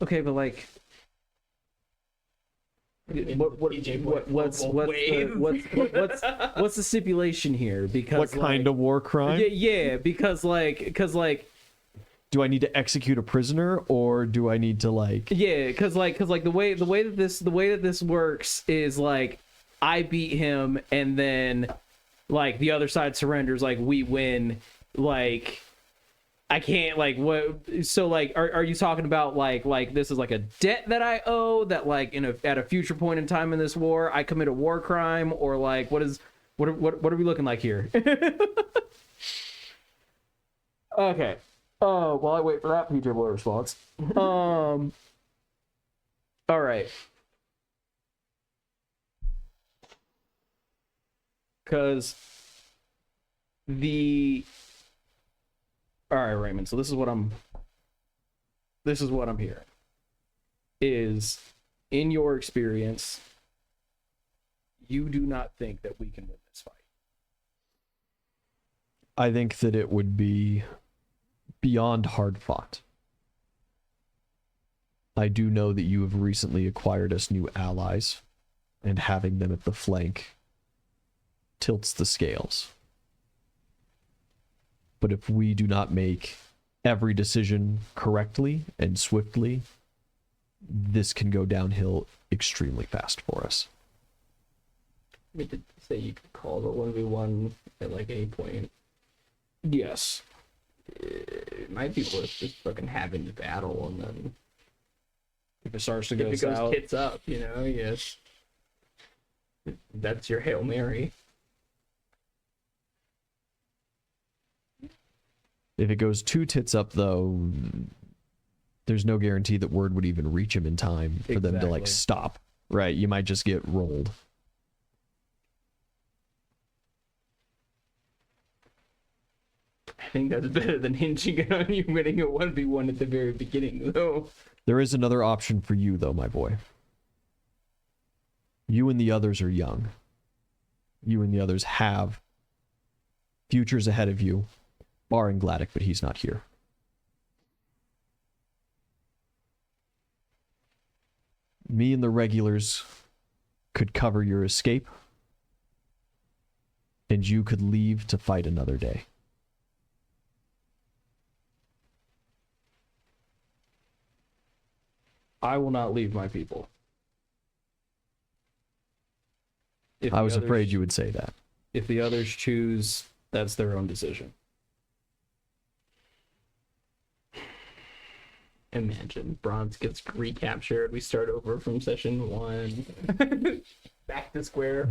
okay, but like, what's the stipulation here? Because What kind of war crime? yeah, because Do I need to execute a prisoner, or do I need to because the way that this works is like I beat him and then like the other side surrenders, like we win, like I can't like what so like are you talking about like this is like a debt that I owe that like at a future point in time in this war I commit a war crime, or like what are we looking like here? Okay. While I wait for that PJ Boy response. All right. Because all right, Raymond. So this is what I'm hearing. Is in your experience, you do not think that we can win this fight. I think that it would be beyond hard fought. I do know that you have recently acquired us new allies, and having them at the flank tilts the scales. But if we do not make every decision correctly and swiftly, this can go downhill extremely fast for us. We did say you could call the 1v1 at like any point. Yes. It might be worth just fucking having the battle, and then If it starts to if go it goes south, tits up, you know, yes. That's your Hail Mary. If it goes two tits up, though, there's no guarantee that word would even reach him in time for them to like Exactly. stop. Right? You might just get rolled. I think that's better than hinging it on you winning a 1v1 at the very beginning, though. There is another option for you, though, my boy. You and the others are young. You and the others have futures ahead of you, barring Gladdock, but he's not here. Me and the regulars could cover your escape, and you could leave to fight another day. I will not leave my people. If I the was others- afraid you would say that. If the others choose, that's their own decision. Imagine Bronze gets recaptured. We start over from session 1. Back to square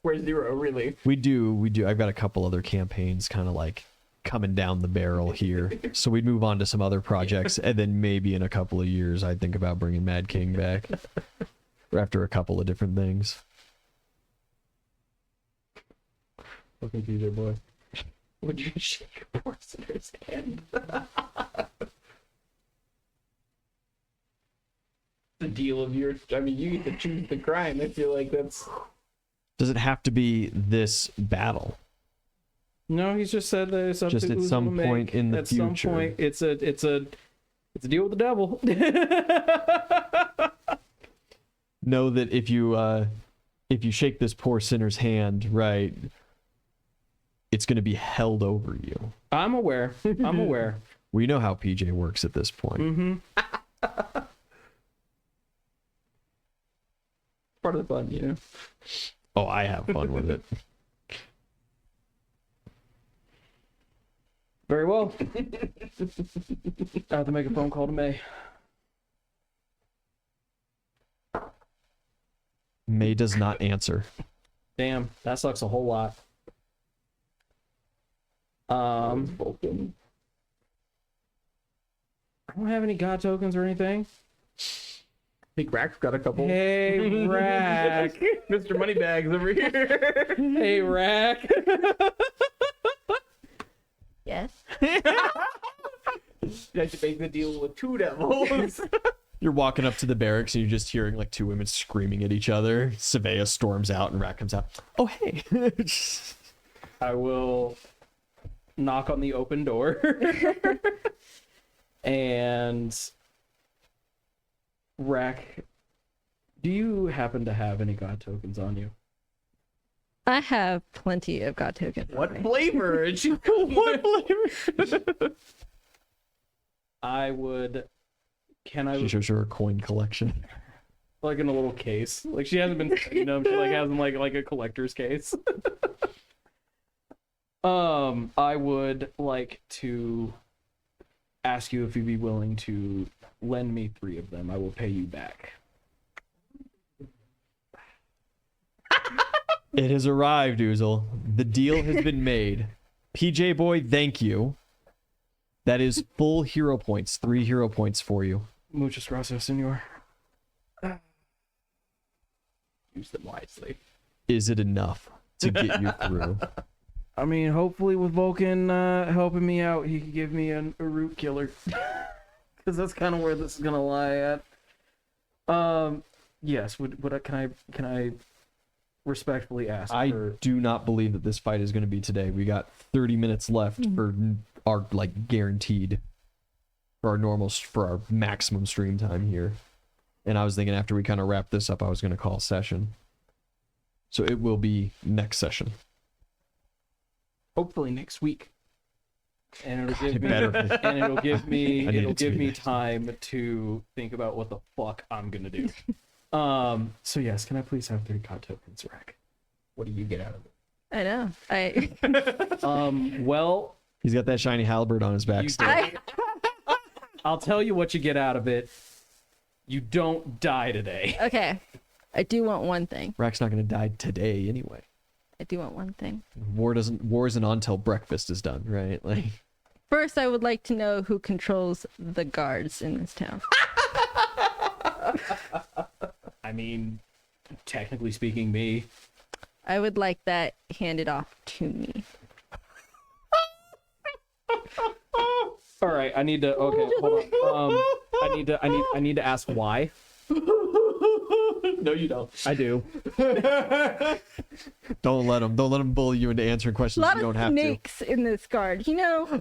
zero, really. We do. I've got a couple other campaigns kind of like coming down the barrel here. So we'd move on to some other projects, and then maybe in a couple of years, I'd think about bringing Mad King back after a couple of different things. Fucking PJ Boy. Would you shake a Porcener's hand? The deal of your... I mean, you get to choose the crime. I feel like that's... Does it have to be this battle? No, he's just said that it's up Just to at Uzma some to make. point in the at future. some point, it's a deal with the devil. Know that if you shake this poor sinner's hand, right, it's going to be held over you. I'm aware. We know how PJ works at this point. Mm-hmm. part of the fun, you know? Oh, I have fun with it. Very well. I have to make a phone call to May. May does not answer. Damn, that sucks a whole lot. I don't have any god tokens or anything. I think Rack's got a couple. Hey, Rack. Mr. Moneybags over here. Hey, Rack. Yes. You have to make the deal with two devils. You're walking up to the barracks and you're just hearing like two women screaming at each other. Savea storms out and Rat comes out. Oh, hey. I will knock on the open door. And Rack, do you happen to have any god tokens on you? I have plenty of god tokens. on What me. flavor? What flavor? I would. Can I She shows her coin collection. like in a little case? Like she hasn't been, you know, she like has them like a collector's case. I would like to ask you if you'd be willing to lend me 3 of them. I will pay you back. It has arrived, Oozle. The deal has been made. PJ Boy, thank you. That is full hero points. 3 hero points for you. Muchas gracias, senor. Use them wisely. Is it enough to get you through? I mean, hopefully with Vulcan helping me out, he can give me a root killer. Because that's kind of where this is going to lie at. Yes, can I respectfully ask I for... do not believe that this fight is going to be today. We got 30 minutes left for our like guaranteed for our maximum stream time here. And I was thinking after we kind of wrap this up, I was going to call a session. So it will be next session. Hopefully next week. And it'll God, give it me better. and it'll give me I need it'll it to give be me next. time to think about what the fuck I'm gonna do. So yes, can I please have 3 God tokens, Rack? What do you get out of it? I know. Well, He's got that shiny halberd on his back You still. I'll tell you what you get out of it. You don't die today. Okay. I do want one thing. Rack's not going to die today anyway. I do want one thing. War isn't on till breakfast is done, right? Like, First, I would like to know who controls the guards in this town. I mean, technically speaking, me. I would like that handed off to me. All right, I need to. Okay, hold on. I need to ask why. No, you don't. I do. don't let him bully you into answering A questions lot you don't of have snakes in this guard, you know?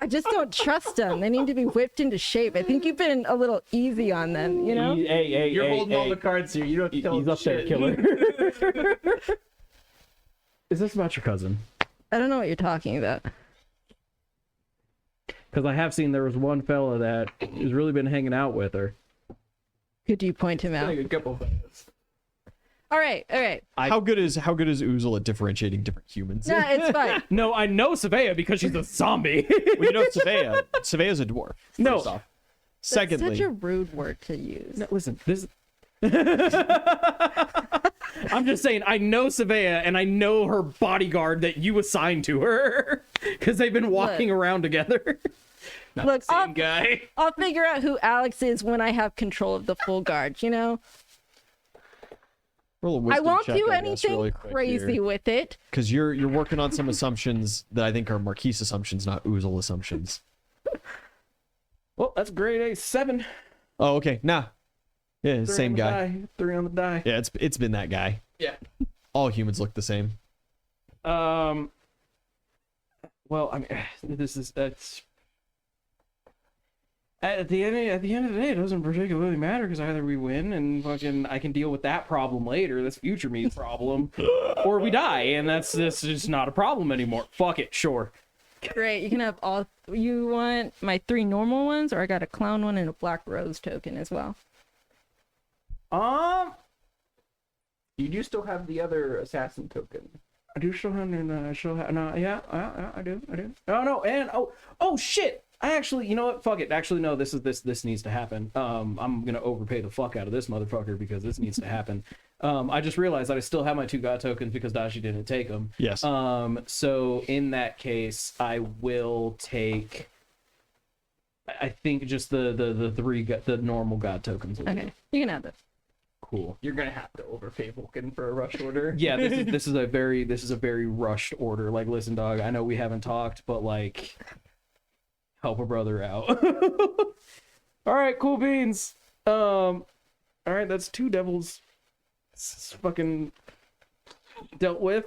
I just don't trust them. They need to be whipped into shape. I think you've been a little easy on them, you know? Hey, You're holding all the cards here. You don't have to tell He's him up there, shit. killer. Is this about your cousin? I don't know what you're talking about. Because I have seen there was one fella that has really been hanging out with her. Could you point him out? A couple of things. All right. to. How good is Oozle at differentiating different humans? No, it's fine. No, I know Savea because she's a zombie. Well, you know Savea. Savea's a dwarf. No. First off. That's Secondly, such a rude word to use. No, listen, this. I'm just saying, I know Savea and I know her bodyguard that you assigned to her because they've been walking around together. Look, Same guy. I'll figure out who Alex is when I have control of the full guard, you know? roll a I wisdom won't check, do I guess, anything really quick crazy here. with it. Because you're working on some assumptions that I think are Marquise assumptions, not Oozle assumptions. Well, that's grade A 7. Oh, okay. Nah. Yeah, 3 same on the guy. die, 3 on the die. Yeah, it's been that guy. Yeah. All humans look the same. Well, I mean, that's at the end of the day, it doesn't particularly matter because either we win and fucking I can deal with that problem later, this future me's problem, or we die and that's just not a problem anymore. Fuck it, sure. Great. You can have all. You want my 3 normal ones, or I got a clown one and a black rose token as well. You do still have the other assassin token. I do still have no, yeah, I do. Oh no, and oh shit. I actually, you know what? Fuck it. Actually, no. This needs to happen. I'm gonna overpay the fuck out of this motherfucker because this needs to happen. I just realized that I still have my 2 god tokens because Dashi didn't take them. Yes. So in that case, I will take. I think just the 3 the normal god tokens. Okay. You can have this. Cool. You're gonna have to overpay Vulcan for a rush order. Yeah, this is a very rushed order. Like, listen, dog. I know we haven't talked, but like, help a brother out. All right, cool beans. All right, that's 2 devils. It's fucking dealt with.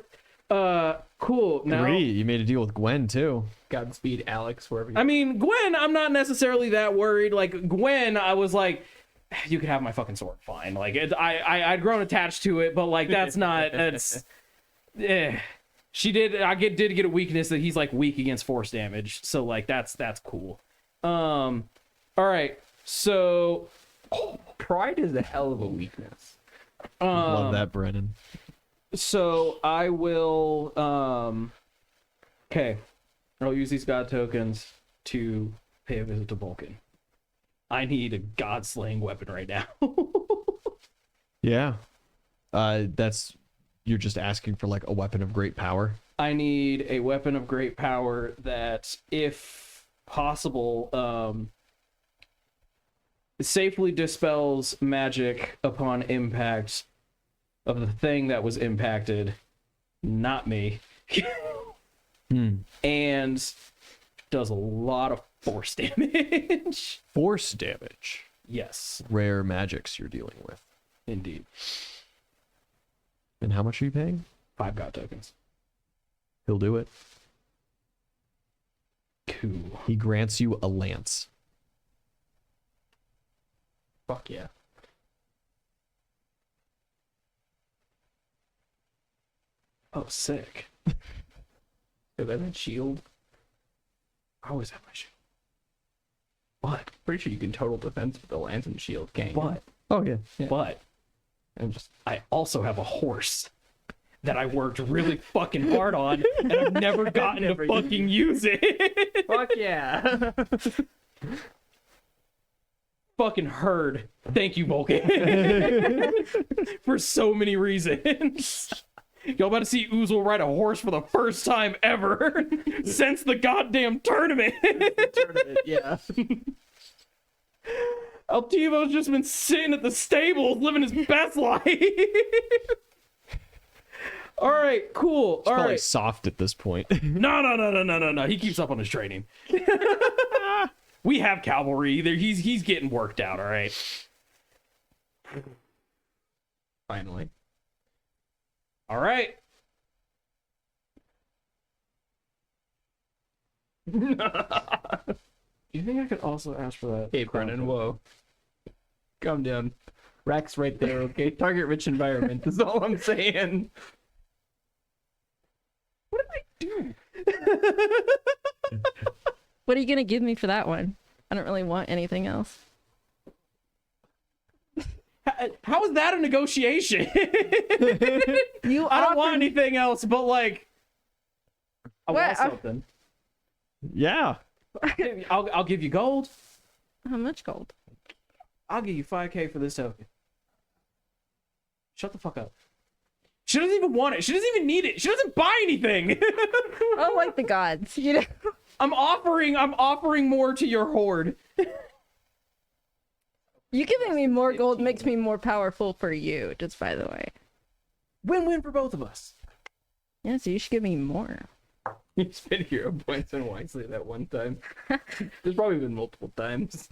Cool. Now, Great. You made a deal with Gwen too. Godspeed, Alex, wherever you I mean, Gwen, I'm not necessarily that worried. Like, Gwen, I was like, you can have my fucking sword, fine. Like, I'd grown attached to it, but like, that's not. That's. She did. I did get a weakness that he's like weak against force damage. So like, that's cool. All right. So, pride is a hell of a weakness. Love that, Brennan. So I will. Okay, I'll use these god tokens to pay a visit to Vulcan. I need a god slaying weapon right now. Yeah. You're just asking for like a weapon of great power. I need a weapon of great power that if possible. Safely dispels magic upon impact of the thing that was impacted, not me. And does a lot of force damage. Force damage. Yes, Rare magics you're dealing with. indeed. And how much are you paying? 5 god tokens. He'll do it. Cool. He grants you a lance. Fuck yeah. Oh, sick. So that meant shield. I always have my shield. What? Pretty sure you can total defense with the lance and shield, can't you? But, Oh, yeah. but, I'm just I also have a horse that I worked really fucking hard on, and I've never gotten Never to fucking use it. fuck yeah. Fucking herd. Thank you, Vulcan. For so many reasons. Y'all about to see Oozle ride a horse for the first time ever since the goddamn tournament. Tournament, yeah. Altivo's just been sitting at the stables living his best life. All right, cool. All Probably right. soft at this point. No. He keeps up on his training. We have cavalry. He's getting worked out, all right? Finally. All right. Do you think I could also ask for that? Hey, Brennan, whoa. Calm down. Rack's right there, okay? Target rich environment is all I'm saying. What did I do? What are you gonna give me for that one? I don't really want anything else. How is that a negotiation? You I don't want offered- anything else, but like, I What? want something. Yeah. I'll give you gold. How much gold? I'll give you 5K for this token. Shut the fuck up. She doesn't even want it. She doesn't even need it. She doesn't buy anything. Oh, like the gods, you know. I'm offering more to your horde. You giving me more gold makes me more powerful for you, just by the way. Win-win for both of us. Yeah, so you should give me more. You spent hero points on wisely that one time. There's probably been multiple times.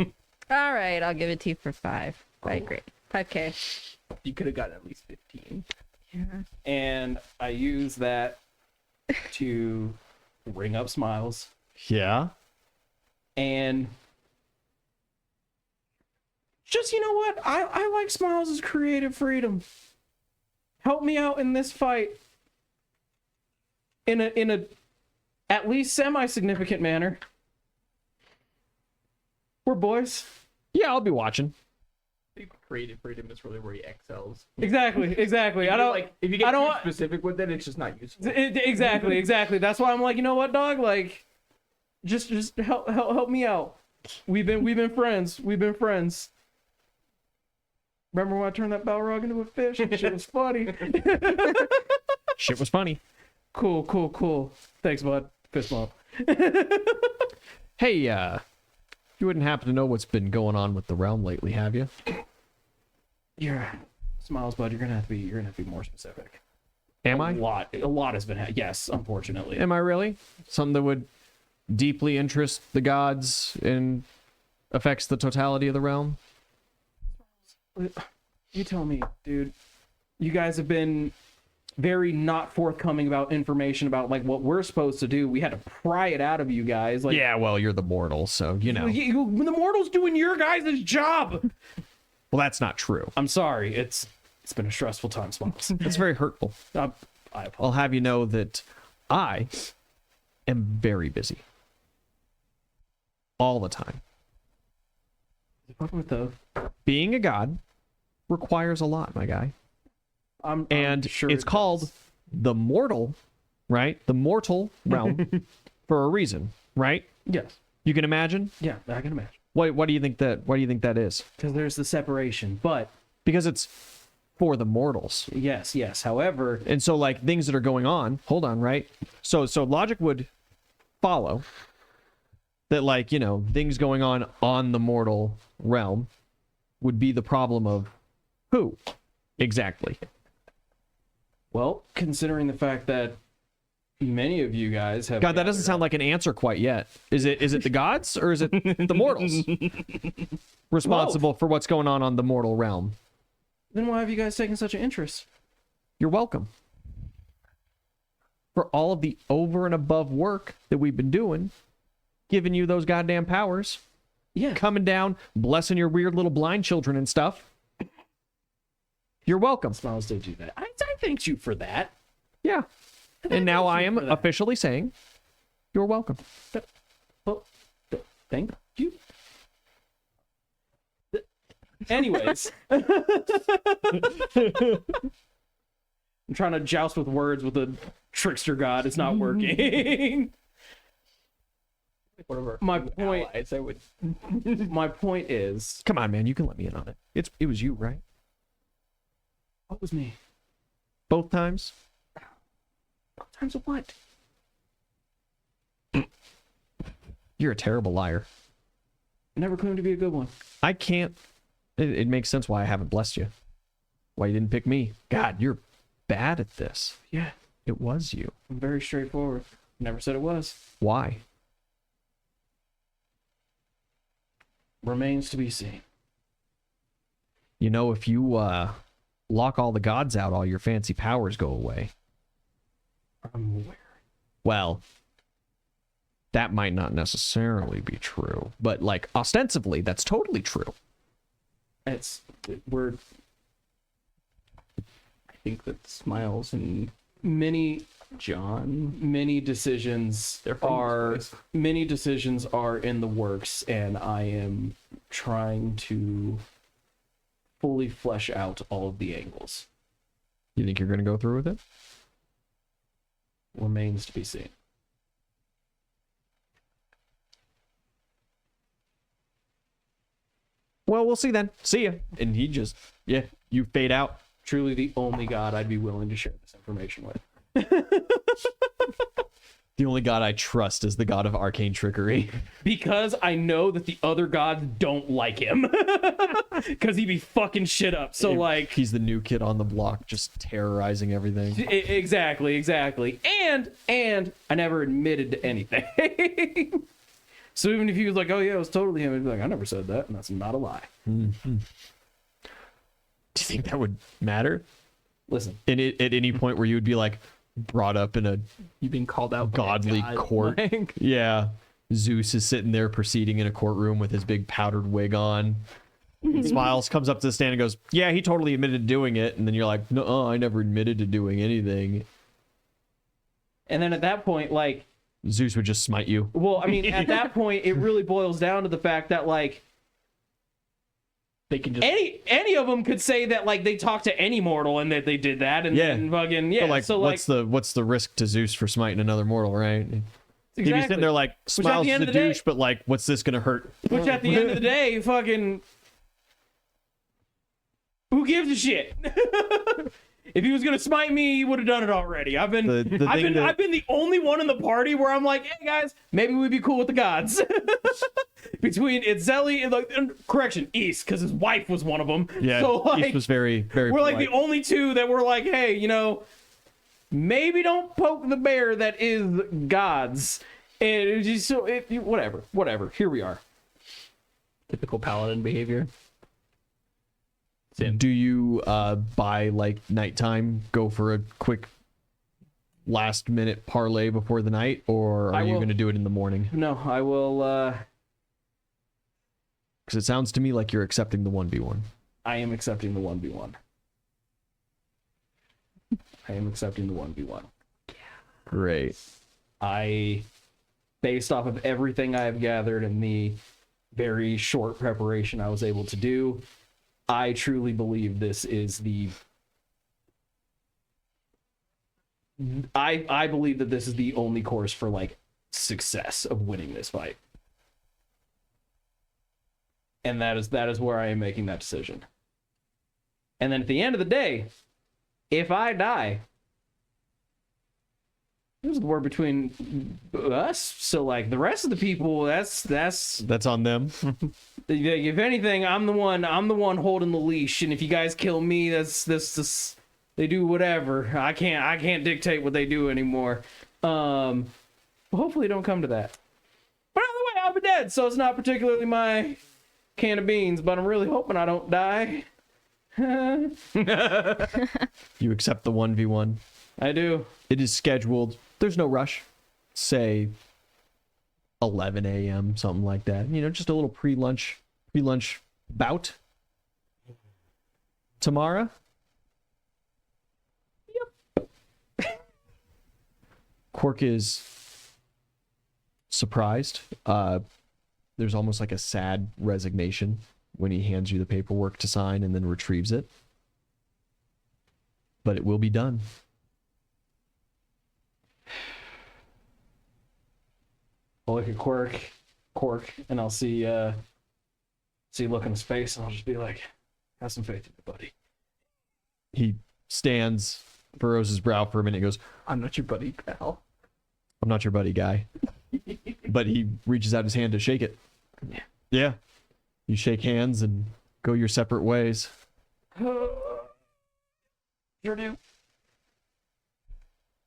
All right, I'll give it to you for 5. Right, great. 5K. You could have gotten at least 15. Yeah. And I use that to ring up Smiles. Yeah. And just, you know what? I like Smiles' creative freedom. Help me out in this fight in a at least semi-significant manner. We're boys. Yeah, I'll be watching. I think creative freedom is really where he excels. Exactly. I don't like if you get I don't too want- specific with it, it's just not useful. Exactly. That's why I'm like, you know what, dog? Like, just help me out. We've been friends. Remember when I turned that Balrog into a fish? Shit was funny. Shit was funny. Cool. Thanks, bud. Fist bump. Hey, you wouldn't happen to know what's been going on with the realm lately, have you? Smiles, bud. You're gonna have to be more specific. Am I? A lot has been. Yes, unfortunately. Am I really? Something that would deeply interest the gods and affects the totality of the realm? You tell me, dude. You guys have been very not forthcoming about information about like what we're supposed to do. We had to pry it out of you guys. Like, Yeah, well, you're the mortal, so you know. the mortal's doing your guys' job. Well, that's not true. I'm sorry. It's been a stressful time, Smiles. That's very hurtful. I apologize. I'll have you know that I am very busy. All the time. With the, Being a god requires a lot, my guy. I'm And sure it's it called does. the mortal, right? The mortal realm for a reason, right? Yes. You can imagine? Yeah, I can imagine. What do you think that is? Because there's the separation, but Because it's for the mortals. yes. However, And so like things that are going on, hold on, right? So logic would follow that, like, you know, things going on the mortal realm would be the problem of who exactly? Well, considering the fact that many of you guys have God, that doesn't sound like an answer quite yet. Is it the gods or is it the mortals responsible for what's going on the mortal realm? Then why have you guys taken such an interest? You're welcome. For all of the over and above work that we've been doing, giving you those goddamn powers, Yeah. coming down, blessing your weird little blind children and stuff. You're welcome. Smiles did do that. I thanked you for that. Yeah. And now I am for that. officially saying, you're welcome. Well, thank you. Anyways. I'm trying to joust with words with a trickster god. It's not working. Whatever. My point. Allies, I would. My point is, Come on, man. You can let me in on it. It was you, right? what was me? Both times? Times of what? You're a terrible liar. Never claimed to be a good one. I can't. It makes sense why I haven't blessed you. Why you didn't pick me. God, you're bad at this. Yeah, It was you. I'm very straightforward. Never said it was. Why? Remains to be seen. You know, if you lock all the gods out, all your fancy powers go away. I'm aware. Well, that might not necessarily be true, but like ostensibly, that's totally true. We're I think that Smiles and many John. decisions They're from are this place. many decisions are in the works, and I am trying to fully flesh out all of the angles. You think you're going to go through with it? Remains to be seen. Well, we'll see then. See ya. And he just, yeah, you fade out. Truly the only god I'd be willing to share this information with. The only god I trust is the god of arcane trickery. Because I know that the other gods don't like him. Because he'd be fucking shit up. So, like... He's the new kid on the block, just terrorizing everything. Exactly. And I never admitted to anything. So even if he was like, oh yeah, it was totally him, I'd be like, I never said that, and that's not a lie. Mm-hmm. Do you think that would matter? Listen, At any point where you would be like brought up in a You've been called out by a godly god, court? like- Yeah. Zeus is sitting there proceeding in a courtroom with his big powdered wig on. Smiles, comes up to the stand and goes, yeah, he totally admitted to doing it. And then you're like, no, I never admitted to doing anything. and then at that point, like, Zeus would just smite you. well, I mean, at that point, it really boils down to the fact that, like, They can just any of them could say that, like, they talked to any mortal and that they did that, and Yeah. then fucking, yeah, But like, what's the risk to Zeus for smiting another mortal, right? He'd be sitting exactly. there like, at Smiles the is end a of the day- douche, but like, what's this gonna hurt? Which at the end of the day, fucking, who gives a shit? If he was gonna smite me, he would have done it already. I've been I've been the only one in the party where I'm like, hey guys, maybe we'd be cool with the gods. Between Itzeli and, like, correction, East, because his wife was one of them. Yeah, so, like, East was very, very we're like polite. the only two that were like, hey, you know, maybe don't poke the bear that is gods. And it just whatever. Here we are. typical paladin behavior. Do you by like nighttime go for a quick last minute parlay before the night, or I are you will- going to do it in the morning? No, I will. Because it sounds to me like you're accepting the 1v1. I am accepting the 1v1. I am accepting the 1v1. Great. Based off of everything I have gathered and the very short preparation I was able to do, I truly believe this is I believe that this is the only course for, like, success of winning this fight. And that is where I am making that decision. And then at the end of the day, if I die, There's the war between us. So like the rest of the people, that's on them. if anything, I'm the one holding the leash, and if you guys kill me, that's they do whatever. I can't dictate what they do anymore. Well, hopefully it don't come to that. But either way, I'll be dead, so it's not particularly my can of beans, but I'm really hoping I don't die. You accept the 1v1. I do. It is scheduled. There's no rush. Say 11 a.m., something like that. You know, just a little pre-lunch bout. Tamara? Yep. Quark is surprised. There's almost like a sad resignation when he hands you the paperwork to sign and then retrieves it. But it will be done. I'll look at Quark, and I'll see look in his face, and I'll just be like, have some faith in me, buddy. He stands, furrows his brow for a minute, and goes, I'm not your buddy, pal. I'm not your buddy, guy. But he reaches out his hand to shake it. Yeah. Yeah. You shake hands and go your separate ways. Sure do.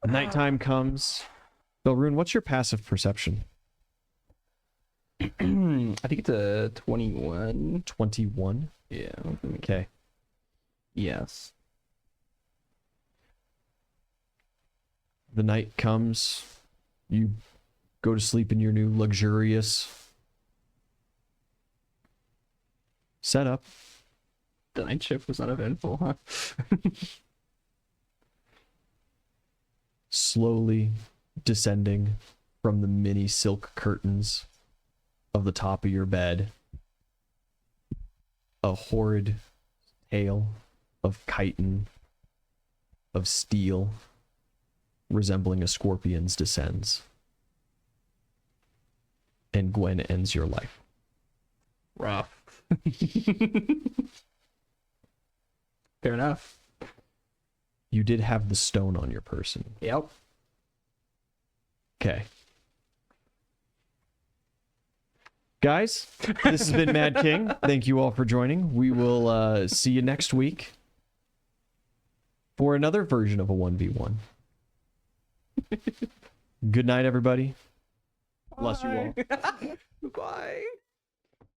Nighttime comes. Belrune, what's your passive perception? I think it's a 21. 21? Yeah. Okay. Yes. The night comes. You go to sleep in your new luxurious setup. The night shift was uneventful, huh? Slowly descending from the mini silk curtains of the top of your bed, a horrid hail of chitin, of steel, resembling a scorpion's descends. And Gwen ends your life. Rough. Fair enough. You did have the stone on your person. Yep. Okay. Guys, this has been Mad King. Thank you all for joining. We will see you next week for another version of a 1v1. Good night, everybody. Bless you all. Bye.